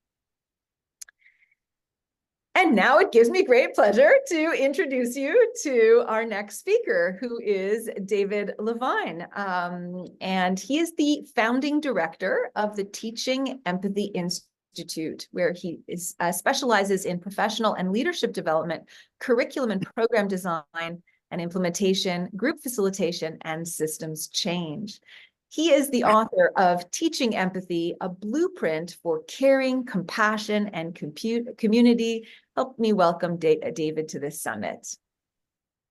And now it gives me great pleasure to introduce you to our next speaker, who is David Levine. And he is the founding director of the Teaching Empathy Institute, where he specializes in professional and leadership development, curriculum and program design and implementation, group facilitation, and systems change. He is the author of Teaching Empathy, a blueprint for caring, compassion, and community. Help me welcome David to this summit.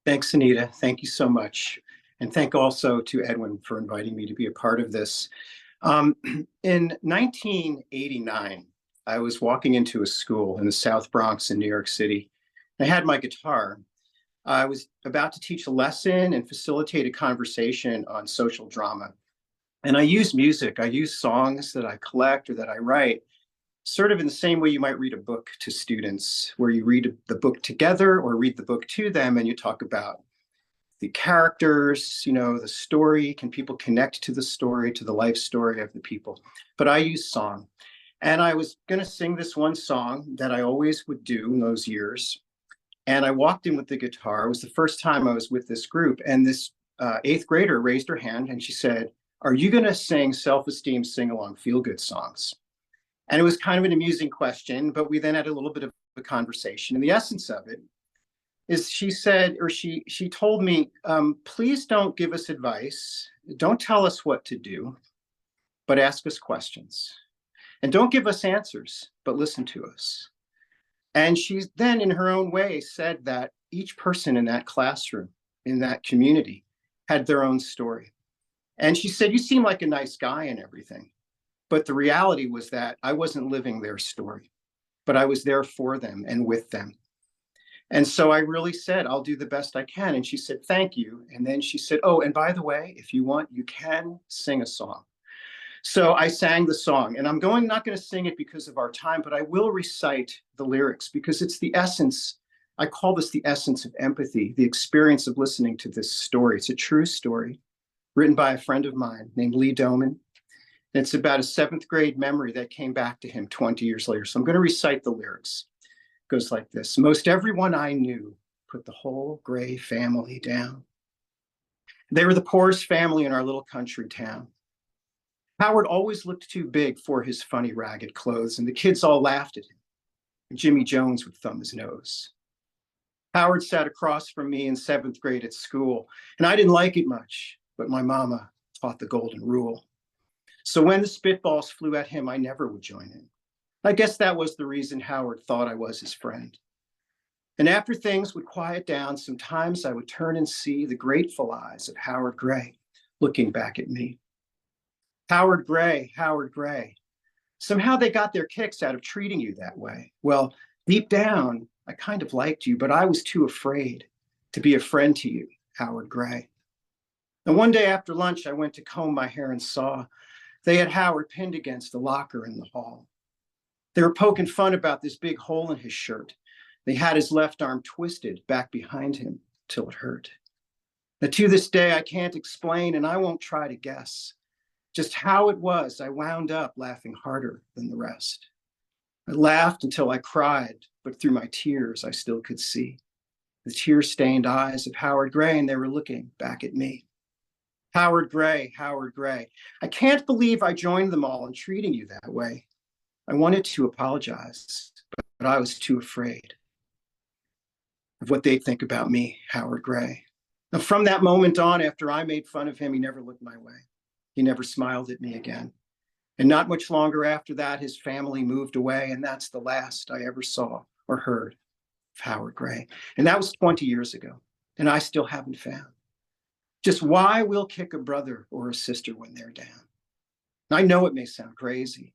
Thanks, Anita. Thank you so much. And thank also to Edwin for inviting me to be a part of this. In 1989, I was walking into a school in the South Bronx in New York City. I had my guitar. I was about to teach a lesson and facilitate a conversation on social drama. And I use music. I use songs that I collect or that I write, sort of in the same way you might read a book to students, where you read the book together or read the book to them and you talk about the characters, the story. Can people connect to the story, to the life story of the people? But I use song. And I was going to sing this one song that I always would do in those years. And I walked in with the guitar. It was the first time I was with this group. And this 8th grader raised her hand and she said, "Are you going to sing self-esteem, sing-along, feel-good songs?" And it was kind of an amusing question, but we then had a little bit of a conversation. And the essence of it is she said, or she told me, please don't give us advice. Don't tell us what to do, but ask us questions. And don't give us answers, but listen to us. And she then, in her own way, said that each person in that classroom, in that community, had their own story. And she said, "You seem like a nice guy and everything." But the reality was that I wasn't living their story, but I was there for them and with them. And so I really said, "I'll do the best I can." And she said, "Thank you." And then she said, "Oh, and by the way, if you want, you can sing a song." So I sang the song, and I'm not going to sing it because of our time, but I will recite the lyrics because it's the essence. I call this the essence of empathy, the experience of listening to this story. It's a true story written by a friend of mine named Lee Doman. It's about a 7th grade memory that came back to him 20 years later. So I'm going to recite the lyrics. It goes like this. "Most everyone I knew put the whole Gray family down. They were the poorest family in our little country town. Howard always looked too big for his funny ragged clothes, and the kids all laughed at him. And Jimmy Jones would thumb his nose. Howard sat across from me in 7th grade at school, and I didn't like it much, but my mama taught the golden rule. So when the spitballs flew at him, I never would join in. I guess that was the reason Howard thought I was his friend. And after things would quiet down, sometimes I would turn and see the grateful eyes of Howard Gray looking back at me. Howard Gray, Howard Gray. Somehow they got their kicks out of treating you that way. Well, deep down, I kind of liked you, but I was too afraid to be a friend to you, Howard Gray. And one day after lunch, I went to comb my hair and saw they had Howard pinned against the locker in the hall. They were poking fun about this big hole in his shirt. They had his left arm twisted back behind him till it hurt. Now, to this day, I can't explain, and I won't try to guess just how it was I wound up laughing harder than the rest. I laughed until I cried, but through my tears, I still could see the tear-stained eyes of Howard Gray, and they were looking back at me. Howard Gray, Howard Gray. I can't believe I joined them all in treating you that way. I wanted to apologize, but I was too afraid of what they'd think about me, Howard Gray. Now, from that moment on, after I made fun of him, he never looked my way. He never smiled at me again. And not much longer after that, his family moved away, and that's the last I ever saw or heard of Howard Gray. And that was 20 years ago, and I still haven't found just why we'll kick a brother or a sister when they're down. I know it may sound crazy,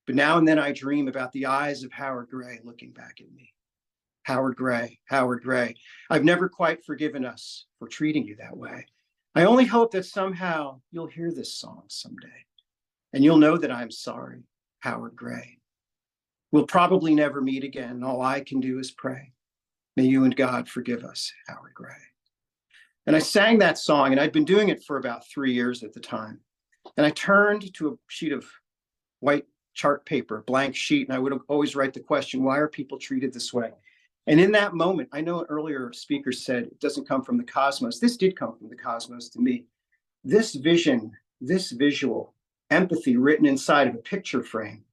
but now and then I dream about the eyes of Howard Gray looking back at me. Howard Gray, Howard Gray. I've never quite forgiven us for treating you that way. I only hope that somehow you'll hear this song someday, and you'll know that I'm sorry, Howard Gray. We'll probably never meet again, and all I can do is pray. May you and God forgive us, Howard Gray. And I sang that song, and I'd been doing it for about 3 years at the time. And I turned to a sheet of white chart paper, blank sheet, and I would always write the question, why are people treated this way? And in that moment, I know an earlier speaker said it doesn't come from the cosmos. This did come from the cosmos to me. This vision, this visual, empathy written inside of a picture frame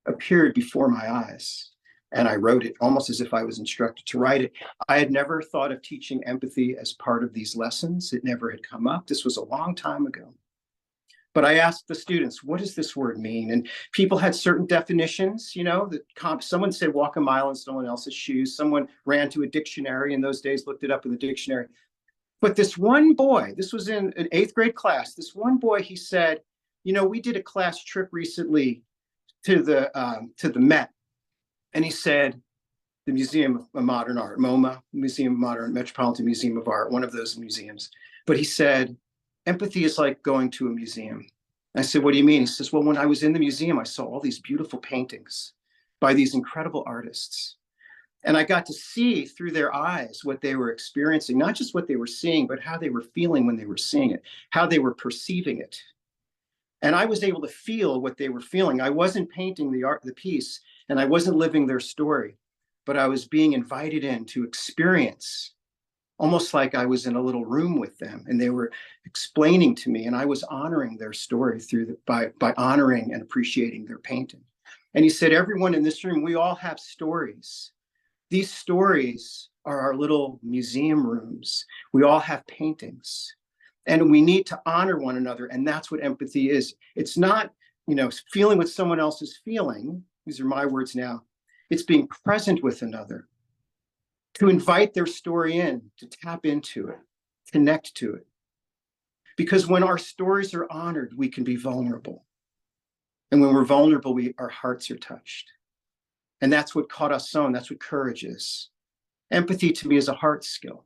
appeared before my eyes. And I wrote it almost as if I was instructed to write it. I had never thought of teaching empathy as part of these lessons. It never had come up. This was a long time ago. But I asked the students, what does this word mean? And people had certain definitions, you know, someone said walk a mile in someone else's shoes. Someone ran to a dictionary in those days, looked it up in the dictionary. But this one boy, this was in an 8th grade class, this one boy, he said, you know, we did a class trip recently to the Met. And he said, the Museum of Modern Art, MoMA, Museum of Modern, Metropolitan Museum of Art, one of those museums. But he said, empathy is like going to a museum. I said, what do you mean? He says, well, when I was in the museum, I saw all these beautiful paintings by these incredible artists. And I got to see through their eyes what they were experiencing, not just what they were seeing, but how they were feeling when they were seeing it, how they were perceiving it. And I was able to feel what they were feeling. I wasn't painting the piece, and I wasn't living their story, but I was being invited in to experience, almost like I was in a little room with them, and they were explaining to me, and I was honoring their story by honoring and appreciating their painting. And he said, everyone in this room, we all have stories. These stories are our little museum rooms. We all have paintings, and we need to honor one another. And that's what empathy is. It's not, you know, feeling what someone else is feeling. These are my words now. It's being present with another, to invite their story in, to tap into it, connect to it. Because when our stories are honored, we can be vulnerable. And when we're vulnerable, our hearts are touched. And that's what corazón, that's what courage is. Empathy to me is a heart skill.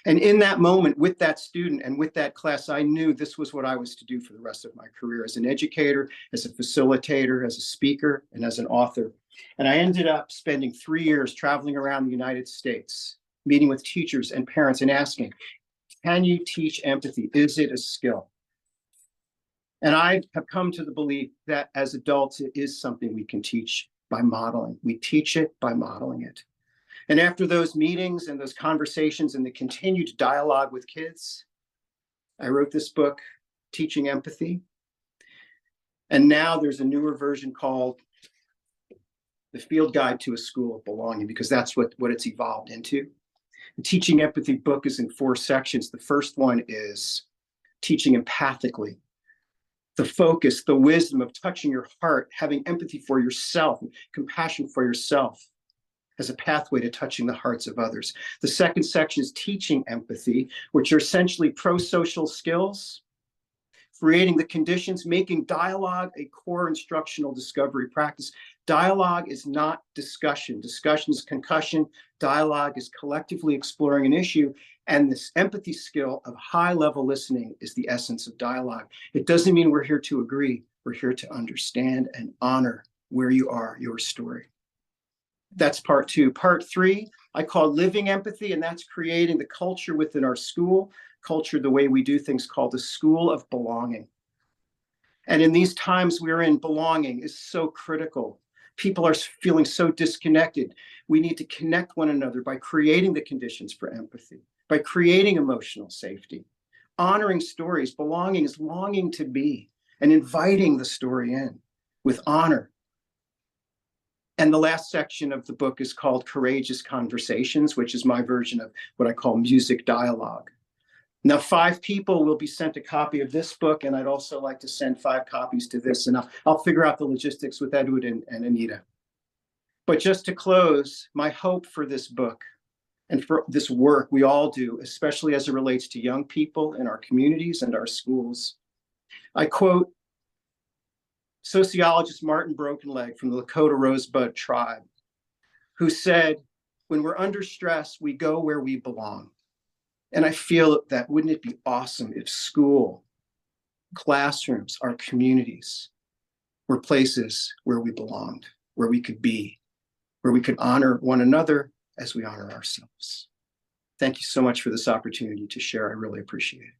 And in that moment with that student and with that class, I knew this was what I was to do for the rest of my career as an educator, as a facilitator, as a speaker, and as an author. And I ended up spending 3 years traveling around the United States, meeting with teachers and parents and asking, can you teach empathy? Is it a skill? And I have come to the belief that as adults, it is something we can teach by modeling. We teach it by modeling it. And after those meetings and those conversations and the continued dialogue with kids, I wrote this book, Teaching Empathy. And now there's a newer version called The Field Guide to a School of Belonging, because that's what it's evolved into. The Teaching Empathy book is in 4 sections. The first one is teaching empathically. The focus, the wisdom of touching your heart, having empathy for yourself, compassion for yourself. as a pathway to touching the hearts of others. The second section is teaching empathy, which are essentially pro-social skills, creating the conditions, making dialogue a core instructional discovery practice. Dialogue is not discussion. Discussion is concussion. Dialogue is collectively exploring an issue. And this empathy skill of high-level listening is the essence of dialogue. It doesn't mean we're here to agree. We're here to understand and honor where you are, your story. That's part two. Part three, I call living empathy, and that's creating the culture within our school, culture the way we do things, called the school of belonging. And in these times we're in, belonging is so critical. People are feeling so disconnected. We need to connect one another by creating the conditions for empathy, by creating emotional safety, honoring stories. Belonging is longing to be and inviting the story in with honor. And the last section of the book is called Courageous Conversations, which is my version of what I call music dialogue. Now, 5 people will be sent a copy of this book, and I'd also like to send 5 copies to this, and I'll figure out the logistics with Edwin and Anita. But just to close, my hope for this book and for this work we all do, especially as it relates to young people in our communities and our schools, I quote sociologist Martin Brokenleg from the Lakota Rosebud tribe, who said, "When we're under stress, we go where we belong." And I feel that wouldn't it be awesome if school, classrooms, our communities were places where we belonged, where we could be, where we could honor one another as we honor ourselves. Thank you so much for this opportunity to share. I really appreciate it.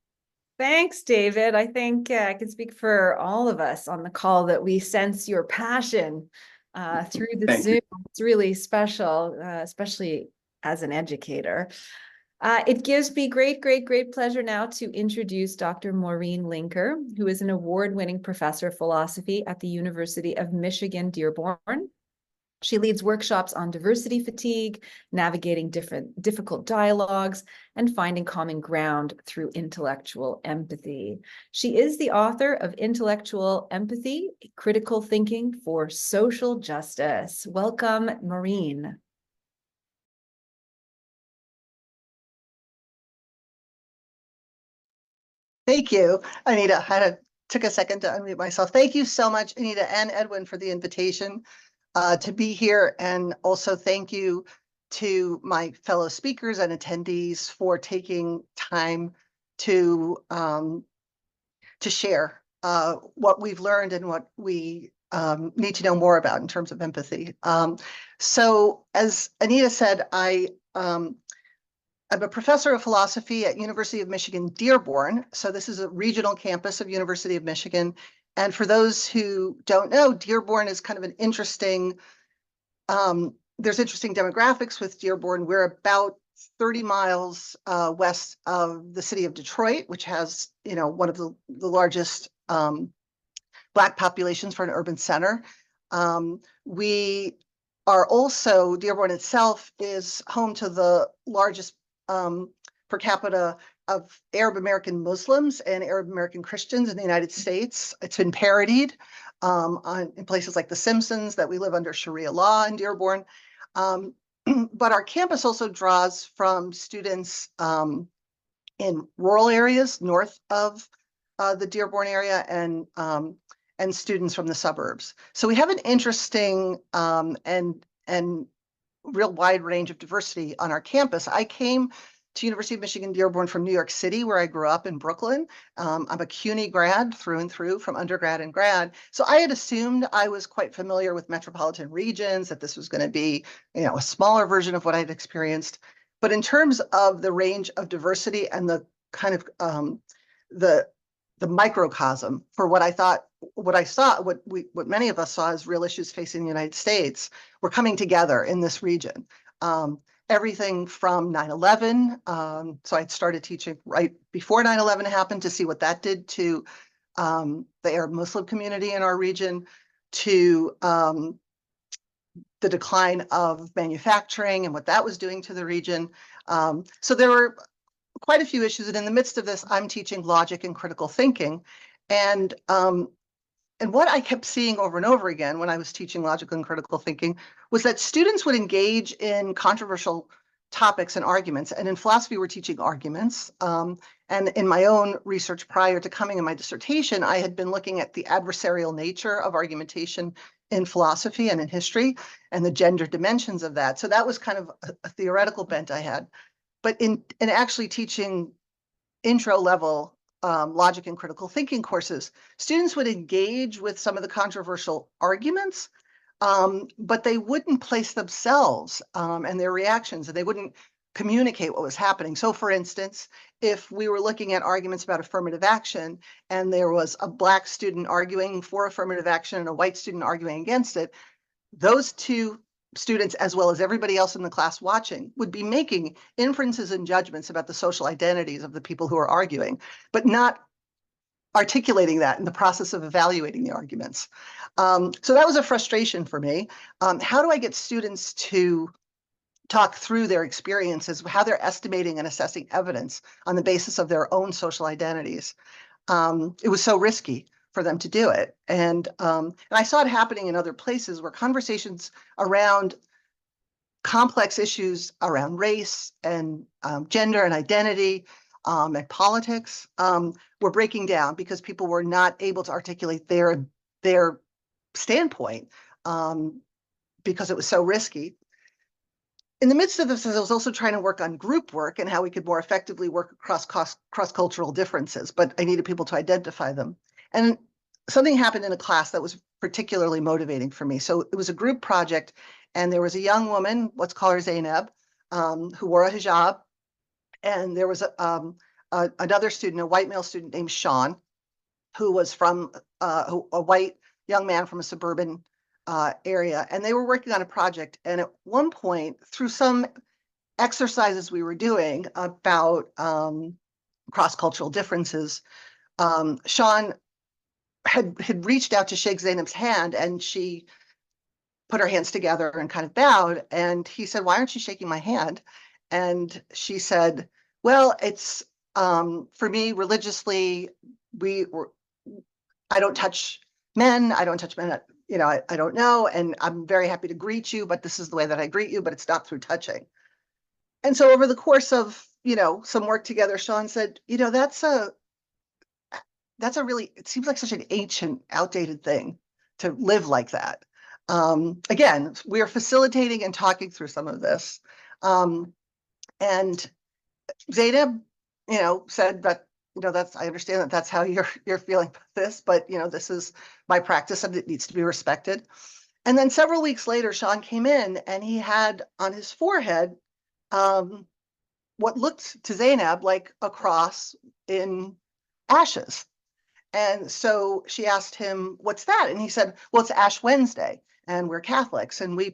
Thanks, David. I think I can speak for all of us on the call that we sense your passion through the Thank Zoom. you. It's really special, especially as an educator. It gives me great pleasure now to introduce Dr. Maureen Linker, who is an award-winning professor of philosophy at the University of Michigan, Dearborn. She leads workshops on diversity fatigue, navigating difficult dialogues, and finding common ground through intellectual empathy. She is the author of Intellectual Empathy, Critical Thinking for Social Justice. Welcome, Maureen. Thank you, Anita. Took a second to unmute myself. Thank you so much, Anita and Edwin, for the invitation to be here. And also thank you to my fellow speakers and attendees for taking time to share what we've learned and what we need to know more about in terms of empathy. So as Anita said, I'm a professor of philosophy at University of Michigan, Dearborn. So this is a regional campus of University of Michigan. And for those who don't know, Dearborn is kind of an interesting, there's interesting demographics with Dearborn. We're about 30 miles west of the city of Detroit, which has, one of the largest Black populations for an urban center. We are also, Dearborn itself is home to the largest per capita of Arab American Muslims and Arab American Christians in the United States. It's been parodied in places like The Simpsons that we live under Sharia law in Dearborn. But our campus also draws from students in rural areas north of the Dearborn area and students from the suburbs. So we have an interesting and real wide range of diversity on our campus. I came to University of Michigan Dearborn from New York City, where I grew up in Brooklyn. I'm a CUNY grad through and through, from undergrad and grad. So I had assumed I was quite familiar with metropolitan regions, that this was going to be, a smaller version of what I'd experienced. But in terms of the range of diversity and the kind of the microcosm for what I thought, what many of us saw as real issues facing the United States were coming together in this region. Everything from 9/11. So I started teaching right before 9/11 happened to see what that did to the Arab Muslim community in our region, to the decline of manufacturing and what that was doing to the region. So there were quite a few issues. And in the midst of this, I'm teaching logic and critical thinking. And and what I kept seeing over and over again when I was teaching logical and critical thinking was that students would engage in controversial topics and arguments. And in philosophy, we're teaching arguments. And in my own research prior to coming in my dissertation, I had been looking at the adversarial nature of argumentation in philosophy and in history and the gender dimensions of that. So that was kind of a theoretical bent I had. But in actually teaching intro level logic and critical thinking courses, students would engage with some of the controversial arguments, but they wouldn't place themselves and their reactions, and they wouldn't communicate what was happening. So for instance, if we were looking at arguments about affirmative action and there was a Black student arguing for affirmative action and a white student arguing against it, those two students, as well as everybody else in the class watching, would be making inferences and judgments about the social identities of the people who are arguing, but not articulating that in the process of evaluating the arguments. So that was a frustration for me. How do I get students to talk through their experiences, how they're estimating and assessing evidence on the basis of their own social identities? It was so risky for them to do it. And I saw it happening in other places where conversations around complex issues around race and gender and identity and politics were breaking down because people were not able to articulate their standpoint because it was so risky. In the midst of this, I was also trying to work on group work and how we could more effectively work across cross-cultural differences, but I needed people to identify them. And something happened in a class that was particularly motivating for me. So it was a group project, and there was a young woman, let's call her Zainab, who wore a hijab. And there was another student, a white male student named Sean, who was from a white young man from a suburban area. And they were working on a project. And at one point, through some exercises we were doing about cross-cultural differences, Sean had reached out to shake Zainab's hand, and she put her hands together and kind of bowed. And he said, "Why aren't you shaking my hand?" And she said, "Well, it's for me religiously, I don't touch men. I don't touch men. I don't know. And I'm very happy to greet you, but this is the way that I greet you, but it's not through touching." And so over the course of, some work together, Sean said, that's a really, it seems like such an ancient, outdated thing to live like that. Again, we are facilitating and talking through some of this. And Zainab, said that, I understand that that's how you're feeling about this, but, this is my practice and it needs to be respected. And then several weeks later, Sean came in and he had on his forehead what looked to Zainab like a cross in ashes. And so she asked him, "What's that?" And he said, "Well, it's Ash Wednesday, and we're Catholics, and we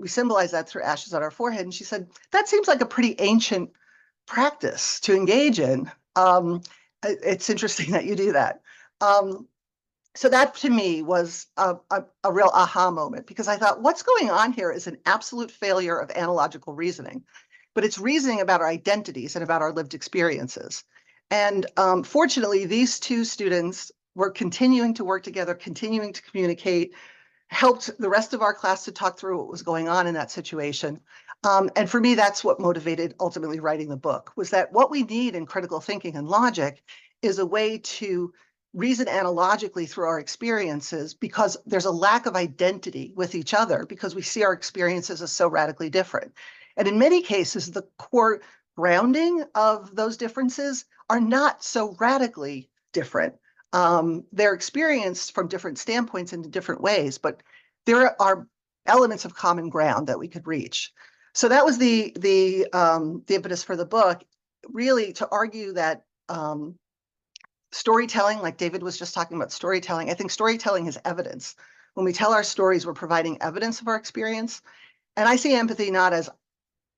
symbolize that through ashes on our forehead." And she said, "That seems like a pretty ancient practice to engage in. It's interesting that you do that." So that to me was a real aha moment, because I thought, what's going on here is an absolute failure of analogical reasoning, but it's reasoning about our identities and about our lived experiences. And fortunately, these two students were continuing to work together, continuing to communicate, helped the rest of our class to talk through what was going on in that situation. And for me, that's what motivated ultimately writing the book, was that what we need in critical thinking and logic is a way to reason analogically through our experiences, because there's a lack of identity with each other because we see our experiences as so radically different. And in many cases, the core grounding of those differences are not so radically different. They're experienced from different standpoints in different ways, but there are elements of common ground that we could reach. So that was the impetus for the book, really to argue that storytelling, like David was just talking about storytelling, I think storytelling is evidence. When we tell our stories, we're providing evidence of our experience. And I see empathy not as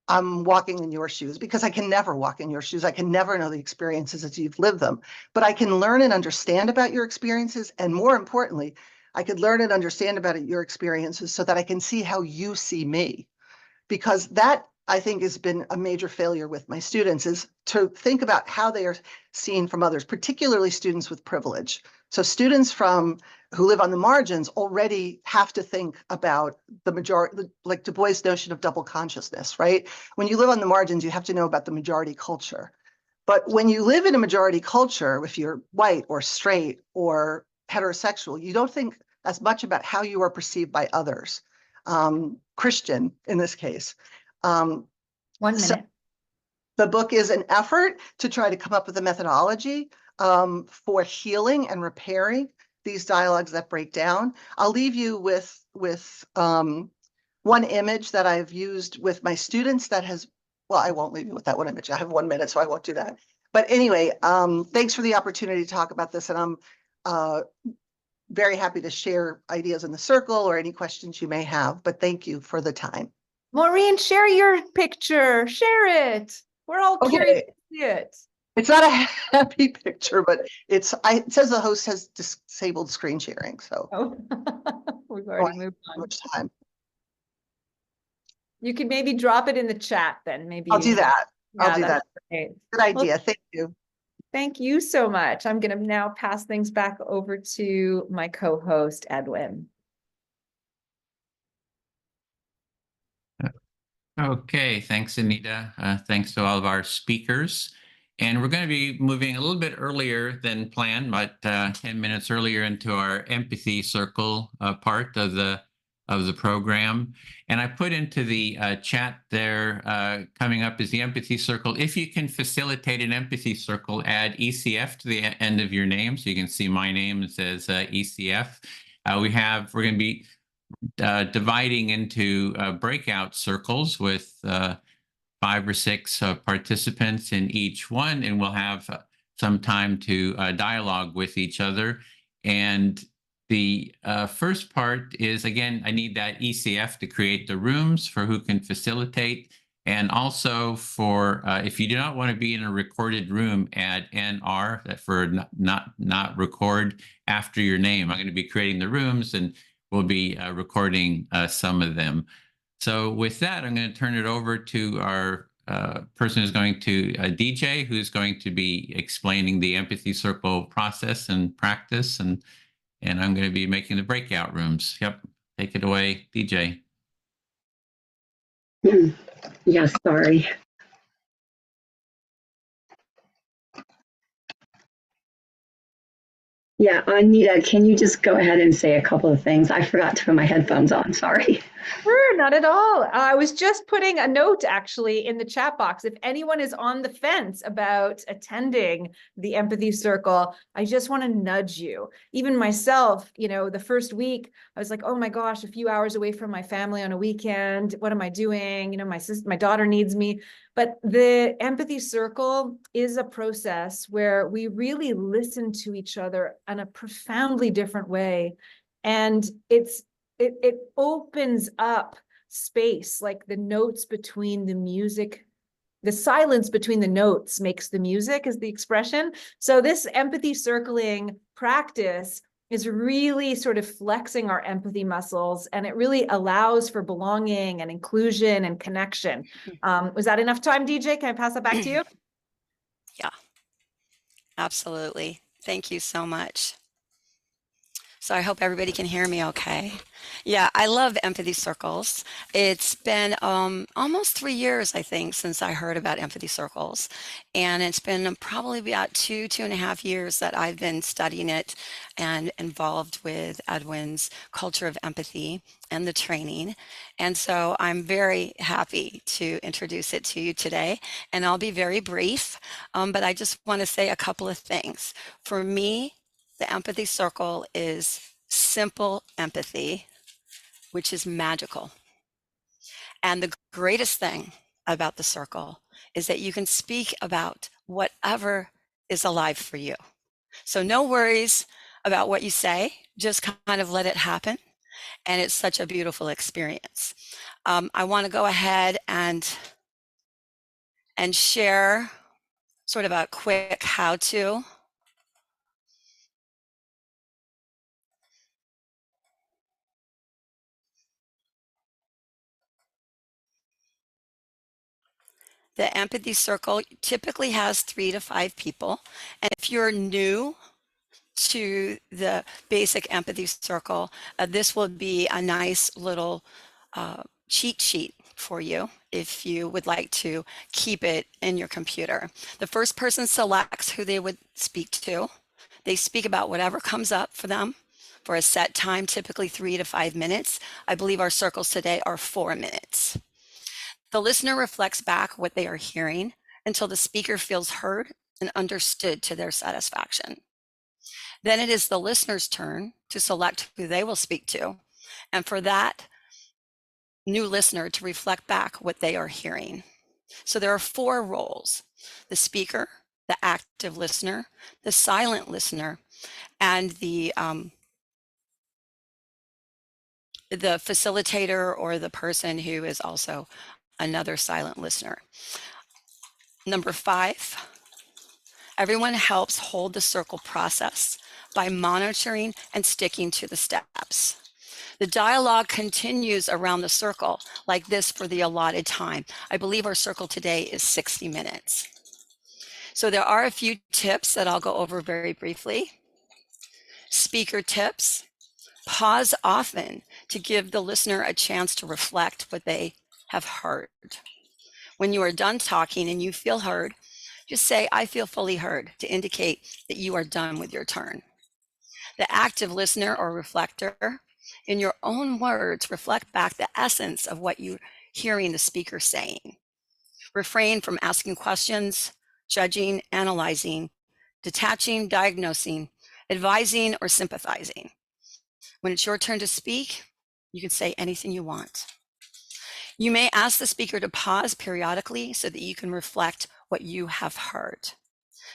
I'm walking in your shoes, because I can never walk in your shoes. I can never know the experiences as you've lived them, but I can learn and understand about your experiences. And more importantly, I could learn and understand about your experiences so that I can see how you see me. Because that, I think, has been a major failure with my students, is to think about how they are seen from others, particularly students with privilege. So students who live on the margins already have to think about the majority, like Du Bois' notion of double consciousness, right? When you live on the margins, you have to know about the majority culture. But when you live in a majority culture, if you're white or straight or heterosexual, you don't think as much about how you are perceived by others, Christian in this case. 1 minute. So the book is an effort to try to come up with a methodology for healing and repairing these dialogues that break down. I'll leave you with one image that I've used with my students that has, well, I won't leave you with that one image. I have 1 minute, so I won't do that. But anyway, thanks for the opportunity to talk about this. And I'm very happy to share ideas in the circle or any questions you may have, but thank you for the time. Maureen, share your picture, share it. We're all curious to see it. It's not a happy picture, but it says the host has disabled screen sharing. So we've already moved on. Much time. You could maybe drop it in the chat then. Maybe I'll do that. I'll do that's that. great. Good idea. Well, thank you. Thank you so much. I'm going to now pass things back over to my co-host, Edwin. Okay, thanks, Anita. Thanks to all of our speakers. And we're going to be moving a little bit earlier than planned, but 10 minutes earlier into our empathy circle part of the program. And I put into the chat there, coming up is the empathy circle. If you can facilitate an empathy circle, add ECF to the end of your name. So you can see my name, it says ECF. We're going to be dividing into breakout circles with 5 or 6 participants in each one, and we'll have some time to dialogue with each other. And the first part is, again, I need that ECF to create the rooms for who can facilitate. And also for, if you do not want to be in a recorded room, add NR, that for not record after your name. I'm going to be creating the rooms and we'll be recording some of them. So with that, I'm going to turn it over to our person who's going to, DJ, who's going to be explaining the empathy circle process and practice. And I'm going to be making the breakout rooms. Yep. Take it away, DJ. Yes, sorry. Yeah, Anita, can you just go ahead and say a couple of things? I forgot to put my headphones on, sorry. Sure, not at all. I was just putting a note actually in the chat box. If anyone is on the fence about attending the empathy circle, I just want to nudge you. Even myself, you know, the first week, I was like, oh my gosh, a few hours away from my family on a weekend. What am I doing? You know, my daughter needs me. But the empathy circle is a process where we really listen to each other in a profoundly different way. And it opens up space, like the notes between the music, the silence between the notes makes the music is the expression. So this empathy circling practice is really sort of flexing our empathy muscles, and it really allows for belonging and inclusion and connection. Was that enough time, DJ? Can I pass that back to you? Yeah, absolutely. Thank you so much. So I hope everybody can hear me okay. Yeah, I love empathy circles. It's been almost 3 years, I think, since I heard about empathy circles. And it's been probably about 2.5 years that I've been studying it and involved with Edwin's culture of empathy and the training. And so I'm very happy to introduce it to you today. And I'll be very brief, but I just want to say a couple of things. For me, the empathy circle is simple empathy, which is magical. And the greatest thing about the circle is that you can speak about whatever is alive for you. So no worries about what you say, just kind of let it happen. And it's such a beautiful experience. I want to go ahead and share sort of a quick how-to. The empathy circle typically has 3 to 5 people. And if you're new to the basic empathy circle, this will be a nice little cheat sheet for you if you would like to keep it in your computer. The first person selects who they would speak to. They speak about whatever comes up for them for a set time, typically 3 to 5 minutes. I believe our circles today are 4 minutes. The listener reflects back what they are hearing until the speaker feels heard and understood to their satisfaction. Then it is the listener's turn to select who they will speak to, and for that new listener to reflect back what they are hearing. So there are 4 roles: the speaker, the active listener, the silent listener, and the facilitator, or the person who is also another silent listener. Number 5, everyone helps hold the circle process by monitoring and sticking to the steps. The dialogue continues around the circle like this for the allotted time. I believe our circle today is 60 minutes. So there are a few tips that I'll go over very briefly. Speaker tips: pause often to give the listener a chance to reflect what they have heard. When you are done talking and you feel heard, just say, "I feel fully heard," to indicate that you are done with your turn. The active listener or reflector, in your own words, reflect back the essence of what you're hearing the speaker saying. Refrain from asking questions, judging, analyzing, detaching, diagnosing, advising, or sympathizing. When it's your turn to speak, you can say anything you want. You may ask the speaker to pause periodically so that you can reflect what you have heard.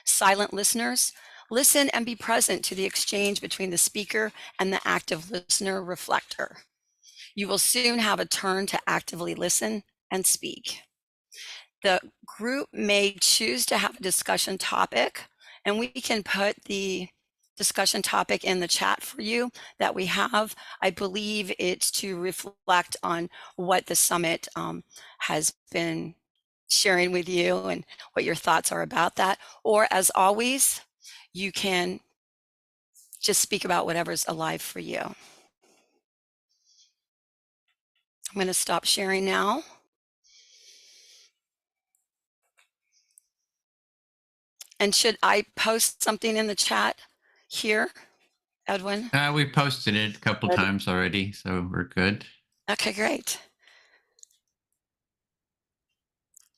Silent listeners, listen and be present to the exchange between the speaker and the active listener reflector. You will soon have a turn to actively listen and speak. The group may choose to have a discussion topic, and we can put the discussion topic in the chat for you that we have. I believe it's to reflect on what the summit has been sharing with you and what your thoughts are about that. Or, as always, you can just speak about whatever's alive for you. I'm going to stop sharing now. And should I post something in the chat here, Edwin? We posted it a couple times already, so we're good. Okay, great.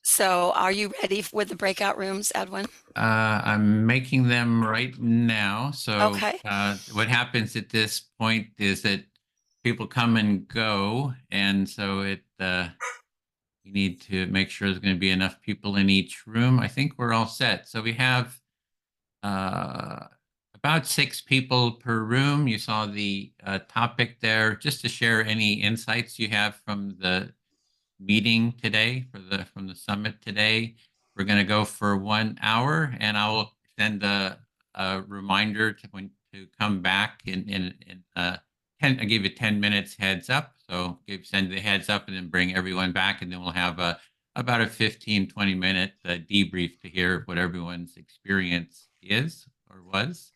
So are you ready with the breakout rooms, Edwin? I'm making them right now. So Okay. What happens at this point is that people come and go, and so you need to make sure there's going to be enough people in each room. I think we're all set. So we have about 6 people per room. You saw the topic there. Just to share any insights you have from the meeting today, from the summit today. We're going to go for 1 hour, and I will send a reminder to come back in 10. I give you 10 minutes heads up. So send the heads up and then bring everyone back, and then we'll have about a 15-20 minute debrief to hear what everyone's experience is or was.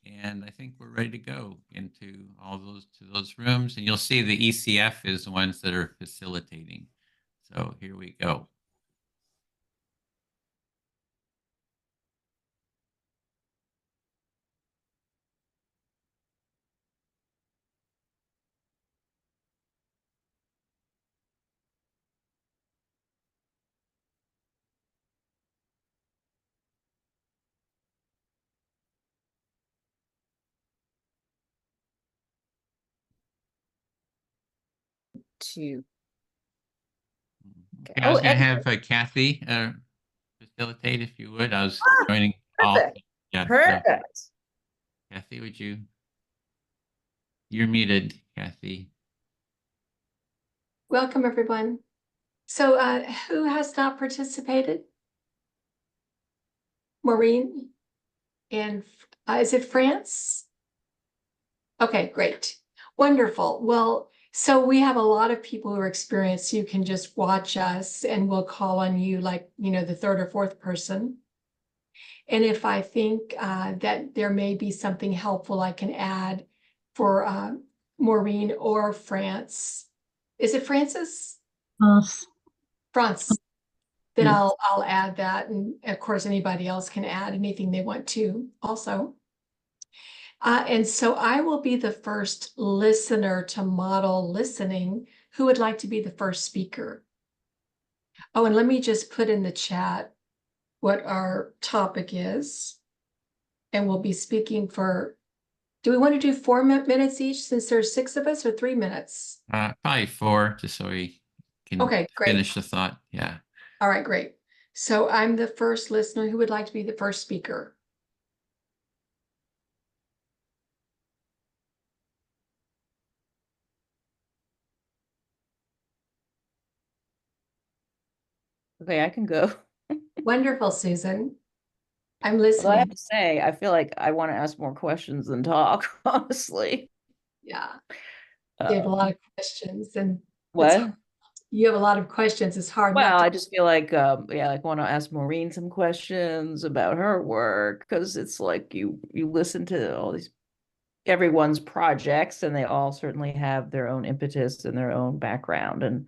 And I think we're ready to go into those rooms. And you'll see the ECF is the ones that are facilitating. So here we go. To Okay, I was going to have Kathy facilitate, if you would. I was joining all. Yeah, perfect. So, Kathy, you're muted, Kathy. Welcome, everyone. So who has not participated? Maureen? And is it France? Okay, great. Wonderful. Well, so we have a lot of people who are experienced. You can just watch us and we'll call on you like, the 3rd or 4th person. And if I think that there may be something helpful I can add for Maureen or France. Is it Francis? France. Then I'll add that. And of course, anybody else can add anything they want to also. And so I will be the first listener to model listening. Who would like to be the first speaker? Oh, and let me just put in the chat what our topic is. And we'll be speaking for, do we want to do 4 minutes each since there's 6 of us, or 3 minutes? Probably 4, just so we can Okay, great. finish the thought. Yeah. All right, great. So I'm the first listener. Who would like to be the first speaker? Okay, I can go. Wonderful, Susan. I'm Although I listening. have to say, I feel like I want to ask more questions than talk, honestly. Yeah. You have a lot of questions, and What? you have a lot of questions. It's hard not Well, to. I just feel like, yeah, like want to ask Maureen some questions about her work, because it's like you listen to all these everyone's projects, and they all certainly have their own impetus and their own background, and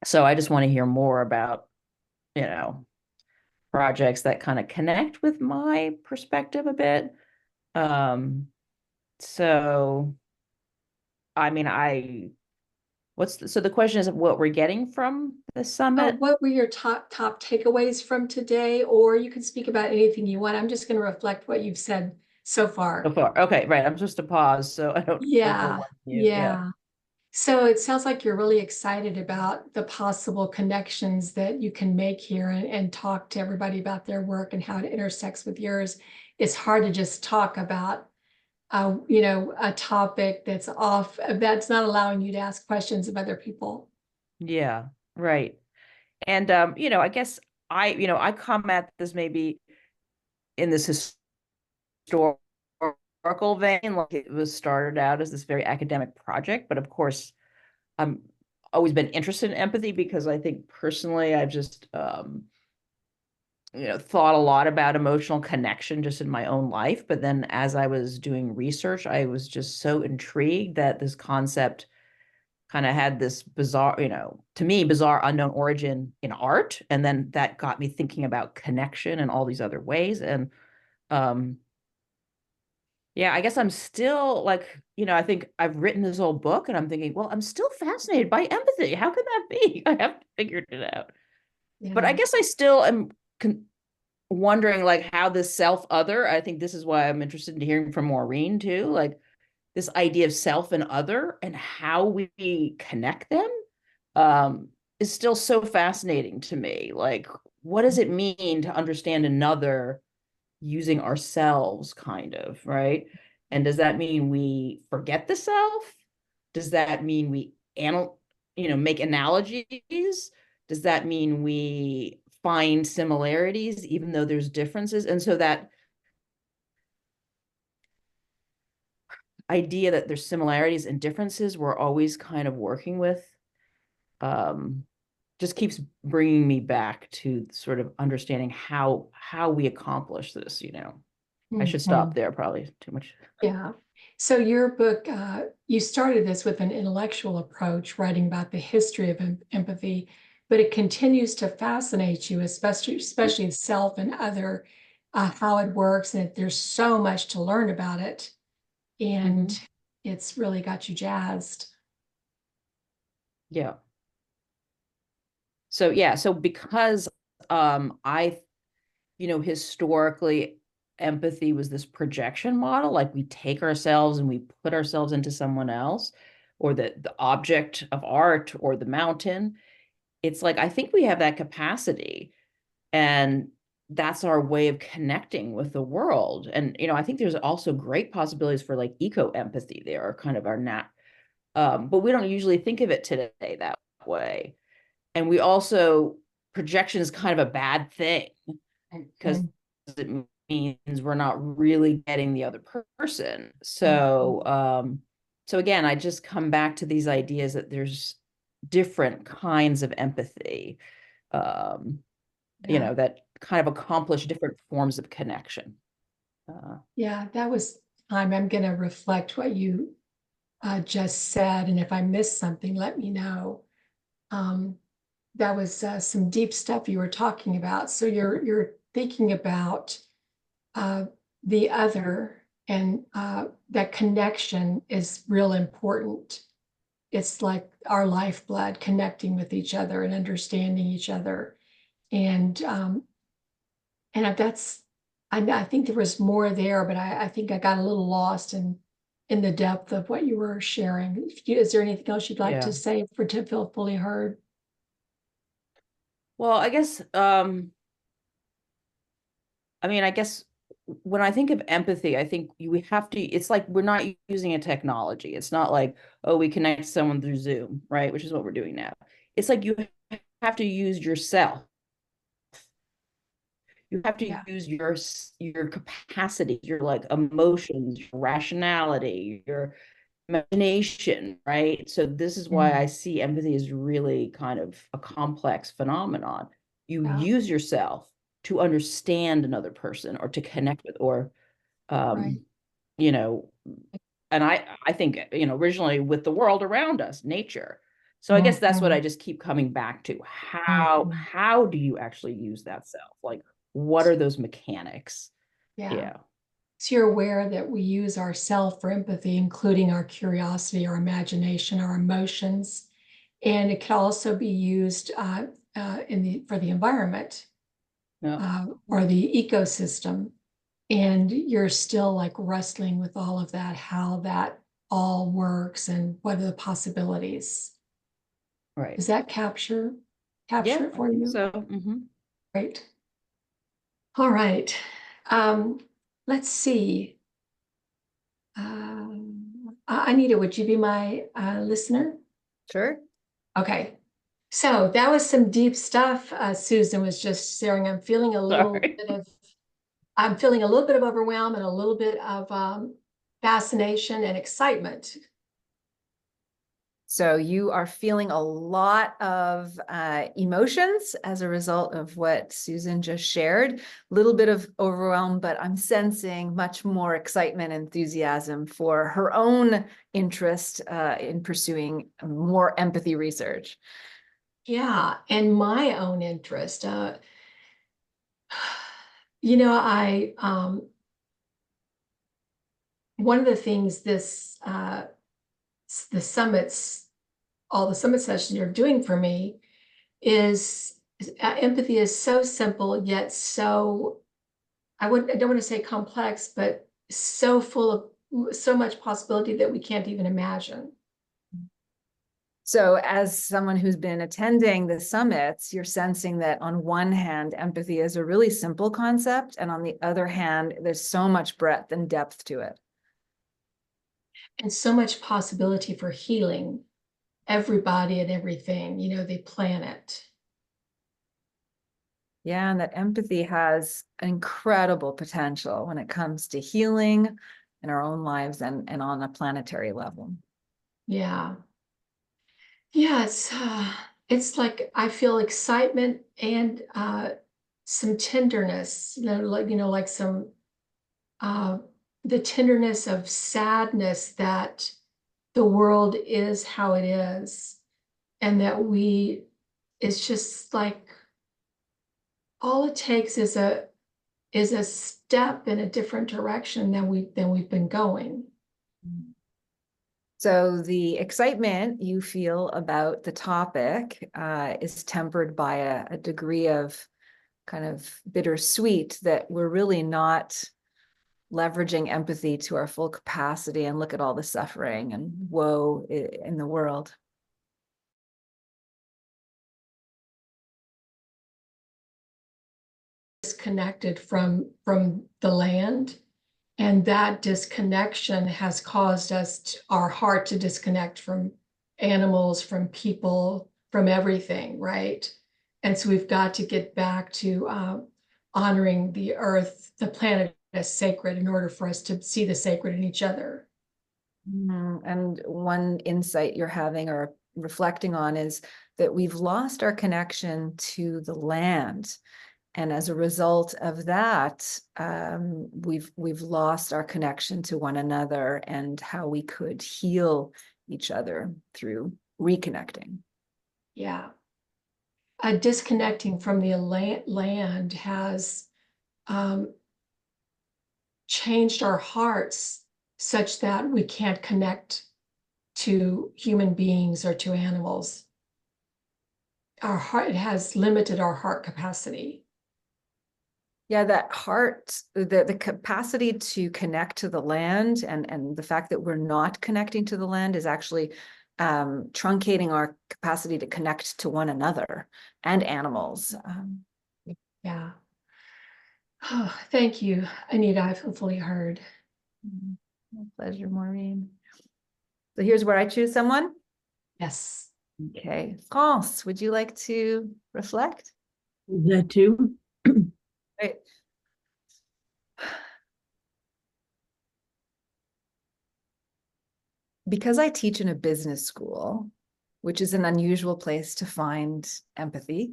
so I just want to hear more about, you know, projects that kind of connect with my perspective a bit. So I mean, so the question is what we're getting from the summit? What were your top takeaways from today? Or you can speak about anything you want. I'm just going to reflect what you've said so far. So far. Okay, right. I'm supposed to pause, so I don't Yeah, overwhelm you. yeah. So it sounds like you're really excited about the possible connections that you can make here, and talk to everybody about their work and how it intersects with yours. It's hard to just talk about, you know, a topic that's not allowing you to ask questions of other people. Yeah, right. And you know, I guess I come at this maybe in this historical vein, like it was started out as this very academic project, but of course, I'm always been interested in empathy because I think personally I've just you know, thought a lot about emotional connection just in my own life. But then as I was doing research, I was just so intrigued that this concept kind of had this bizarre, you know, to me, bizarre unknown origin in art. And then that got me thinking about connection in all these other ways. And yeah, I guess I'm still like, you know, I think I've written this whole book and I'm thinking, well, I'm still fascinated by empathy. How could that be? I haven't figured it out. Yeah. But I guess I still am wondering like how this self-other, I think this is why I'm interested in hearing from Maureen too, like this idea of self and other and how we connect them is still so fascinating to me. Like, what does it mean to understand another using ourselves, kind of, right? And does that mean we forget the self? Does that mean we make analogies? Does that mean we find similarities even though there's differences? And so that idea that there's similarities and differences we're always kind of working with just keeps bringing me back to sort of understanding how we accomplish this, you know. I should stop there, probably too much. Yeah. So your book, you started this with an intellectual approach, writing about the history of empathy, but it continues to fascinate you, especially self and other, how it works, and there's so much to learn about it, and it's really got you jazzed. Yeah. So yeah, so because historically empathy was this projection model, like we take ourselves and we put ourselves into someone else, or the object of art or the mountain. It's like I think we have that capacity, and that's our way of connecting with the world. And I think there's also great possibilities for like eco-empathy there, or kind of our but we don't usually think of it today that way. And we also, projection is kind of a bad thing because it means we're not really getting the other person. So so again, I just come back to these ideas that there's different kinds of empathy, that kind of accomplish different forms of connection. Yeah, that was time. I'm going to reflect what you just said. And if I missed something, let me know. That was some deep stuff you were talking about. So you're thinking about the other, and that connection is real important. It's like our lifeblood, connecting with each other and understanding each other. And that's, I think there was more there, but I think I got a little lost in the depth of what you were sharing. Is there anything else you'd like to say to feel fully heard? Well, I guess, I mean, I guess when I think of empathy, I think we have to, it's like we're not using a technology. It's not like, oh, we connect someone through Zoom, right? Which is what we're doing now. It's like you have to use yourself. You have to use your capacity, your like emotions, your rationality, your imagination, right? So this is why I see empathy as really kind of a complex phenomenon. You use yourself to understand another person or to connect with, or you know, and I think, you know, originally with the world around us, nature. So I guess that's what I just keep coming back to. How do you actually use that self? Like, what are those mechanics? Yeah. So you're aware that we use ourself for empathy, including our curiosity, our imagination, our emotions, and it can also be used for the environment or the ecosystem. And you're still like wrestling with all of that, how that all works and what are the possibilities. Right. Does that capture it for you? So, Great. All right. Let's see. Anita, would you be my listener? Sure. Okay. So that was some deep stuff. Susan was just sharing. I'm feeling a little bit of overwhelm and a little bit of fascination and excitement. So you are feeling a lot of emotions as a result of what Susan just shared. A little bit of overwhelm, but I'm sensing much more excitement and enthusiasm for her own interest in pursuing more empathy research. Yeah, and my own interest. You know, one of the things all the summit sessions you're doing for me is empathy is so simple, yet so, I don't want to say complex, but so full of so much possibility that we can't even imagine. So as someone who's been attending the summits, you're sensing that on one hand, empathy is a really simple concept, and on the other hand, there's so much breadth and depth to it. And so much possibility for healing everybody and everything, you know, the planet. Yeah, and that empathy has incredible potential when it comes to healing in our own lives and on a planetary level. Yeah. Yeah, it's like I feel excitement and some tenderness, like some the tenderness of sadness that the world is how it is, and that it's just like all it takes is a step in a different direction than we've been going. So the excitement you feel about the topic is tempered by a degree of kind of bittersweet that we're really not leveraging empathy to our full capacity, and look at all the suffering and woe in the world. Disconnected from the land, and that disconnection has caused our heart to disconnect from animals, from people, from everything, right? And so we've got to get back to honoring the earth, the planet, as sacred in order for us to see the sacred in each other. And one insight you're having or reflecting on is that we've lost our connection to the land. And as a result of that, we've lost our connection to one another and how we could heal each other through reconnecting. Yeah. Disconnecting from the land has changed our hearts such that we can't connect to human beings or to animals. Our heart, it has limited our heart capacity. Yeah, that heart, the capacity to connect to the land and the fact that we're not connecting to the land is actually truncating our capacity to connect to one another and animals. Yeah. Oh, thank you, Anita. I feel fully heard. My pleasure, Maureen. So here's where I choose someone. Yes. Okay. France, would you like to reflect? That too. Great. Because I teach in a business school, which is an unusual place to find empathy,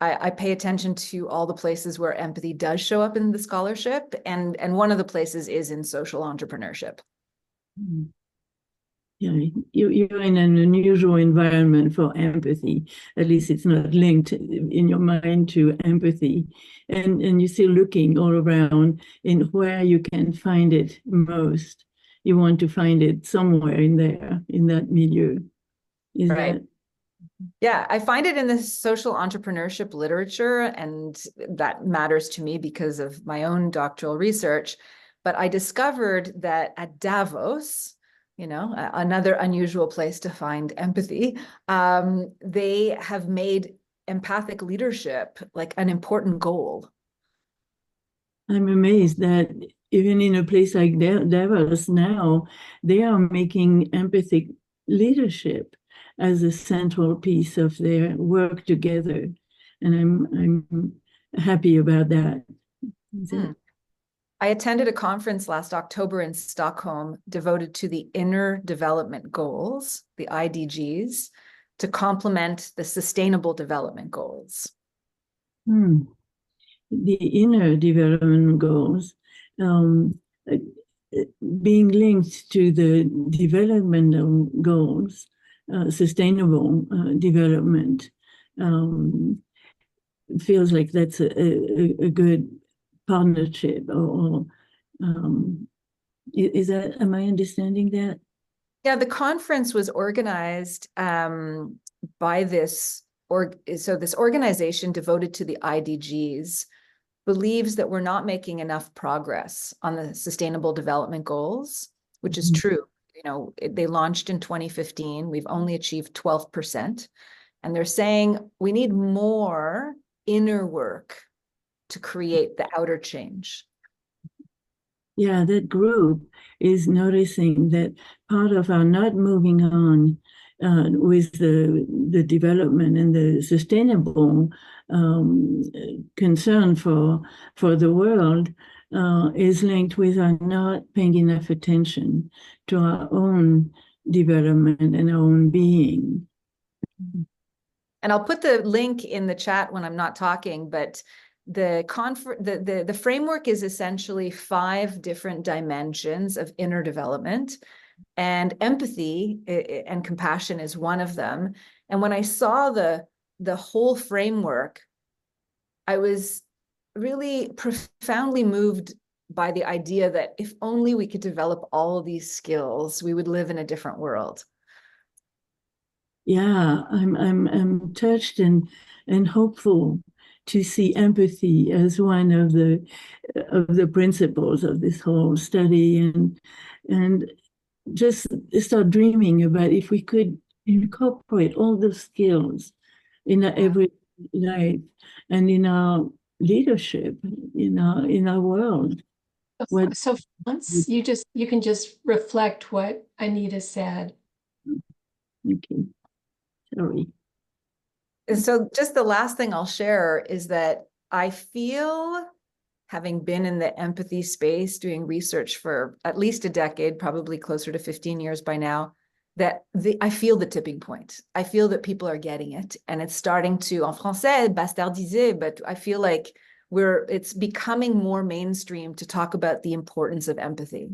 I pay attention to all the places where empathy does show up in the scholarship, and one of the places is in social entrepreneurship. Yeah, you're in an unusual environment for empathy. At least it's not linked in your mind to empathy. And you're still looking all around in where you can find it most. You want to find it somewhere in there, in that milieu. Is Right. that? Yeah, I find it in the social entrepreneurship literature, and that matters to me because of my own doctoral research. But I discovered that at Davos, another unusual place to find empathy, they have made empathic leadership like an important goal. I'm amazed that even in a place like Davos now, they are making empathic leadership as a central piece of their work together. And I'm happy about that. I attended a conference last October in Stockholm devoted to the Inner Development Goals, the IDGs, to complement the Sustainable Development Goals. The Inner Development Goals being linked to the developmental goals, sustainable development, feels like that's a good partnership. Is that, am I understanding that? Yeah, the conference was organized by this organization devoted to the IDGs believes that we're not making enough progress on the Sustainable Development Goals, which is true. They launched in 2015. We've only achieved 12%. And they're saying we need more inner work to create the outer change. Yeah, that group is noticing that part of our not moving on with the development and the sustainable concern for the world is linked with our not paying enough attention to our own development and our own being. And I'll put the link in the chat when I'm not talking, but the framework is essentially 5 different dimensions of inner development, and empathy and compassion is one of them. And when I saw the whole framework, I was really profoundly moved by the idea that if only we could develop all of these skills, we would live in a different world. Yeah, I'm touched and hopeful to see empathy as one of the principles of this whole study, and just start dreaming about if we could incorporate all the skills in our everyday life and in our leadership, in our world. So once you can just reflect what Anita said. Okay. Sorry. So just the last thing I'll share is that I feel, having been in the empathy space, doing research for at least a decade, probably closer to 15 years by now, that I feel the tipping point. I feel that people are getting it, and it's starting to, en français, bastardiser, but I feel like it's becoming more mainstream to talk about the importance of empathy.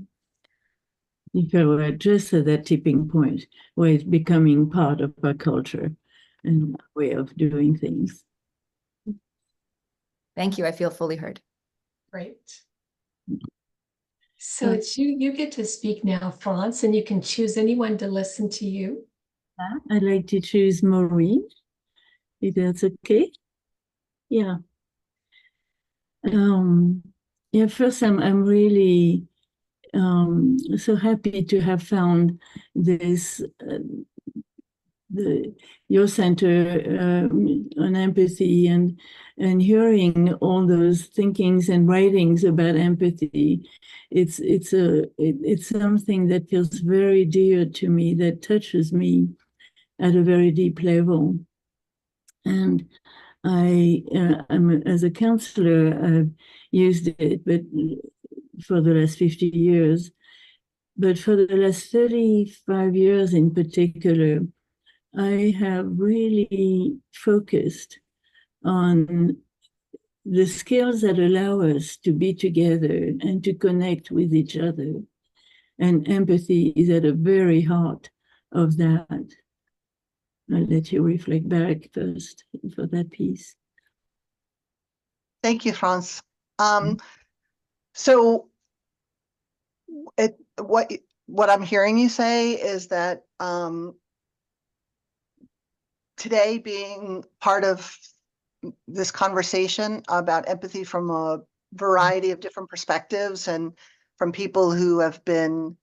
If I were just at that tipping point where it's becoming part of our culture and way of doing things. Thank you. I feel fully heard. Great. So it's you get to speak now, Franz, and you can choose anyone to listen to you. I'd like to choose Maureen, if that's okay. Yeah. Yeah, first I'm really so happy to have found this your center on empathy, and hearing all those thinkings and writings about empathy. It's something that feels very dear to me, that touches me at a very deep level. And I'm as a counselor, I've used it, but for the last 50 years. But for the last 35 years in particular, I have really focused on the skills that allow us to be together and to connect with each other. And empathy is at the very heart of that. I'll let you reflect back first for that piece. Thank you, Franz. So what I'm hearing you say is that today, being part of this conversation about empathy from a variety of different perspectives and from people who have been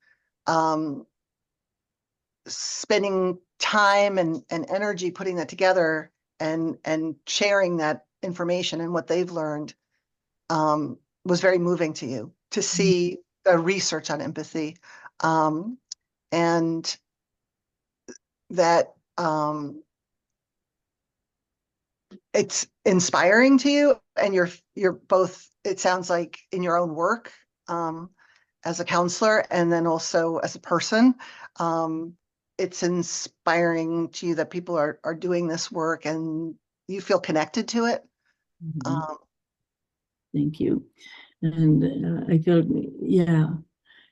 spending time and energy putting that together and sharing that information and what they've learned, was very moving to you to see the research on empathy, and that it's inspiring to you, and you're both, it sounds like, in your own work as a counselor and then also as a person. It's inspiring to you that people are doing this work and you feel connected to it. Thank you. And I feel,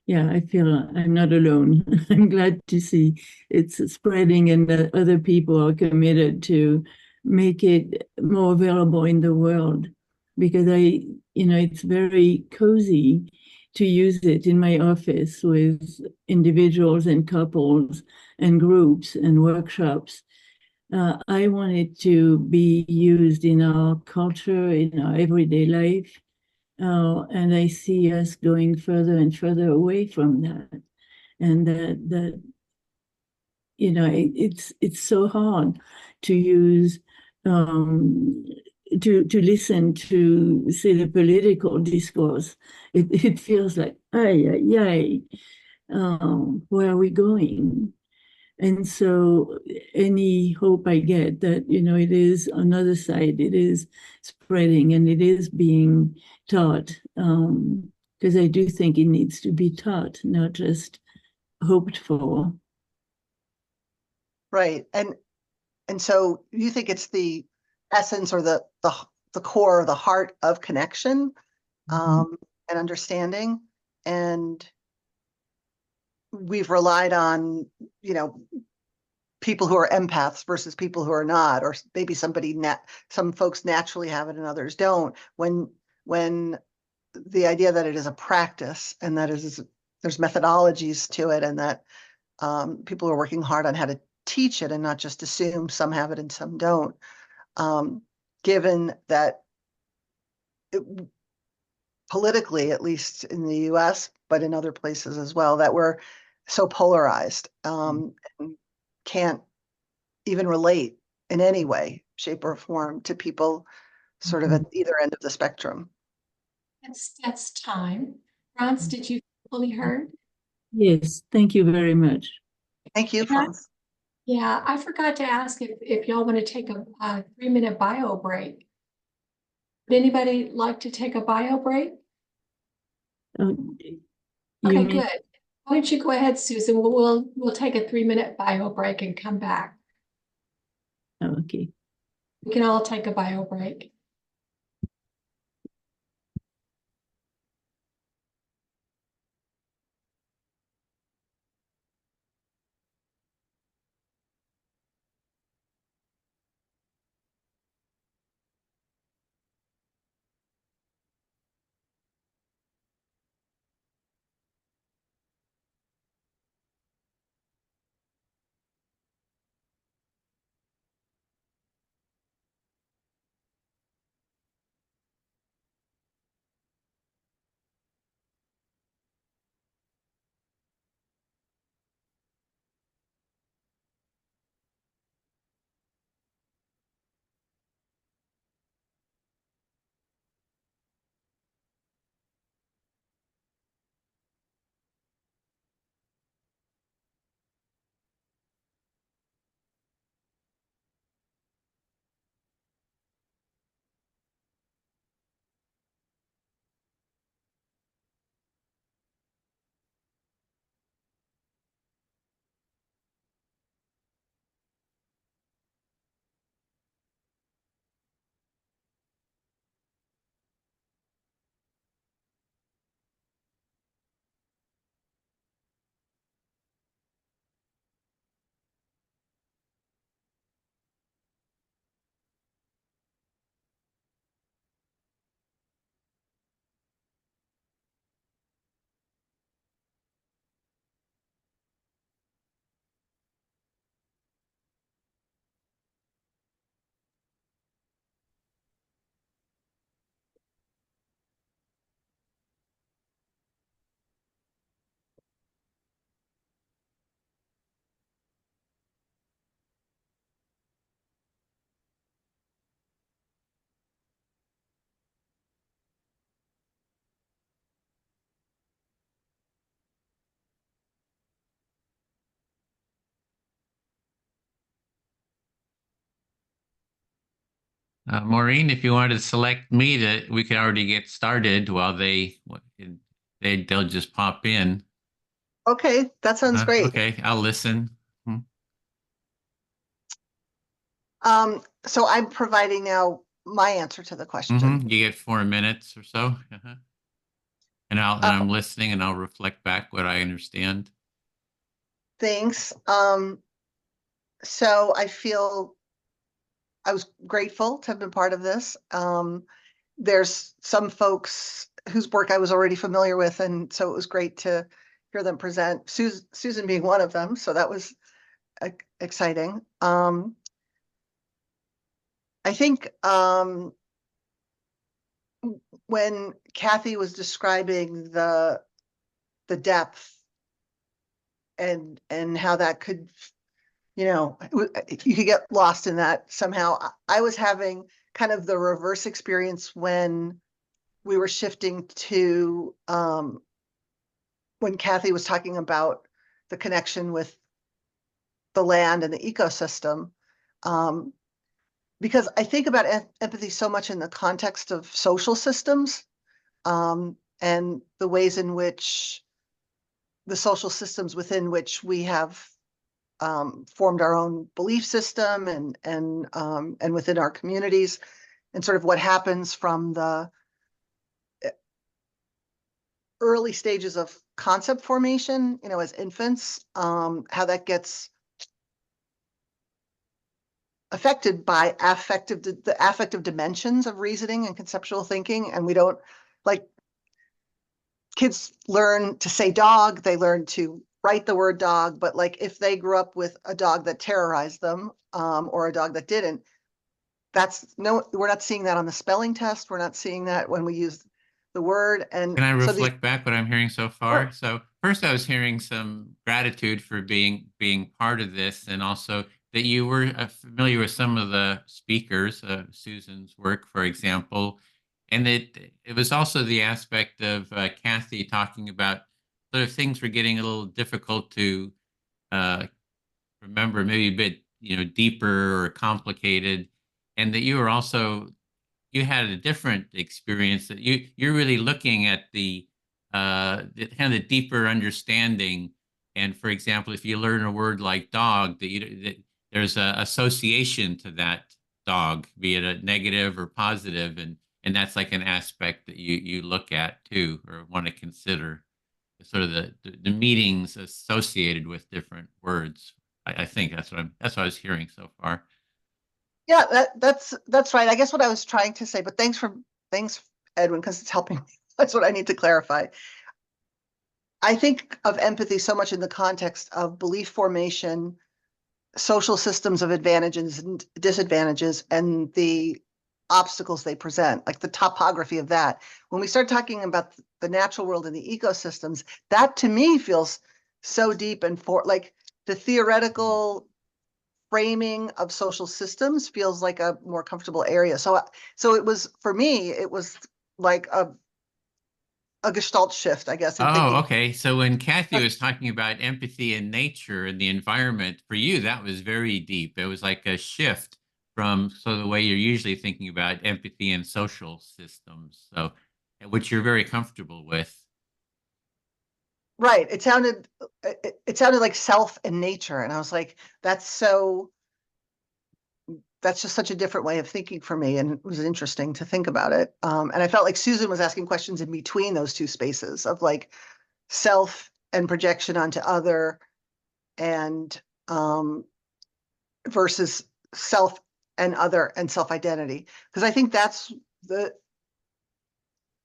I feel I'm not alone. I'm glad to see it's spreading and that other people are committed to make it more available in the world, because it's very cozy to use it in my office with individuals and couples and groups and workshops. I want it to be used in our culture, in our everyday life. And I see us going further and further away from that. And that it's so hard to use, to listen to, say, the political discourse. It feels like, where are we going? And so any hope I get that, it is another side, it is spreading and it is being taught, because I do think it needs to be taught, not just hoped for. Right. And so you think it's the essence or the core or the heart of connection, and understanding. And we've relied on, people who are empaths versus people who are not, or maybe some folks naturally have it and others don't. When the idea that it is a practice and that there's methodologies to it, and that people are working hard on how to teach it and not just assume some have it and some don't. Given that politically, at least in the US, but in other places as well, that we're so polarized, and can't even relate in any way, shape, or form to people sort of at either end of the spectrum. That's time. Franz, did you fully heard? Yes, thank you very much. Thank you, Franz. Yeah, I forgot to ask if y'all want to take a 3-minute bio break. Would anybody like to take a bio break? You Okay, mean good. Why don't you go ahead, Susan? We'll take a 3-minute bio break and come back. Okay. We can all take a bio break. Maureen, if you wanted to select me, we could already get started while they'll just pop in. Okay, that sounds great. Okay, I'll listen. So I'm providing now my answer to the question. You get 4 minutes or so. And I'm listening and I'll reflect back what I understand. Thanks. So I feel I was grateful to have been part of this. There's some folks whose work I was already familiar with, and so it was great to hear them present. Susan being one of them, so that was exciting. I think when Kathy was describing the depth and how that could, you could get lost in that somehow. I was having kind of the reverse experience when we were shifting to when Kathy was talking about the connection with the land and the ecosystem. Because I think about empathy so much in the context of social systems and the ways in which the social systems within which we have formed our own belief system and within our communities, and sort of what happens from the early stages of concept formation, as infants, how that gets affected by the affective dimensions of reasoning and conceptual thinking. And we don't, like, kids learn to say dog, they learn to write the word dog, but like if they grew up with a dog that terrorized them or a dog that didn't, we're not seeing that on the spelling test. We're not seeing that when we use the word. And can I reflect back what I'm hearing so far? So first I was hearing some gratitude for being part of this, and also that you were familiar with some of the speakers, Susan's work, for example. And it was also the aspect of Kathy talking about sort of things were getting a little difficult to remember, maybe a bit, deeper or complicated, and that you were also, you had a different experience, that you're really looking at the kind of the deeper understanding. And for example, if you learn a word like dog, that there's an association to that dog, be it a negative or positive, and that's like an aspect that you look at too, or want to consider, sort of the meanings associated with different words. I think that's what I was hearing so far. Yeah, that's right. I guess what I was trying to say, but thanks Edwin, because it's helping me. That's what I need to clarify. I think of empathy so much in the context of belief formation, social systems of advantages and disadvantages, and the obstacles they present, like the topography of that. When we start talking about the natural world and the ecosystems, that to me feels so deep and like the theoretical framing of social systems feels like a more comfortable area. So it was, for me, it was like a gestalt shift, I guess, in thinking. Oh, okay. So when Kathy was talking about empathy in nature and the environment, for you, that was very deep. It was like a shift from the way you're usually thinking about empathy in social systems, so which you're very comfortable with. Right. It sounded like self and nature. And I was like, that's just such a different way of thinking for me. And it was interesting to think about it. And I felt like Susan was asking questions in between those two spaces of like self and projection onto other, and versus self and other and self-identity. Because I think that's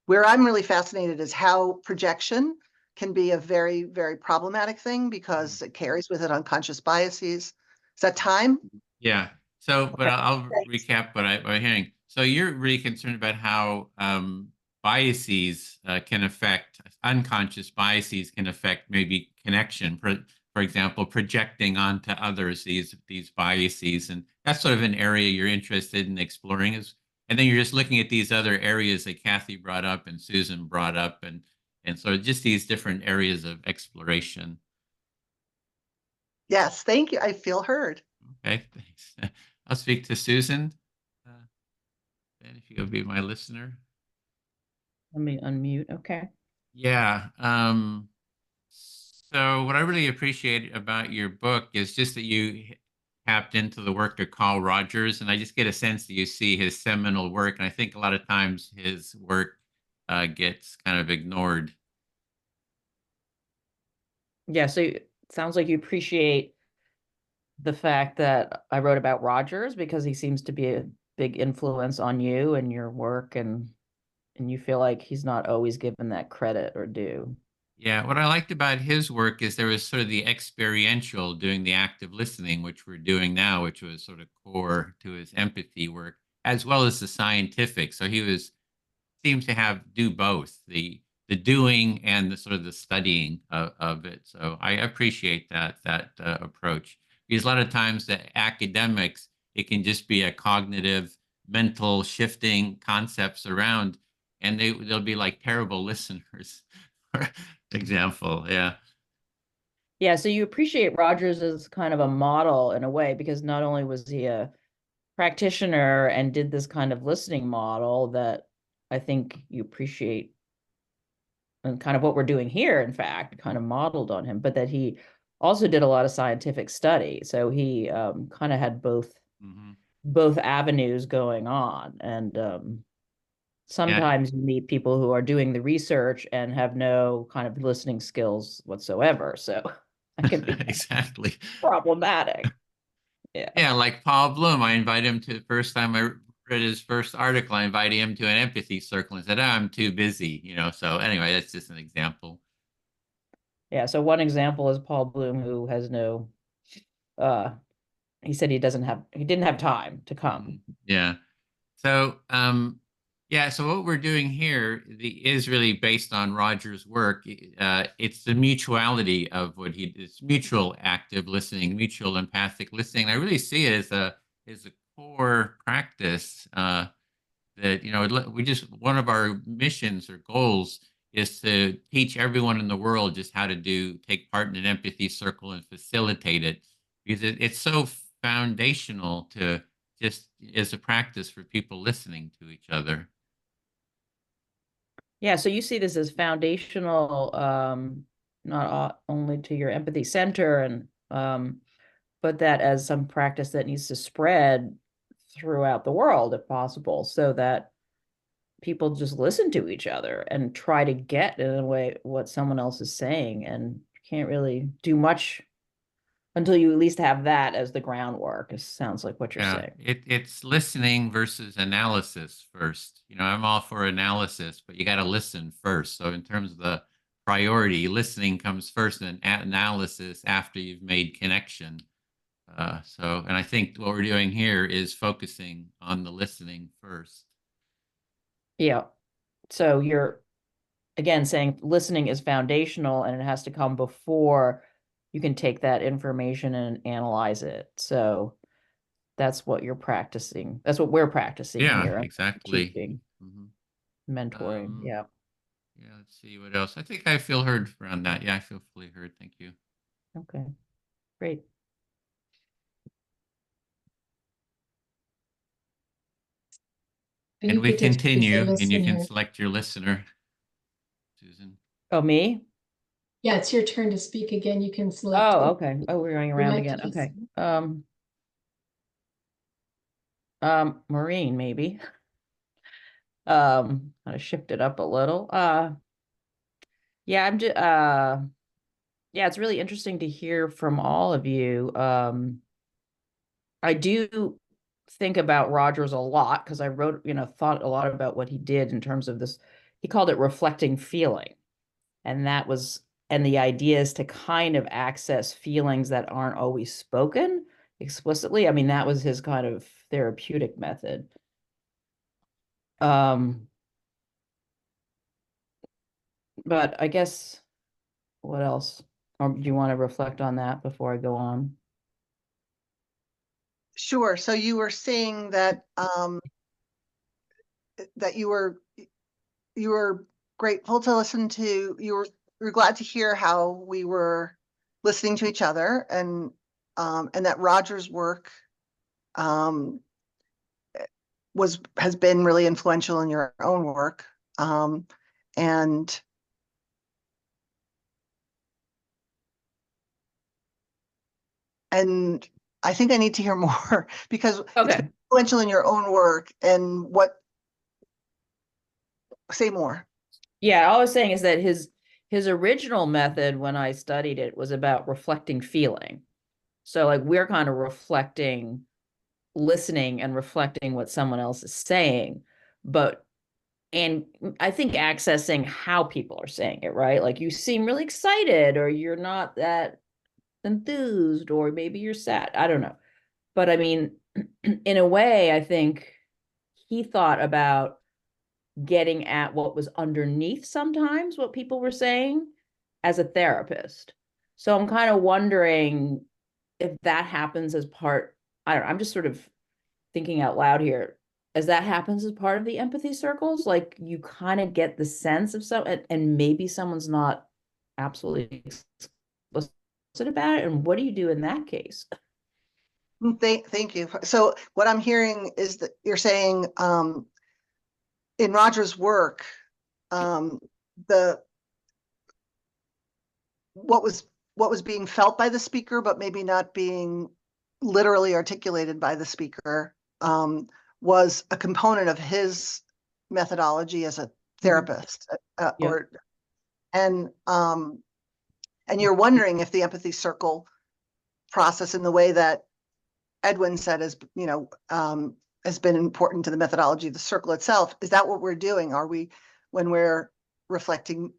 where I'm really fascinated is how projection can be a very, very problematic thing because it carries with it unconscious biases. Is that time? Yeah. So, but I'll recap what I'm hearing. So you're really concerned about how biases can affect, unconscious biases can affect maybe connection. For example, projecting onto others these biases, and that's sort of an area you're interested in exploring. And then you're just looking at these other areas that Kathy brought up and Susan brought up, and so just these different areas of exploration. Yes, thank you. I feel heard. Okay, thanks. I'll speak to Susan. And if you'll be my listener. Let me unmute. Okay. Yeah. So what I really appreciate about your book is just that you tapped into the work of Carl Rogers, and I just get a sense that you see his seminal work, and I think a lot of times his work gets kind of ignored. Yeah, so it sounds like you appreciate the fact that I wrote about Rogers because he seems to be a big influence on you and your work, and you feel like he's not always given that credit or due. Yeah, what I liked about his work is there was sort of the experiential, doing the active listening, which we're doing now, which was sort of core to his empathy work, as well as the scientific. So he seems to do both, the doing and the sort of the studying of it. So I appreciate that approach, because a lot of times the academics, it can just be a cognitive, mental shifting concepts around, and they'll be like terrible listeners. For example, yeah. Yeah, so you appreciate Rogers as kind of a model in a way, because not only was he a practitioner and did this kind of listening model that I think you appreciate, and kind of what we're doing here, in fact, kind of modeled on him, but that he also did a lot of scientific study. So he kind of had both avenues going on. And sometimes you meet people who are doing the research and have no kind of listening skills whatsoever. So that can be exactly problematic. Yeah. Yeah, like Paul Bloom, I invited him to the first time I read his first article, I invited him to an empathy circle and said, oh, I'm too busy, So anyway, that's just an example. Yeah, so one example is Paul Bloom, who has he said he didn't have time to come. Yeah. So so what we're doing here is really based on Roger's work. It's the mutuality of it's mutual active listening, mutual empathic listening. I really see it as a core practice that, one of our missions or goals is to teach everyone in the world just how to take part in an empathy circle and facilitate it, because it's so foundational to just as a practice for people listening to each other. Yeah, so you see this as foundational, not only to your empathy center and but that as some practice that needs to spread throughout the world if possible, so that people just listen to each other and try to get in a way what someone else is saying, and you can't really do much until you at least have that as the groundwork. It sounds like what you're Yeah, saying. it's listening versus analysis first. You know, I'm all for analysis, but you got to listen first. So in terms of the priority, listening comes first and analysis after you've made connection. And I think what we're doing here is focusing on the listening first. Yeah. So you're again saying listening is foundational and it has to come before you can take that information and analyze it. So that's what you're practicing. That's what we're practicing Yeah, here. exactly. Teaching, mentoring. Um, Yeah. Yeah, let's see what else. I think I feel heard around that. Yeah, I feel fully heard. Thank you. Okay. Great. And You we get to choose a continue, and you can listener. select your listener, Susan. Oh, me? Yeah, it's your turn to speak again. You can select. Oh, okay. Oh, we're going around like to again. Okay. listen. Maureen, maybe. I shift it up a little. Yeah, I'm just yeah, it's really interesting to hear from all of you. I do think about Rogers a lot because I wrote, thought a lot about what he did in terms of this. He called it reflecting feeling. And and the idea is to kind of access feelings that aren't always spoken explicitly. I mean, that was his kind of therapeutic method. But I guess, what else? Or do you want to reflect on that before I go on? Sure. So you were saying that that you were grateful to listen to, you were glad to hear how we were listening to each other, and that Roger's work has been really influential in your own work. And I think I need to hear more because it's been influential in your own work. And say more. Yeah, all I was saying is that his original method when I studied it was about reflecting feeling. So like we're kind of reflecting, listening and reflecting what someone else is saying, and I think accessing how people are saying it, right? Like you seem really excited or you're not that enthused or maybe you're sad. I don't know. But I mean, in a way, I think he thought about getting at what was underneath sometimes what people were saying as a therapist. So I'm kind of wondering if that happens as part, I don't know, I'm just sort of thinking out loud here, as that happens as part of the empathy circles, like you kind of get the sense of and maybe someone's not absolutely explicit about it. And what do you do in that case? Thank you. So what I'm hearing is that you're saying in Roger's work, what was being felt by the speaker, but maybe not being literally articulated by the speaker, was a component of his methodology as a therapist. And you're wondering if the empathy circle process, in the way that Edwin said, has been important to the methodology of the circle itself. Is that what we're doing? Are we, when we're reflecting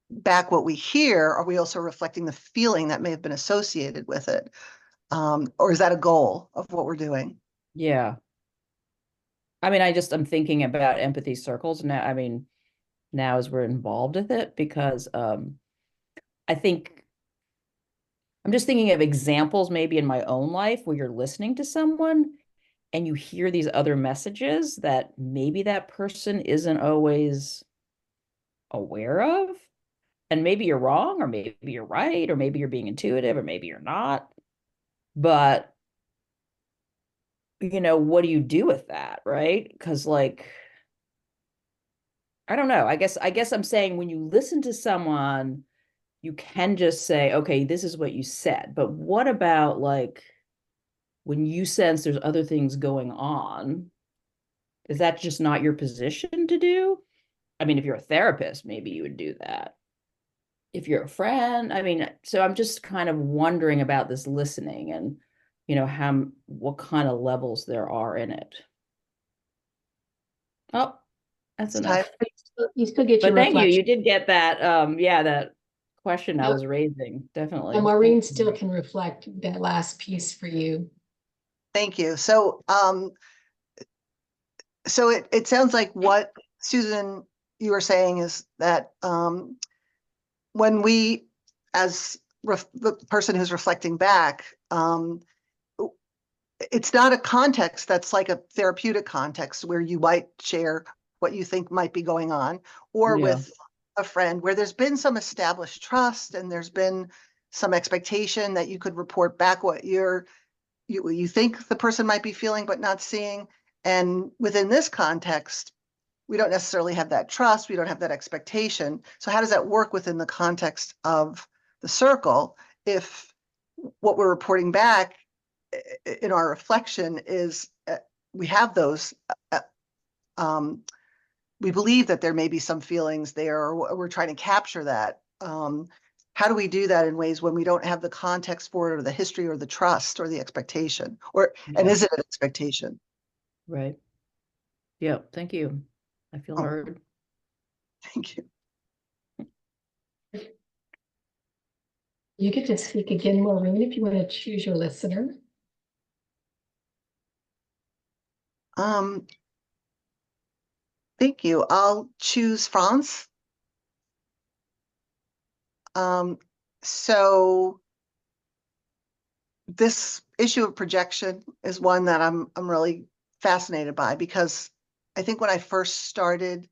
back what we hear, are we also reflecting the feeling that may have been associated with it? Or is that a goal of what we're doing? Yeah. I mean, I'm thinking about empathy circles now. I mean, now as we're involved with it, because I think I'm just thinking of examples maybe in my own life where you're listening to someone and you hear these other messages that maybe that person isn't always aware of. And maybe you're wrong, or maybe you're right, or maybe you're being intuitive, or maybe you're not. But, what do you do with that, right? Because, like, I don't know. I guess I'm saying when you listen to someone, you can just say, okay, this is what you said. But what about like when you sense there's other things going on? Is that just not your position to do? I mean, if you're a therapist, maybe you would do that. If you're a friend, I mean, so I'm just kind of wondering about this listening and, you know, what kind of levels there are in it. Oh, that's enough. You still get But your thank you. reflection. You did get that, yeah, that question I Yep. was raising, definitely. And Maureen still can reflect that last piece for you. Thank you. So, so it sounds like what Susan, you were saying is that when we, as the person who's reflecting back, it's not a context that's like a therapeutic context where you might share what you think might be going on, or Yeah. with a friend where there's been some established trust and there's been some expectation that you could report back what you think the person might be feeling but not seeing. And within this context, we don't necessarily have that trust, we don't have that expectation. So how does that work within the context of the circle if what we're reporting back in our reflection is we have those, we believe that there may be some feelings there, or we're trying to capture that. How do we do that in ways when we don't have the context for it, or the history, or the trust, or the expectation, and is it an expectation? Right. Yeah, thank you. I feel heard. Thank you. You get to speak again, Maureen, if you want to choose your listener. Thank you. I'll choose France. So this issue of projection is one that I'm really fascinated by, because I think when I first started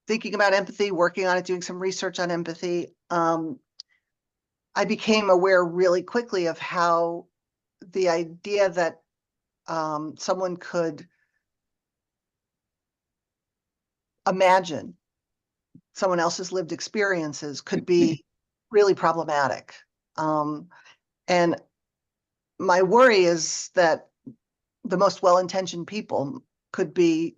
thinking about empathy, working on it, doing some research on empathy, I became aware really quickly of how the idea that someone could imagine someone else's lived experiences could be really problematic. And my worry is that the most well-intentioned people could be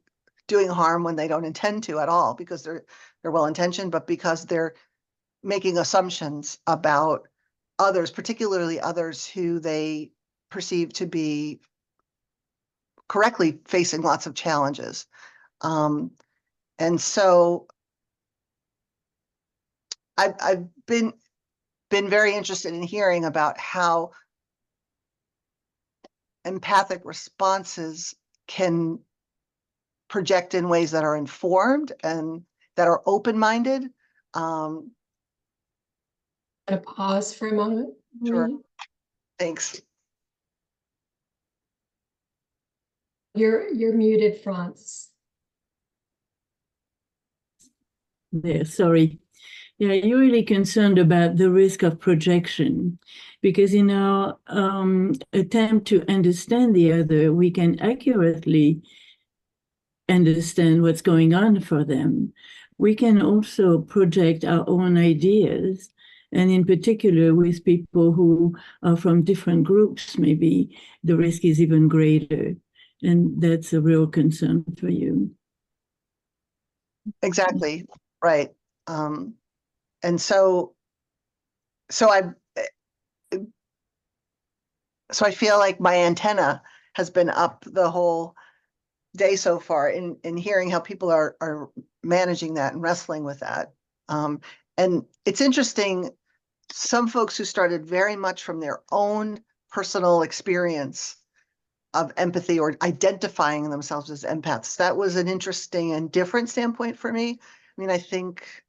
doing harm when they don't intend to at all, because they're well-intentioned, but because they're making assumptions about others, particularly others who they perceive to be correctly facing lots of challenges. And so I've been very interested in hearing about how empathic responses can project in ways that are informed and that are open-minded. Want to pause for a moment? Sure. Maureen? Thanks. You're muted, France. Yeah, sorry. Yeah, you're really concerned about the risk of projection, because in our attempt to understand the other, we can accurately understand what's going on for them. We can also project our own ideas, and in particular with people who are from different groups, maybe the risk is even greater, and that's a real concern for you. Exactly, right. And so I feel like my antenna has been up the whole day so far in hearing how people are managing that and wrestling with that. And it's interesting, some folks who started very much from their own personal experience of empathy or identifying themselves as empaths. That was an interesting and different standpoint for me. I mean, I think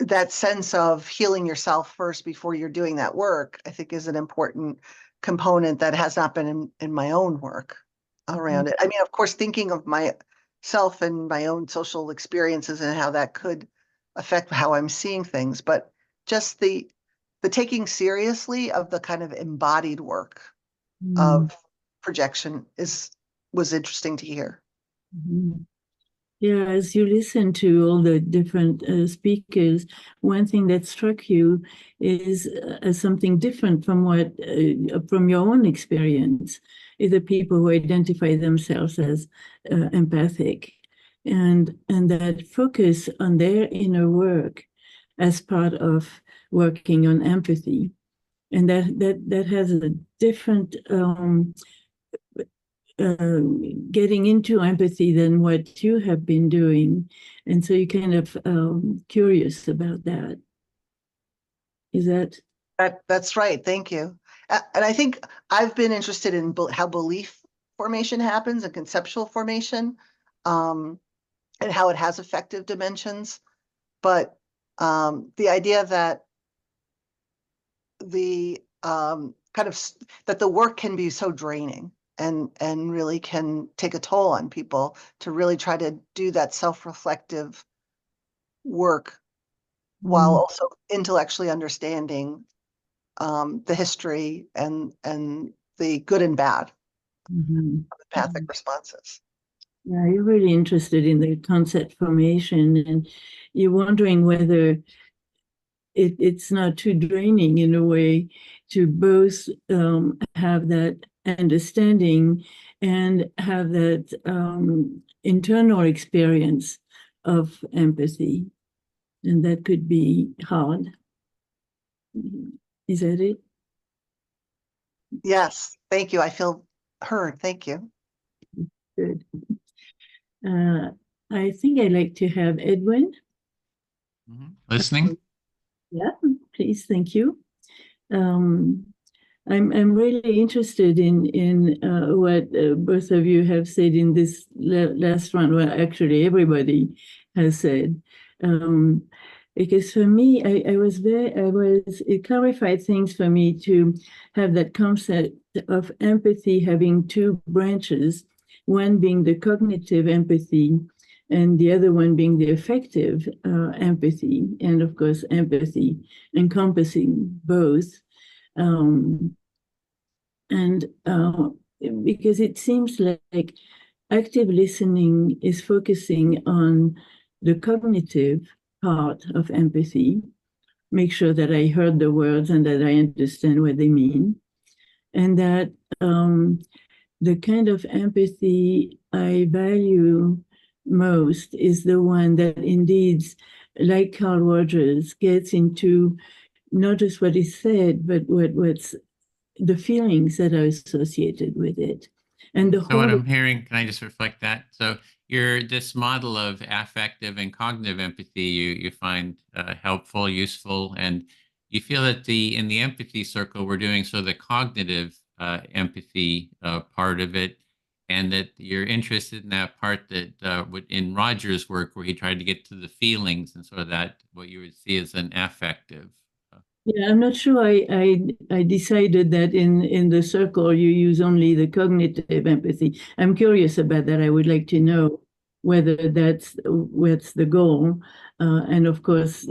that sense of healing yourself first before you're doing that work, I think, is an important component that has not been in my own work around it. I mean, of course, thinking of myself and my own social experiences and how that could affect how I'm seeing things, but just the taking seriously of the kind of embodied work of projection is was interesting to hear. Mhm. Yeah, as you listen to all the different speakers, one thing that struck you is something different from what from your own experience, is the people who identify themselves as empathic, and that focus on their inner work as part of working on empathy, and that has a different getting into empathy than what you have been doing. And so you're kind of curious about that. Is that? That's right. Thank you. And I think I've been interested in how belief formation happens and conceptual formation, and how it has affective dimensions. But the idea that the that the work can be so draining and really can take a toll on people to really try to do that self-reflective work while also intellectually understanding the history and the good and bad of empathic responses. Yeah, you're really interested in the concept formation, and you're wondering whether it's not too draining in a way to both have that understanding and have that internal experience of empathy. And that could be hard. Is that it? Yes, thank you. I feel heard. Thank you. Good. I think I'd like to have Edwin. Listening. Yeah, please, thank you. I'm really interested in what both of you have said in this last round. Well, actually, everybody has said. Because for me, it clarified things for me to have that concept of empathy having two branches, one being the cognitive empathy and the other one being the affective empathy, and of course, empathy encompassing both. Because it seems like active listening is focusing on the cognitive part of empathy, make sure that I heard the words and that I understand what they mean, and that the kind of empathy I value most is the one that indeed, like Carl Rogers, gets into not just what is said, but what's the feelings that are associated with it. And the So what I'm hearing, can I just reflect that? So this model of affective and cognitive empathy, you find helpful, useful, and you feel that in the empathy circle, we're doing the cognitive empathy part of it, and that you're interested in that part that in Rogers' work, where he tried to get to the feelings, and sort of that what you would see as an affective. Yeah, I'm not sure I decided that in the circle you use only the cognitive empathy. I'm curious about that. I would like to know whether that's what's the goal. And of course,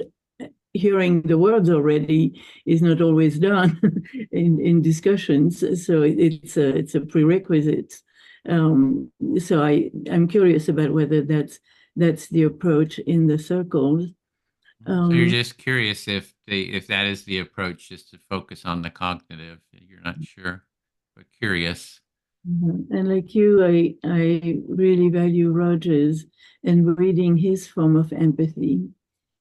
hearing the words already is not always done in discussions. So it's a prerequisite. So I'm curious about whether that's the approach in the circles. So you're just curious if that is the approach, just to focus on the cognitive. You're not sure, but curious. And like you, I really value Rogers and reading his form of empathy.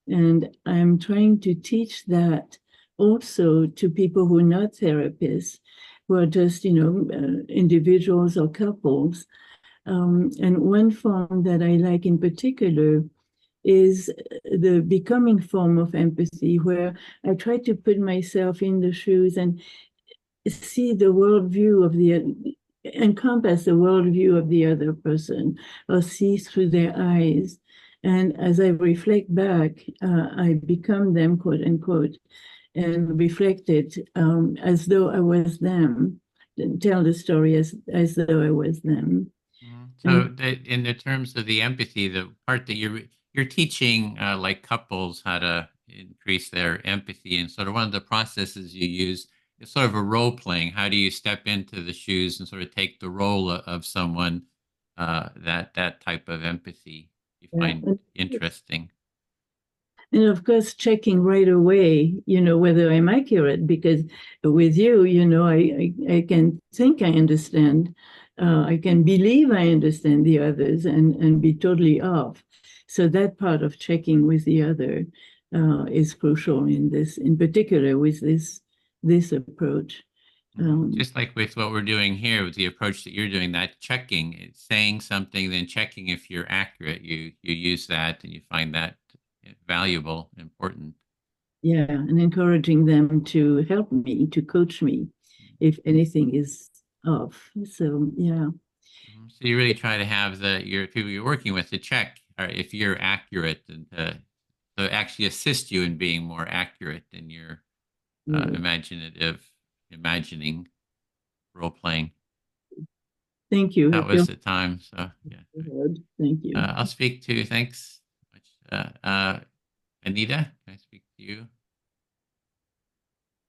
And I'm trying to teach that also to people who are not therapists, who are just, individuals or couples. And one form that I like in particular is the becoming form of empathy, where I try to put myself in the shoes and see the worldview of encompass the worldview of the other person, or see through their eyes. And as I reflect back, I become them, quote unquote, and reflect it as though I was them, and tell the story as though I was them. So in the terms of the empathy, the part that you're teaching like couples how to increase their empathy, and sort of one of the processes you use it's sort of a role playing. How do you step into the shoes and sort of take the role of someone? That type of empathy you Yeah, find and interesting. And of course, checking right away, whether I'm accurate, because with you, I can think I understand. I can believe I understand the others and be totally off. So that part of checking with the other is crucial in particular with this approach. Just like with what we're doing here, with the approach that you're doing, that checking, it's saying something, then checking if you're accurate. You use that and you find that valuable, important. Yeah, and encouraging them to help me, to coach me if anything is off. So, yeah. So you really try to have your people you're working with to check if you're accurate and to actually assist you in being more accurate in your imagining, role playing. Thank you. That was the time. So yeah. Good. Thank you. I'll speak to. Thanks much. Anita, can I speak to you?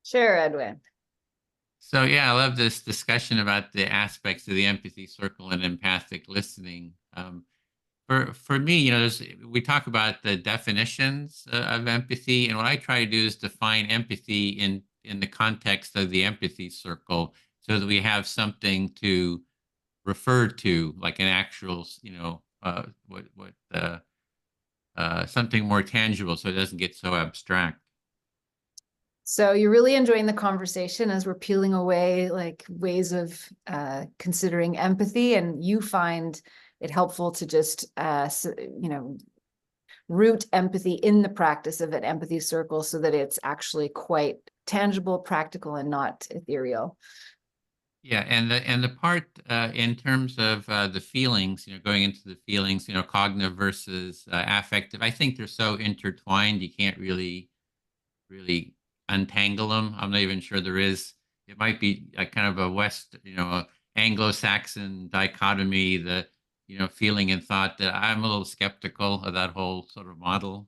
Sure, Edwin. So yeah, I love this discussion about the aspects of the empathy circle and empathic listening. For me, we talk about the definitions of empathy, and what I try to do is define empathy in the context of the empathy circle, so that we have something to refer to, like an actual, something more tangible, so it doesn't get so abstract. So you're really enjoying the conversation as we're peeling away like ways of considering empathy, and you find it helpful to just, root empathy in the practice of an empathy circle so that it's actually quite tangible, practical, and not ethereal. Yeah, and the part in terms of the feelings, going into the feelings, cognitive versus affective, I think they're so intertwined, you can't really untangle them. I'm not even sure there is. It might be a kind of a Anglo-Saxon dichotomy, the feeling and thought, that I'm a little skeptical of that whole sort of model.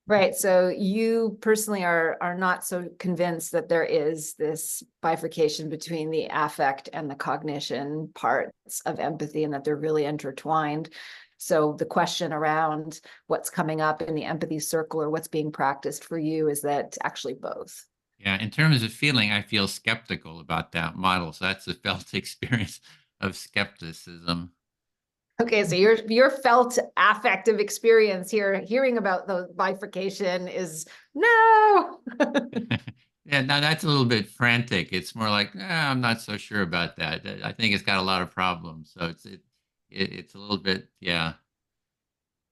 Right. So you personally are not so convinced that there is this bifurcation between the affect and the cognition parts of empathy, and that they're really intertwined. So the question around what's coming up in the empathy circle or what's being practiced for you is that actually both. Yeah, in terms of feeling, I feel skeptical about that model. So that's a felt experience of skepticism. Okay, so your felt affective experience here, hearing about the bifurcation is no. Yeah, now that's a little bit frantic. It's more like, I'm not so sure about that. I think it's got a lot of problems. So it's a little bit, yeah.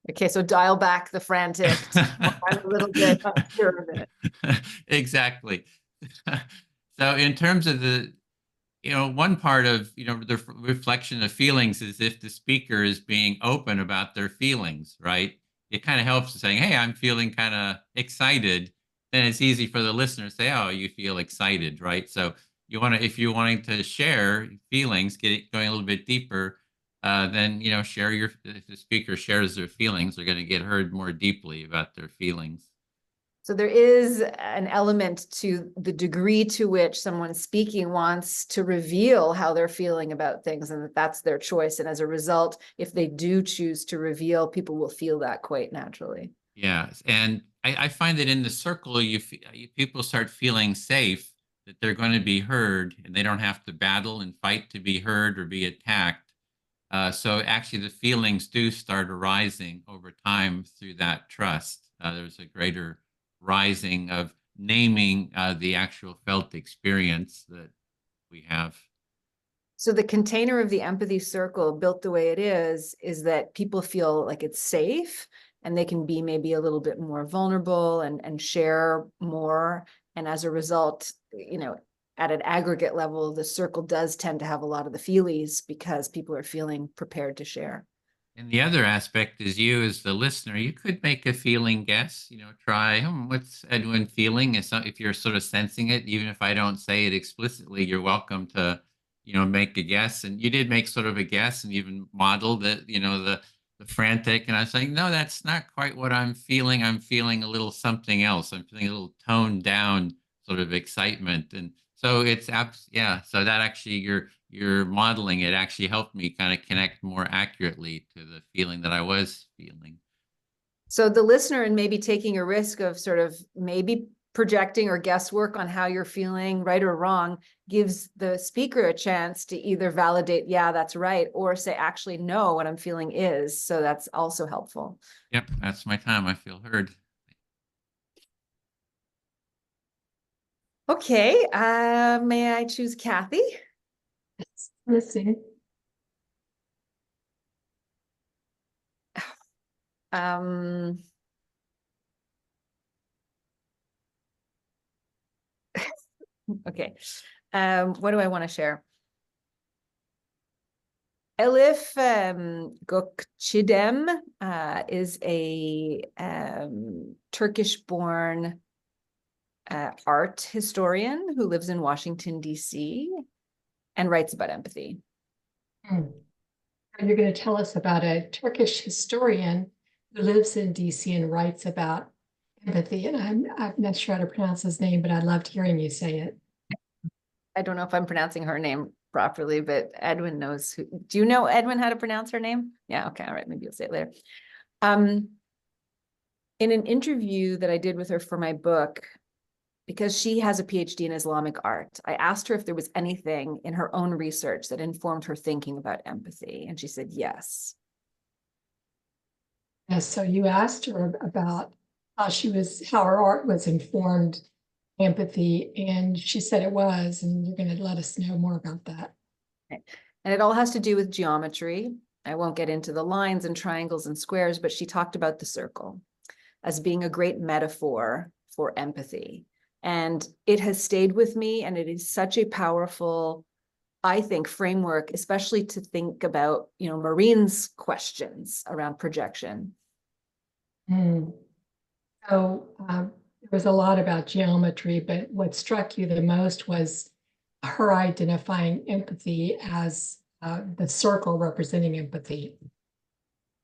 Okay, so dial back the frantic. I'm a little bit unsure of it. Exactly. So in terms of the, one part of, the reflection of feelings is if the speaker is being open about their feelings, right? It kind of helps saying, hey, I'm feeling kind of excited. Then it's easy for the listener to say, oh, you feel excited, right? So if you're wanting to share feelings, going a little bit deeper, then, if the speaker shares their feelings, they're going to get heard more deeply about their feelings. So there is an element to the degree to which someone speaking wants to reveal how they're feeling about things, and that's their choice. And as a result, if they do choose to reveal, people will feel that quite naturally. Yes, and I find that in the circle, people start feeling safe, that they're going to be heard, and they don't have to battle and fight to be heard or be attacked. So actually, the feelings do start arising over time through that trust. There's a greater rising of naming the actual felt experience that we have. So the container of the empathy circle, built the way it is that people feel like it's safe, and they can be maybe a little bit more vulnerable and share more. And as a result, at an aggregate level, the circle does tend to have a lot of the feelies because people are feeling prepared to share. And the other aspect is you as the listener, you could make a feeling guess, try, what's Edwin feeling? If you're sort of sensing it, even if I don't say it explicitly, you're welcome to, make a guess. And you did make sort of a guess and even modeled it, the frantic. And I was saying, no, that's not quite what I'm feeling. I'm feeling a little something else. I'm feeling a little toned down sort of excitement. And so it's yeah. So that actually you're modeling it actually helped me kind of connect more accurately to the feeling that I was feeling. So the listener, and maybe taking a risk of sort of maybe projecting or guesswork on how you're feeling, right or wrong, gives the speaker a chance to either validate, yeah, that's right, or say, actually, no, what I'm feeling is. So that's also helpful. Yep, that's my time. I feel heard. Okay, may I choose Kathy? Let's see. Okay, what do I want to share? Elif Gökçedem is a Turkish-born art historian who lives in Washington, D.C. and writes about empathy. And you're going to tell us about a Turkish historian who lives in DC and writes about empathy. And I'm not sure how to pronounce his name, but I loved hearing you say it. I don't know if I'm pronouncing her name properly, but Edwin knows who. Do you know, Edwin, how to pronounce her name? Yeah, okay, all right, maybe you'll say it later. In an interview that I did with her for my book, because she has a PhD in Islamic art, I asked her if there was anything in her own research that informed her thinking about empathy, and she said yes. Yes, so you asked her about how her art was informed empathy, and she said it was, and you're going to let us know more about that. Okay. And it all has to do with geometry. I won't get into the lines and triangles and squares, but she talked about the circle as being a great metaphor for empathy. And it has stayed with me, and it is such a powerful, I think, framework, especially to think about, Maureen's questions around projection. So there was a lot about geometry, but what struck you the most was her identifying empathy as the circle representing empathy.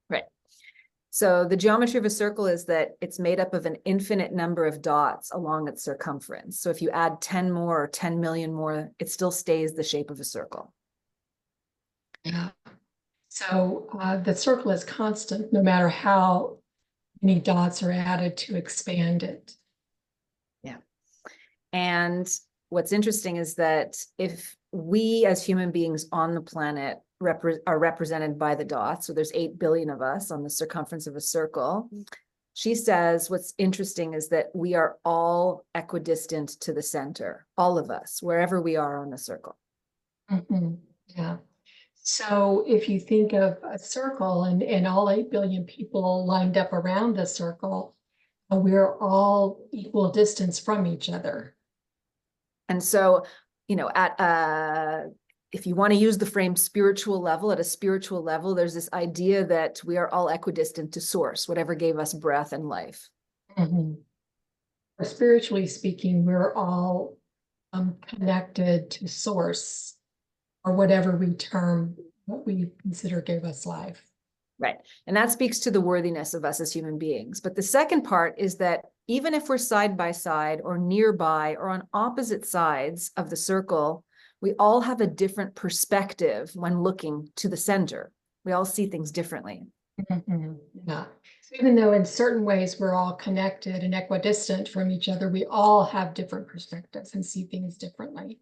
Right. So the geometry of a circle is that it's made up of an infinite number of dots along its circumference. So if you add 10 more or 10 million more, it still stays the shape of a circle. Yeah. So the circle is constant no matter how many dots are added to expand it. Yeah. And what's interesting is that if we as human beings on the planet are represented by the dots, so there's 8 billion of us on the circumference of a circle, she says what's interesting is that we are all equidistant to the center, all of us, wherever we are on the circle. Mm-hmm. Yeah. So if you think of a circle and all 8 billion people lined up around the circle, we're all equal distance from each other. And so, if you want to use the frame spiritual level, at a spiritual level, there's this idea that we are all equidistant to source, whatever gave us breath and life. Mm-hmm. Spiritually speaking, we're all connected to source, or whatever we term what we consider gave us life. Right. And that speaks to the worthiness of us as human beings. But the second part is that even if we're side by side or nearby or on opposite sides of the circle, we all have a different perspective when looking to the center. We all see things differently. Mm-hmm. Yeah. So even though in certain ways we're all connected and equidistant from each other, we all have different perspectives and see things differently.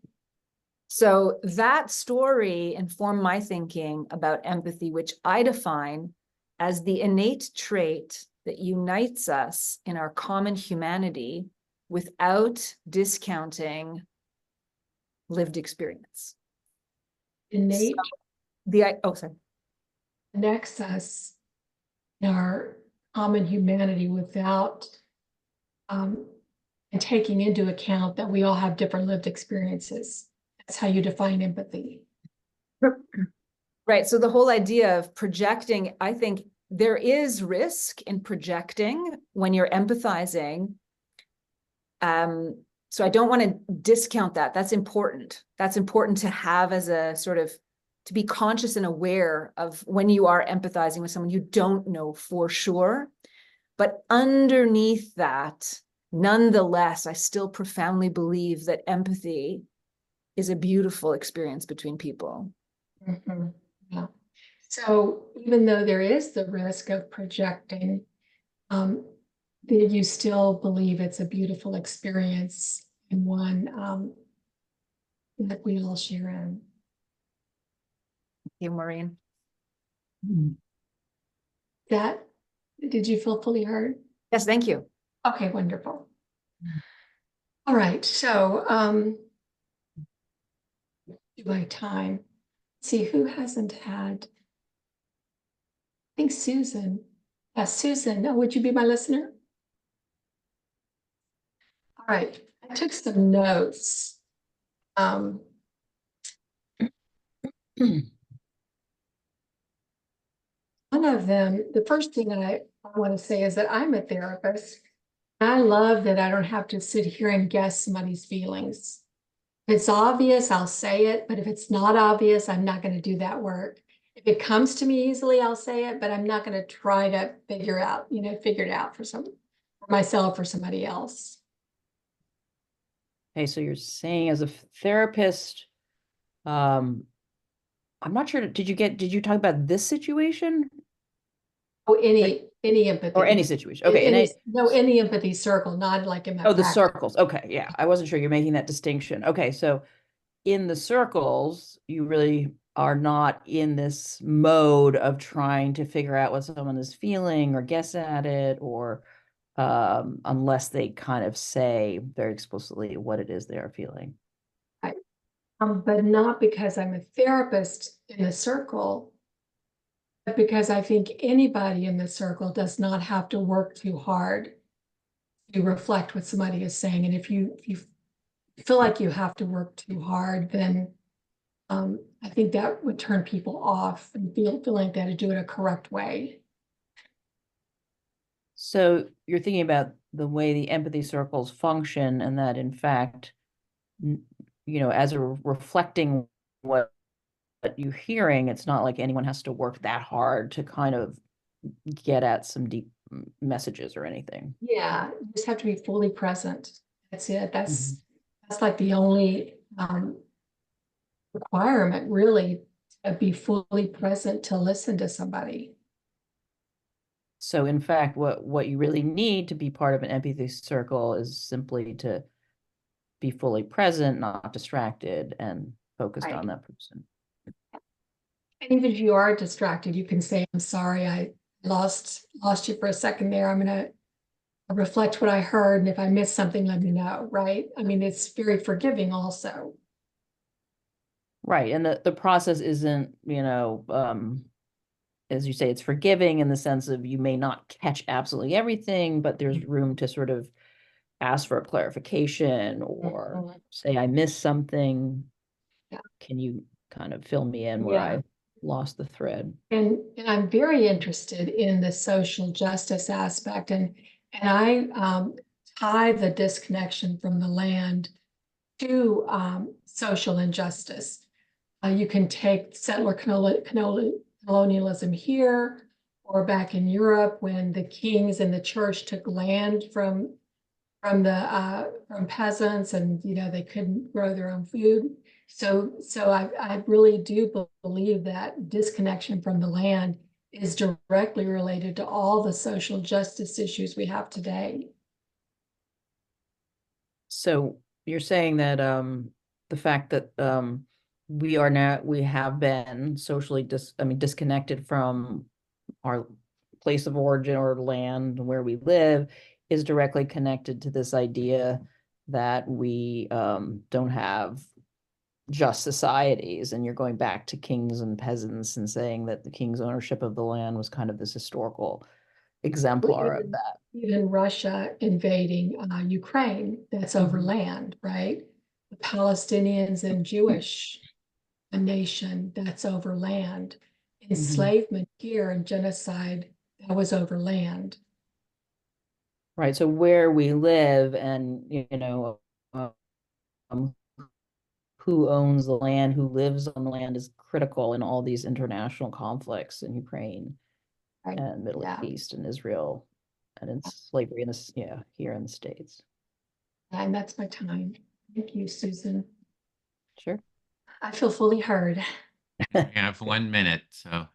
So that story informed my thinking about empathy, which I define as the innate trait that unites us in our common humanity without discounting lived experience. Innate connects us in our common humanity without and taking into account that we all have different lived experiences. That's how you define empathy. Right. So the whole idea of projecting, I think there is risk in projecting when you're empathizing. So I don't want to discount that. That's important. That's important to have as a sort of, to be conscious and aware of when you are empathizing with someone you don't know for sure. But underneath that, nonetheless, I still profoundly believe that empathy is a beautiful experience between people. Yeah. So even though there is the risk of projecting, you still believe it's a beautiful experience and one that we all share in. Thank you, Maureen. Did you feel fully heard? Yes, thank you. Okay, wonderful. All right, so do my time. See who hasn't had. I think Susan. Yes, Susan. Oh, would you be my listener? All right, I took some notes. One of them, the first thing that I want to say is that I'm a therapist. I love that I don't have to sit here and guess somebody's feelings. If it's obvious, I'll say it, but if it's not obvious, I'm not going to do that work. If it comes to me easily, I'll say it, but I'm not going to try to figure it out for myself or somebody else. Okay, so you're saying as a therapist, I'm not sure, did you talk about this situation? Oh, any empathy. Or any situation. Okay. Any empathy circle, not like in my the practice. circles. Okay. Yeah. I wasn't sure you're making that distinction. Okay. So in the circles, you really are not in this mode of trying to figure out what someone is feeling or guess at it, or unless they kind of say very explicitly what it is they are feeling. Right. But not because I'm a therapist in the circle, but because I think anybody in the circle does not have to work too hard to reflect what somebody is saying. And if you feel like you have to work too hard, then I think that would turn people off and feel like they had to do it a correct way. So you're thinking about the way the empathy circles function, and that in fact, as a reflecting what you're hearing, it's not like anyone has to work that hard to kind of get at some deep messages or anything. Yeah, you just have to be fully present. That's it. That's like the only requirement, really, to be fully present to listen to somebody. So in fact, what you really need to be part of an empathy circle is simply to be fully present, not distracted, and focused on that person. And even if you are distracted, you can say, I'm sorry, I lost you for a second there. I'm going to reflect what I heard. And if I missed something, let me know, right? I mean, it's very forgiving also. Right. And the process isn't, as you say, it's forgiving in the sense of you may not catch absolutely everything, but there's room to sort of ask for a clarification or say, I missed something. Yeah. Can you kind of fill me in where I lost the thread? And I'm very interested in the social justice aspect, and I tie the disconnection from the land to social injustice. You can take settler colonialism here or back in Europe when the kings and the church took land from peasants, and they couldn't grow their own food. So I really do believe that disconnection from the land is directly related to all the social justice issues we have today. So you're saying that the fact that we have been socially disconnected from our place of origin or land where we live is directly connected to this idea that we don't have just societies, and you're going back to kings and peasants and saying that the king's ownership of the land was kind of this historical exemplar of that. Even Russia invading Ukraine, that's over land, right? The Palestinians and Jewish nation, that's over land. Enslavement here and genocide, that was over land. Right. So where we live and, who owns the land, who lives on the land is critical in all these international conflicts in Ukraine and Middle East and Israel and in slavery in this, here in the States. And that's my time. Thank you, Susan. Sure. I feel fully heard. We have 1 minute, so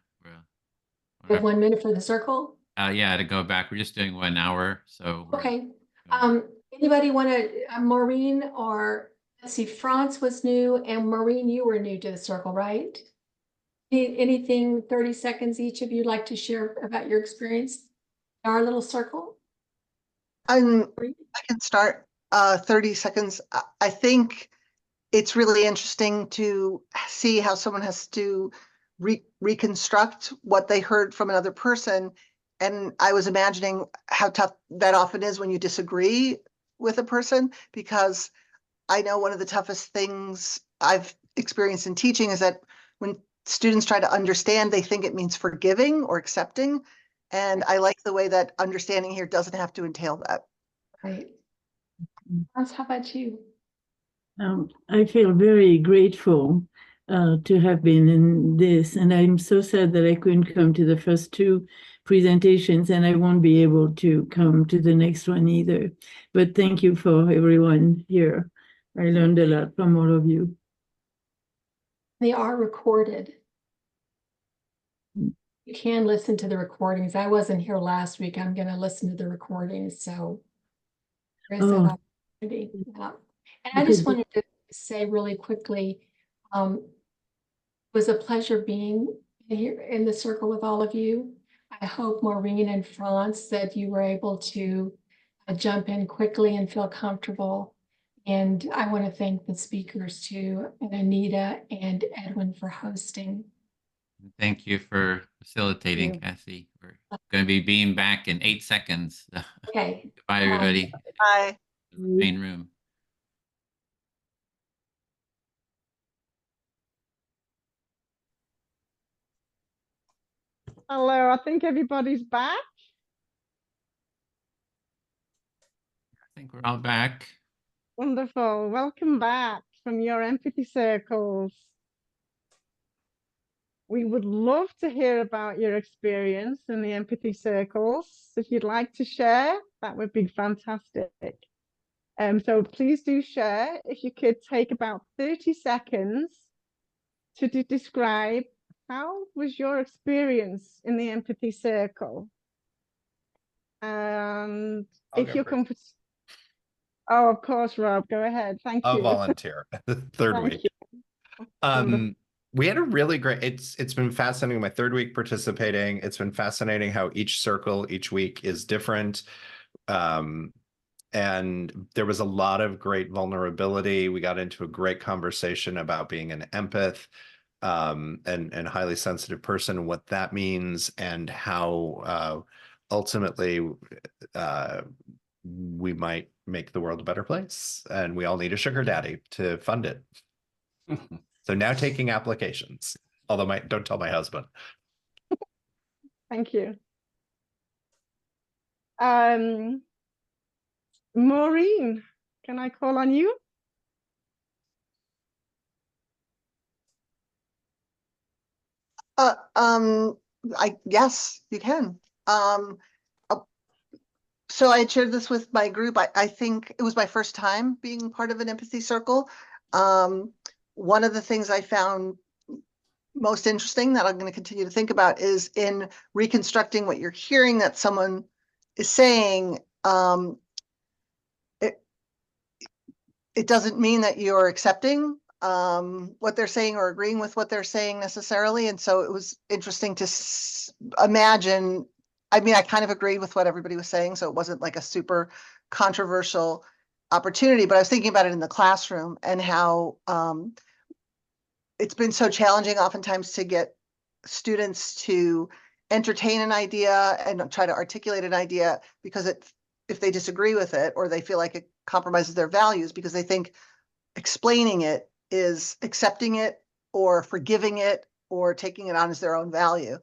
We have 1 minute for the circle. yeah, to go back, we're just doing 1 hour, so Okay. Anybody want to, Maureen, or let's see, France was new, and Maureen, you were new to the circle, right? Anything, 30 seconds each of you like to share about your experience in our little circle? I can start 30 seconds. I think it's really interesting to see how someone has to reconstruct what they heard from another person. And I was imagining how tough that often is when you disagree with a person, because I know one of the toughest things I've experienced in teaching is that when students try to understand, they think it means forgiving or accepting. And I like the way that understanding here doesn't have to entail that. Right. Hans, how about you? I feel very grateful to have been in this, and I'm so sad that I couldn't come to the first 2 presentations, and I won't be able to come to the next one either. But thank you for everyone here. I learned a lot from all of you. They are recorded. You can listen to the recordings. I wasn't here last week. I'm going to listen to the recordings. So there's that opportunity. Yeah. And I just wanted to say really quickly, it was a pleasure being here in the circle with all of you. I hope, Maureen and Franz, that you were able to jump in quickly and feel comfortable. And I want to thank the speakers too, and Anita and Edwin for hosting. thank you for facilitating, Cassie. We're going to be being back in 8 seconds. Okay. Bye, everybody. Bye. Main room. Hello, I think everybody's back. I think we're all back. Wonderful. Welcome back from your empathy circles. We would love to hear about your experience in the empathy circles. If you'd like to share, that would be fantastic. So please do share. If you could take about 30 seconds to describe how was your experience in the empathy circle. And if you're comfortable. Oh, of course, Rob, go ahead. Thank you. I'll volunteer. Third week. We had a really great, it's been fascinating. My 3rd week participating. It's been fascinating how each circle each week is different. And there was a lot of great vulnerability. We got into a great conversation about being an empath and highly sensitive person, and what that means, and how ultimately we might make the world a better place. And we all need a sugar daddy to fund it. So now taking applications, although don't tell my husband. Thank you. Maureen, can I call on you? Yes, you can. So I had shared this with my group. I think it was my first time being part of an empathy circle. One of the things I found most interesting that I'm going to continue to think about is in reconstructing what you're hearing that someone is saying. It doesn't mean that you're accepting what they're saying or agreeing with what they're saying necessarily. And so it was interesting to imagine. I mean, I kind of agreed with what everybody was saying, so it wasn't like a super controversial opportunity, but I was thinking about it in the classroom and how it's been so challenging oftentimes to get students to entertain an idea and try to articulate an idea, because if they disagree with it or they feel like it compromises their values, because they think explaining it is accepting it or forgiving it or taking it on as their own value.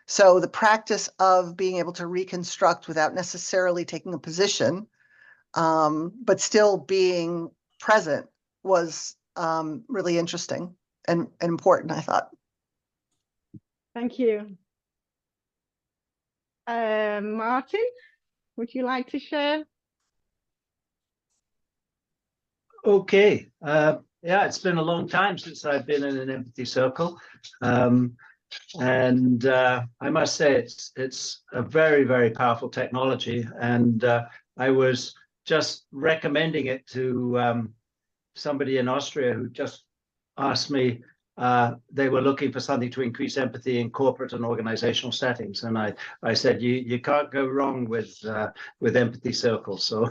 So the practice of being able to reconstruct without necessarily taking a position, but still being present was really interesting and important, I thought. Thank you. Martin? would you like to share? Okay. Yeah, it's been a long time since I've been in an empathy circle. And I must say it's a very, very powerful technology. And I was just recommending it to somebody in Austria who just asked me, they were looking for something to increase empathy in corporate and organizational settings. And I said, you can't go wrong with empathy circles. So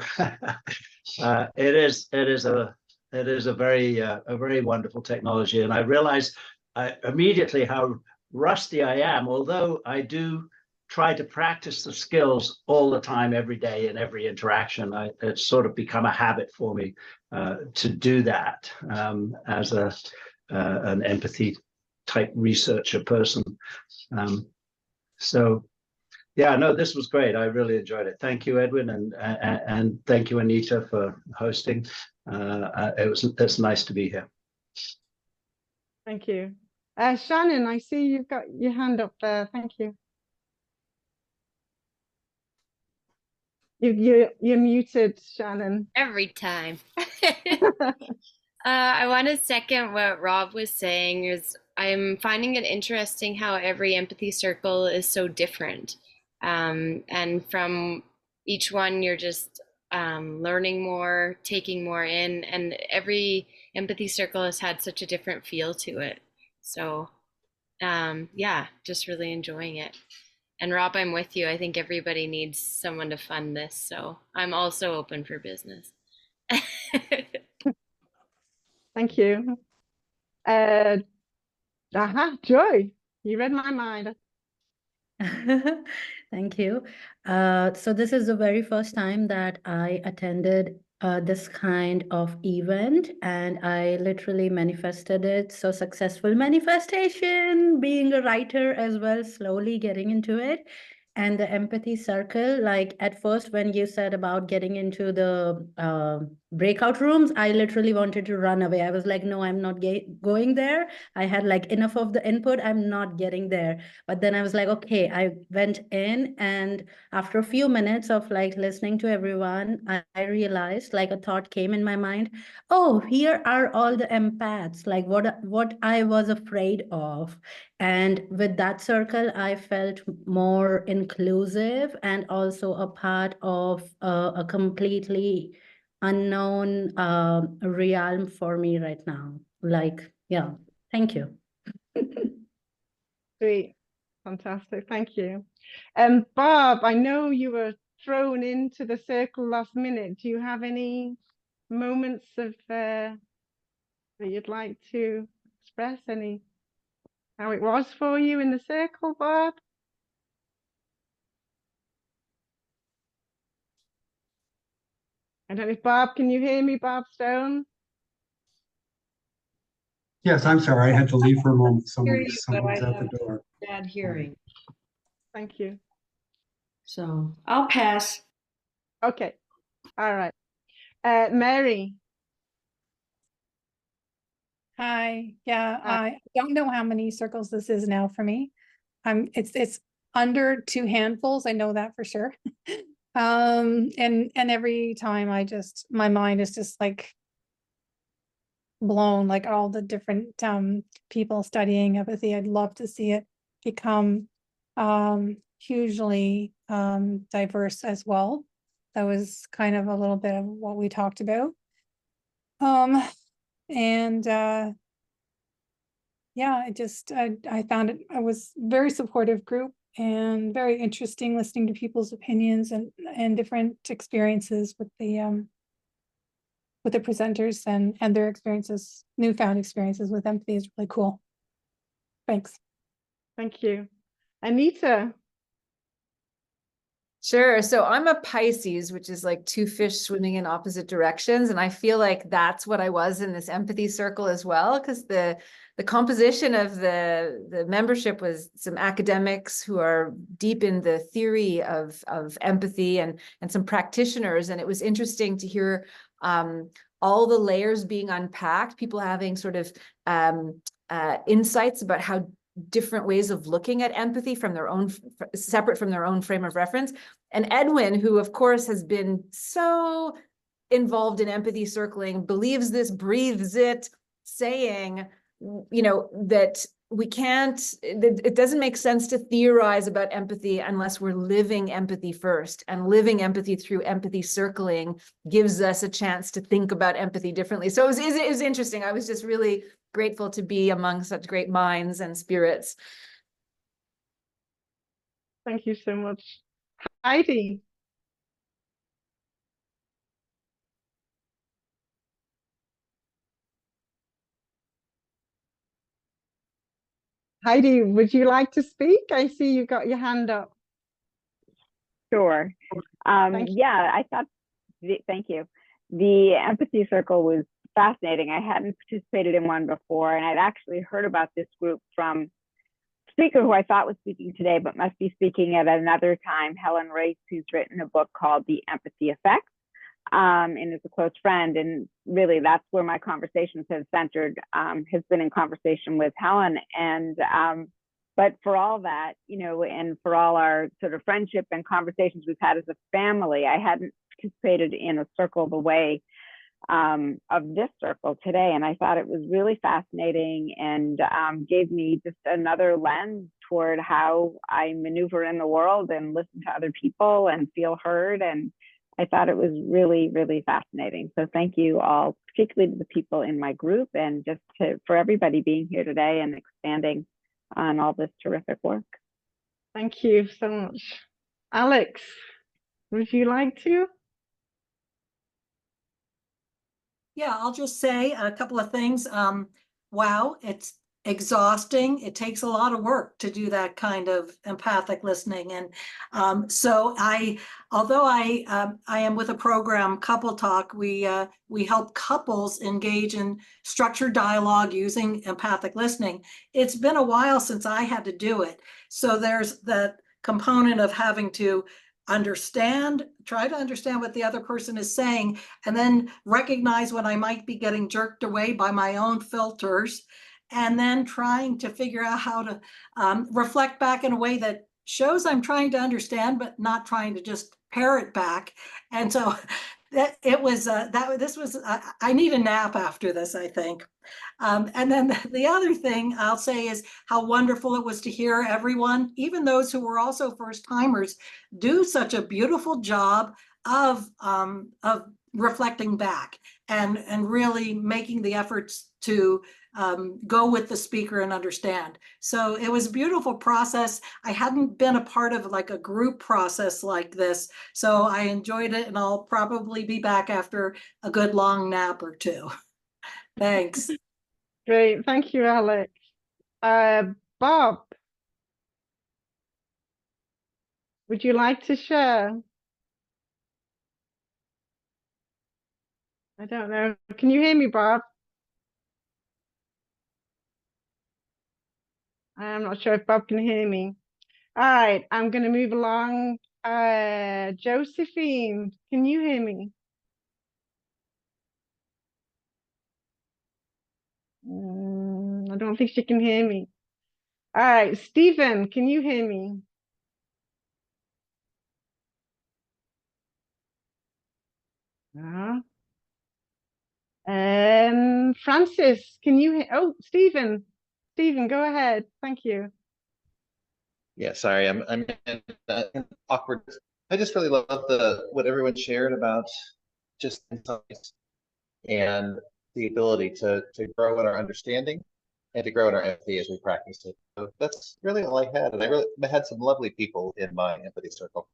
it is a very wonderful technology. And I realized immediately how rusty I am, although I do try to practice the skills all the time, every day, in every interaction. It's sort of become a habit for me to do that as an empathy type researcher person. So yeah, no, this was great. I really enjoyed it. Thank you, Edwin, and thank you, Anita, for hosting. It's nice to be here. Thank you. Shannon, I see you've got your hand up there. Thank you. You're muted, Shannon. Every time. I want to second what Rob was saying. I'm finding it interesting how every empathy circle is so different. And from each one, you're just learning more, taking more in, and every empathy circle has had such a different feel to it. So yeah, just really enjoying it. And Rob, I'm with you. I think everybody needs someone to fund this. So I'm also open for business. Thank you. Joy, you read my mind. Thank you. So this is the very first time that I attended this kind of event, and I literally manifested it. So successful manifestation, being a writer as well, slowly getting into it. And the empathy circle, like at first when you said about getting into the breakout rooms, I literally wanted to run away. I was like, no, I'm not going there. I had like enough of the input. I'm not getting there. But then I was like, okay, I went in, and after a few minutes of like listening to everyone, I realized, like, a thought came in my mind. Oh, here are all the empaths, like what I was afraid of. And with that circle, I felt more inclusive and also a part of a completely unknown realm for me right now. Like, yeah, thank you. Sweet. Fantastic. Thank you. Bob, I know you were thrown into the circle last minute. Do you have any moments of that you'd like to express? Any how it was for you in the circle, Bob? I don't know if Bob, can you hear me, Bob Stone? Yes, I'm sorry. I had to leave for a moment. Someone's I at the have door. bad hearing. Thank you. So I'll pass. Okay. All right. Mary. Hi. Yeah, I don't know how many circles this is now for me. It's under 2 handfuls. I know that for sure. And every time my mind is just like blown, like all the different people studying empathy. I'd love to see it become hugely diverse as well. That was kind of a little bit of what we talked about. And yeah, I found it, I was very supportive group and very interesting listening to people's opinions and different experiences with the presenters and their experiences, newfound experiences with empathy is really cool. Thanks. Thank you. Anita. Sure. So I'm a Pisces, which is like 2 fish swimming in opposite directions. And I feel like that's what I was in this empathy circle as well, because the composition of the membership was some academics who are deep in the theory of empathy and some practitioners. And it was interesting to hear all the layers being unpacked, people having sort of insights about how different ways of looking at empathy from their own, separate from their own frame of reference. And Edwin, who of course has been so involved in empathy circling, believes this, breathes it, saying, you know, that we can't, it doesn't make sense to theorize about empathy unless we're living empathy first, and living empathy through empathy circling gives us a chance to think about empathy differently. So it was interesting. I was just really grateful to be among such great minds and spirits. Thank you so much. Heidi. Heidi, would you like to speak? I see you got your hand up. Sure. Yeah, I thought, thank you. The empathy circle was fascinating. I hadn't participated in one before, and I'd actually heard about this group from a speaker who I thought was speaking today, but must be speaking at another time, Helen Race, who's written a book called The Empathy Effect, and is a close friend. And really, that's where my conversations have centered, has been in conversation with Helen. And but for all that, you know, and for all our sort of friendship and conversations we've had as a family, I hadn't participated in a circle the way of this circle today. And I thought it was really fascinating and gave me just another lens toward how I maneuver in the world and listen to other people and feel heard. And I thought it was really, really fascinating. So thank you all, particularly to the people in my group, and just for everybody being here today and expanding on all this terrific work. Thank you so much. Alex, would you like to? Yeah, I'll just say a couple of things. Wow, it's exhausting. It takes a lot of work to do that kind of empathic listening. And so although I am with a program, Couple Talk, we help couples engage in structured dialogue using empathic listening. It's been a while since I had to do it. So there's that component of having to try to understand what the other person is saying, and then recognize when I might be getting jerked away by my own filters, and then trying to figure out how to reflect back in a way that shows I'm trying to understand, but not trying to just parrot back. And so I need a nap after this, I think. And then the other thing I'll say is how wonderful it was to hear everyone, even those who were also first timers, do such a beautiful job of reflecting back and really making the efforts to go with the speaker and understand. So it was a beautiful process. I hadn't been a part of like a group process like this, so I enjoyed it, and I'll probably be back after a good long nap or two. Thanks. Great, thank you, Alex. Bob, would you like to share? I don't know. Can you hear me, Bob? I'm not sure if Bob can hear me. All right, I'm going to move along. Josephine, can you hear me? I don't think she can hear me. All right, Stephen, can you hear me? Francis, can you hear? Oh, Stephen, go ahead. Thank you. Yeah, sorry, I'm in awkward. I just really love what everyone shared about just insights and the ability to grow in our understanding and to grow in our empathy as we practice it. So that's really all I had, and I had some lovely people in my empathy circle.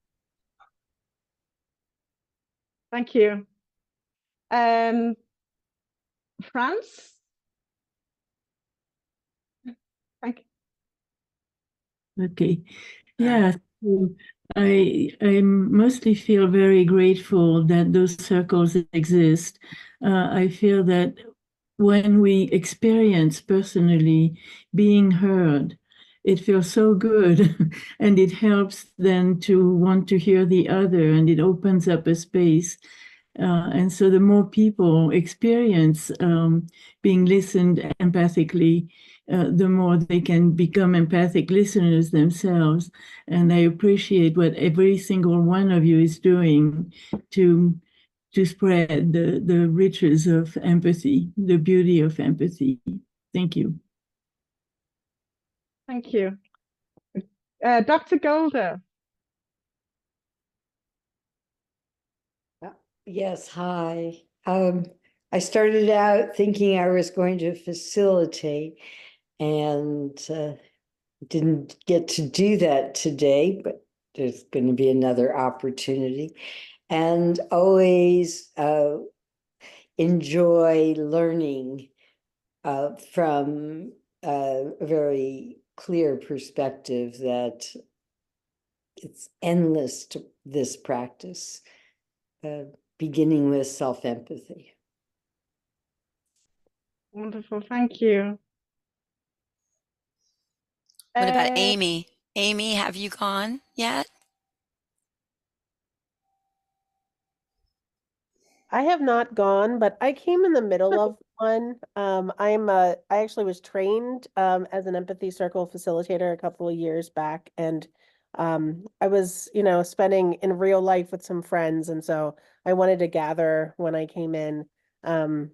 Thank you. France? Thank you. Okay. Yeah, so I mostly feel very grateful that those circles exist. I feel that when we experience personally being heard, it feels so good, and it helps then to want to hear the other, and it opens up a space. And so the more people experience being listened empathically, the more they can become empathic listeners themselves. And I appreciate what every single one of you is doing to spread the riches of empathy, the beauty of empathy. Thank you. Thank you. Dr. Golder. Yes, hi. I started out thinking I was going to facilitate and didn't get to do that today, but there's going to be another opportunity. And always enjoy learning from a very clear perspective that it's endless to this practice. Beginning with self-empathy. Wonderful, thank you. What about Amy? Amy, have you gone yet? I have not gone, but I came in the middle of one. I actually was trained as an empathy circle facilitator a couple of years back, and I was, spending in real life with some friends, and so I wanted to gather when I came in when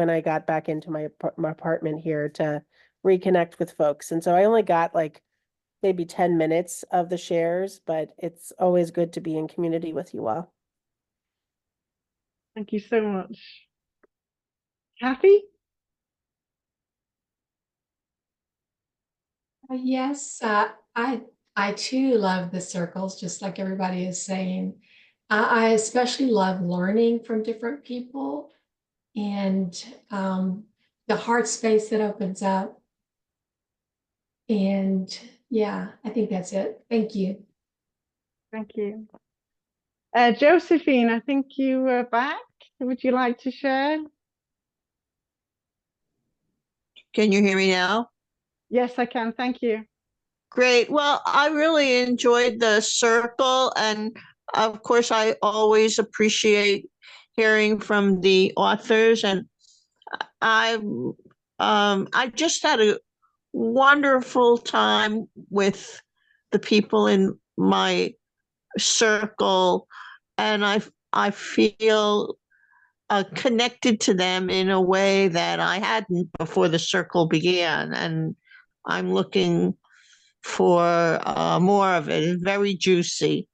I got back into my apartment here to reconnect with folks. And so I only got like maybe 10 minutes of the shares, but it's always good to be in community with you all. Thank you so much. Kathy? Yes, I too love the circles, just like everybody is saying. I especially love learning from different people and the heart space that opens up. And yeah, I think that's it. Thank you. Thank you. Josephine, I think you were back. Would you like to share? Can you hear me now? Yes, I can. Thank you. Great. Well, I really enjoyed the circle, and of course, I always appreciate hearing from the authors. And I just had a wonderful time with the people in my circle, and I feel connected to them in a way that I hadn't before the circle began, and I'm looking for more of it. It's very juicy.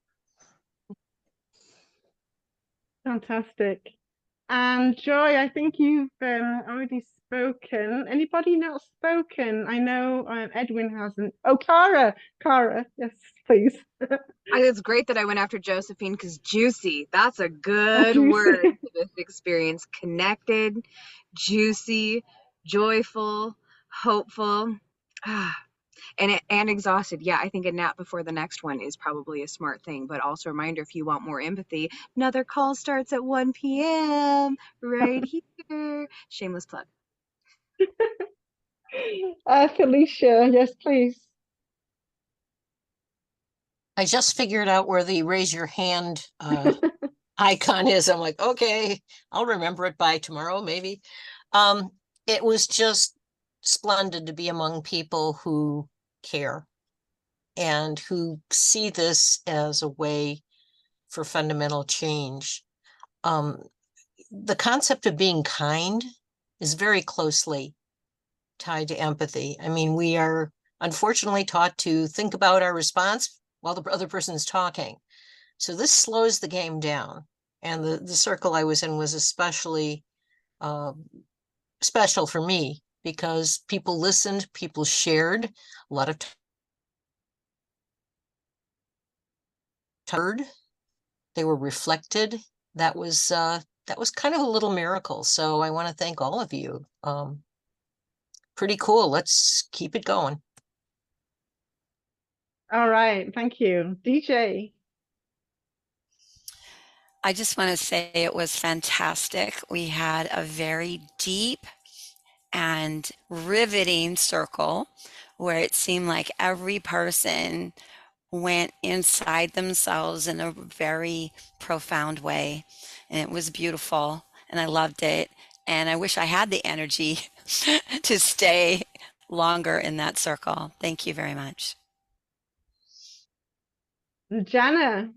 Fantastic. And Joy, I think you've already spoken. Anybody not spoken? I know Edwin hasn't. Oh, Kyra, yes, please. It's great that I went after Josephine because juicy, that's a good Juicy. word for this experience. Connected, juicy, joyful, hopeful, and exhausted. Yeah, I think a nap before the next one is probably a smart thing, but also a reminder, if you want more empathy, another call starts at 1 p.m. right here. Shameless plug. Felicia, yes, please. I just figured out where the raise your hand icon is. I'm like, okay, I'll remember it by tomorrow, maybe. It was just splendid to be among people who care and who see this as a way for fundamental change. The concept of being kind is very closely tied to empathy. I mean, we are unfortunately taught to think about our response while the other person is talking. So this slows the game down. And the circle I was in was especially special for me because people listened, people shared, a lot of heard, they were reflected. That was kind of a little miracle. So I want to thank all of you. Pretty cool. Let's keep it going. All right, thank you. DJ. I just want to say it was fantastic. We had a very deep and riveting circle where it seemed like every person went inside themselves in a very profound way. And it was beautiful and I loved it. And I wish I had the energy to stay longer in that circle. Thank you very much. Jana.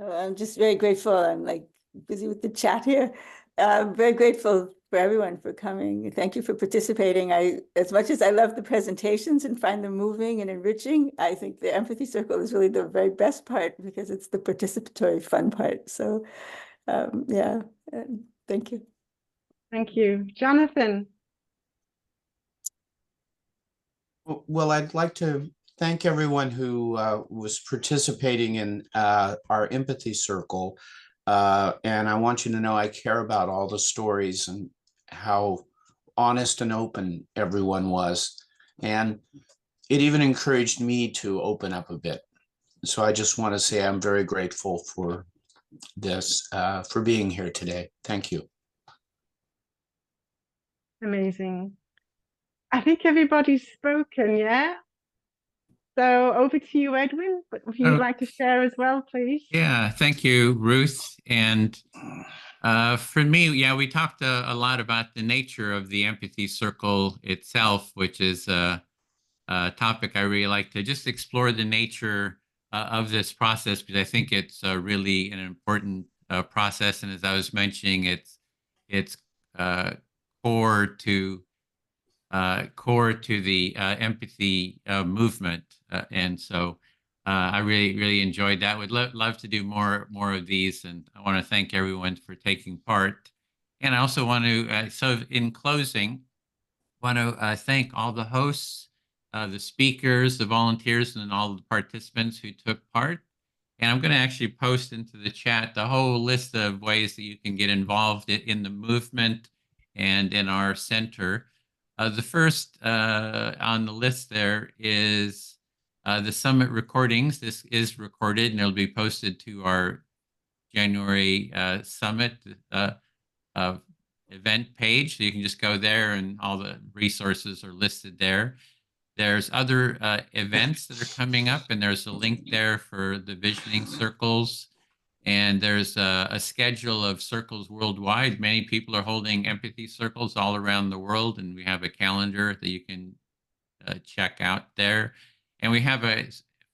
I'm just very grateful. I'm like busy with the chat here. I'm very grateful for everyone for coming. Thank you for participating. As much as I love the presentations and find them moving and enriching, I think the empathy circle is really the very best part because it's the participatory fun part. So yeah, thank you. Thank you. Jonathan. Well, I'd like to thank everyone who was participating in our empathy circle. And I want you to know I care about all the stories and how honest and open everyone was. And it even encouraged me to open up a bit. So I just want to say I'm very grateful for this, for being here today. Thank you. Amazing. I think everybody's spoken, yeah? So over to you, Edwin. But if you'd like to share as well, please. Yeah, thank you, Ruth. And for me, yeah, we talked a lot about the nature of the empathy circle itself, which is a topic I really like to just explore the nature of this process, because I think it's really an important process. And as I was mentioning, it's core to the empathy movement, and so I really enjoyed that. Would love to do more of these, and I want to thank everyone for taking part. And I also want to, so in closing, want to thank all the hosts, the speakers, the volunteers, and all the participants who took part. And I'm going to actually post into the chat the whole list of ways that you can get involved in the movement and in our center. The first on the list there is the summit recordings. This is recorded and it'll be posted to our January summit event page. So you can just go there and all the resources are listed there. There's other events that are coming up, and there's a link there for the visioning circles. And there's a schedule of circles worldwide. Many people are holding empathy circles all around the world, and we have a calendar that you can check out there. And we have a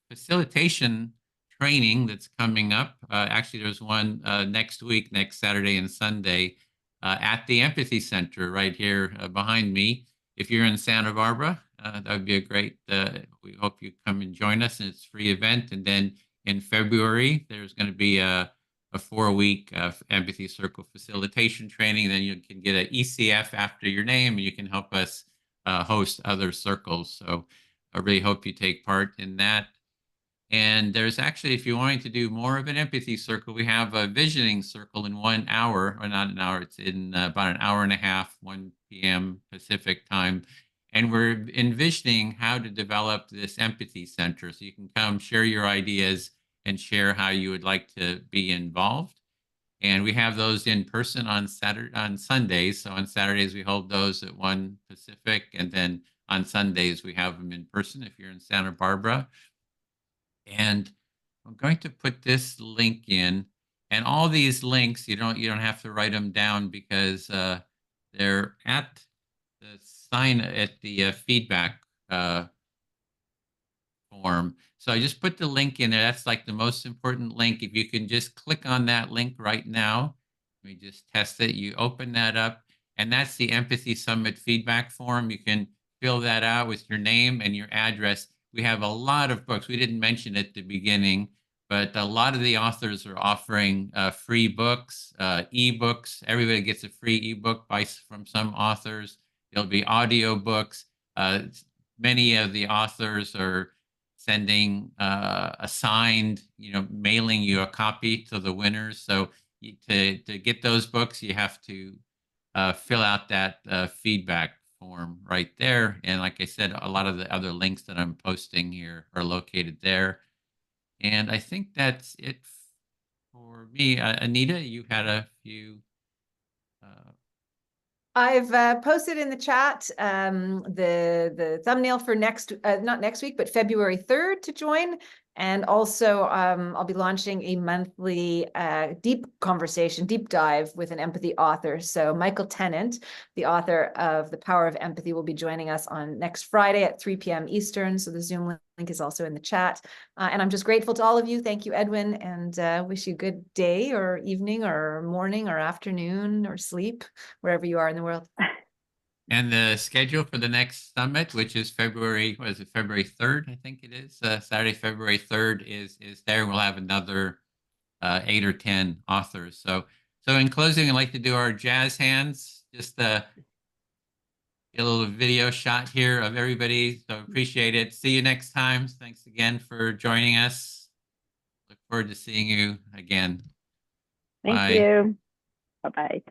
facilitation training that's coming up. Actually, there's one next week, next Saturday and Sunday at the Empathy Center right here behind me. If you're in Santa Barbara, that would be a great, we hope you come and join us, and it's a free event. And then in February, there's going to be a 4-week empathy circle facilitation training. Then you can get an ECF after your name, and you can help us host other circles. So I really hope you take part in that. And there's actually, if you're wanting to do more of an empathy circle, we have a visioning circle in 1 hour, or not an hour, it's in about an hour and a half, 1 p.m. Pacific time. And we're envisioning how to develop this empathy center. So you can come share your ideas and share how you would like to be involved. And we have those in person on Sundays. So on Saturdays, we hold those at 1 Pacific. And then on Sundays, we have them in person if you're in Santa Barbara. And I'm going to put this link in, and all these links, you don't have to write them down because they're at the sign at the feedback form. So I just put the link in there. That's like the most important link. If you can just click on that link right now, let me just test it. You open that up, and that's the Empathy Summit feedback form. You can fill that out with your name and your address. We have a lot of books. We didn't mention it at the beginning, but a lot of the authors are offering free books, ebooks. Everybody gets a free ebook from some authors. There'll be audio books. Many of the authors are sending a signed, mailing you a copy to the winners. So to get those books, you have to fill out that feedback form right there. And like I said, a lot of the other links that I'm posting here are located there. And I think that's it for me. Anita, you had a few. I've posted in the chat the thumbnail for not next week, but February 3rd to join. And also I'll be launching a monthly deep dive with an empathy author. So Michael Tennant, the author of The Power of Empathy, will be joining us on next Friday at 3 p.m. Eastern. So the Zoom link is also in the chat. And I'm just grateful to all of you. Thank you, Edwin, and wish you a good day or evening or morning or afternoon or sleep, wherever you are in the world. And the schedule for the next summit, which is February 3rd, I think it is. Saturday, February 3rd is there. We'll have another 8 or 10 authors. So in closing, I'd like to do our jazz hands, just get a little video shot here of everybody. So appreciate it. See you next time. Thanks again for joining us. Look forward to seeing you again. Thank Bye. you. Bye-bye.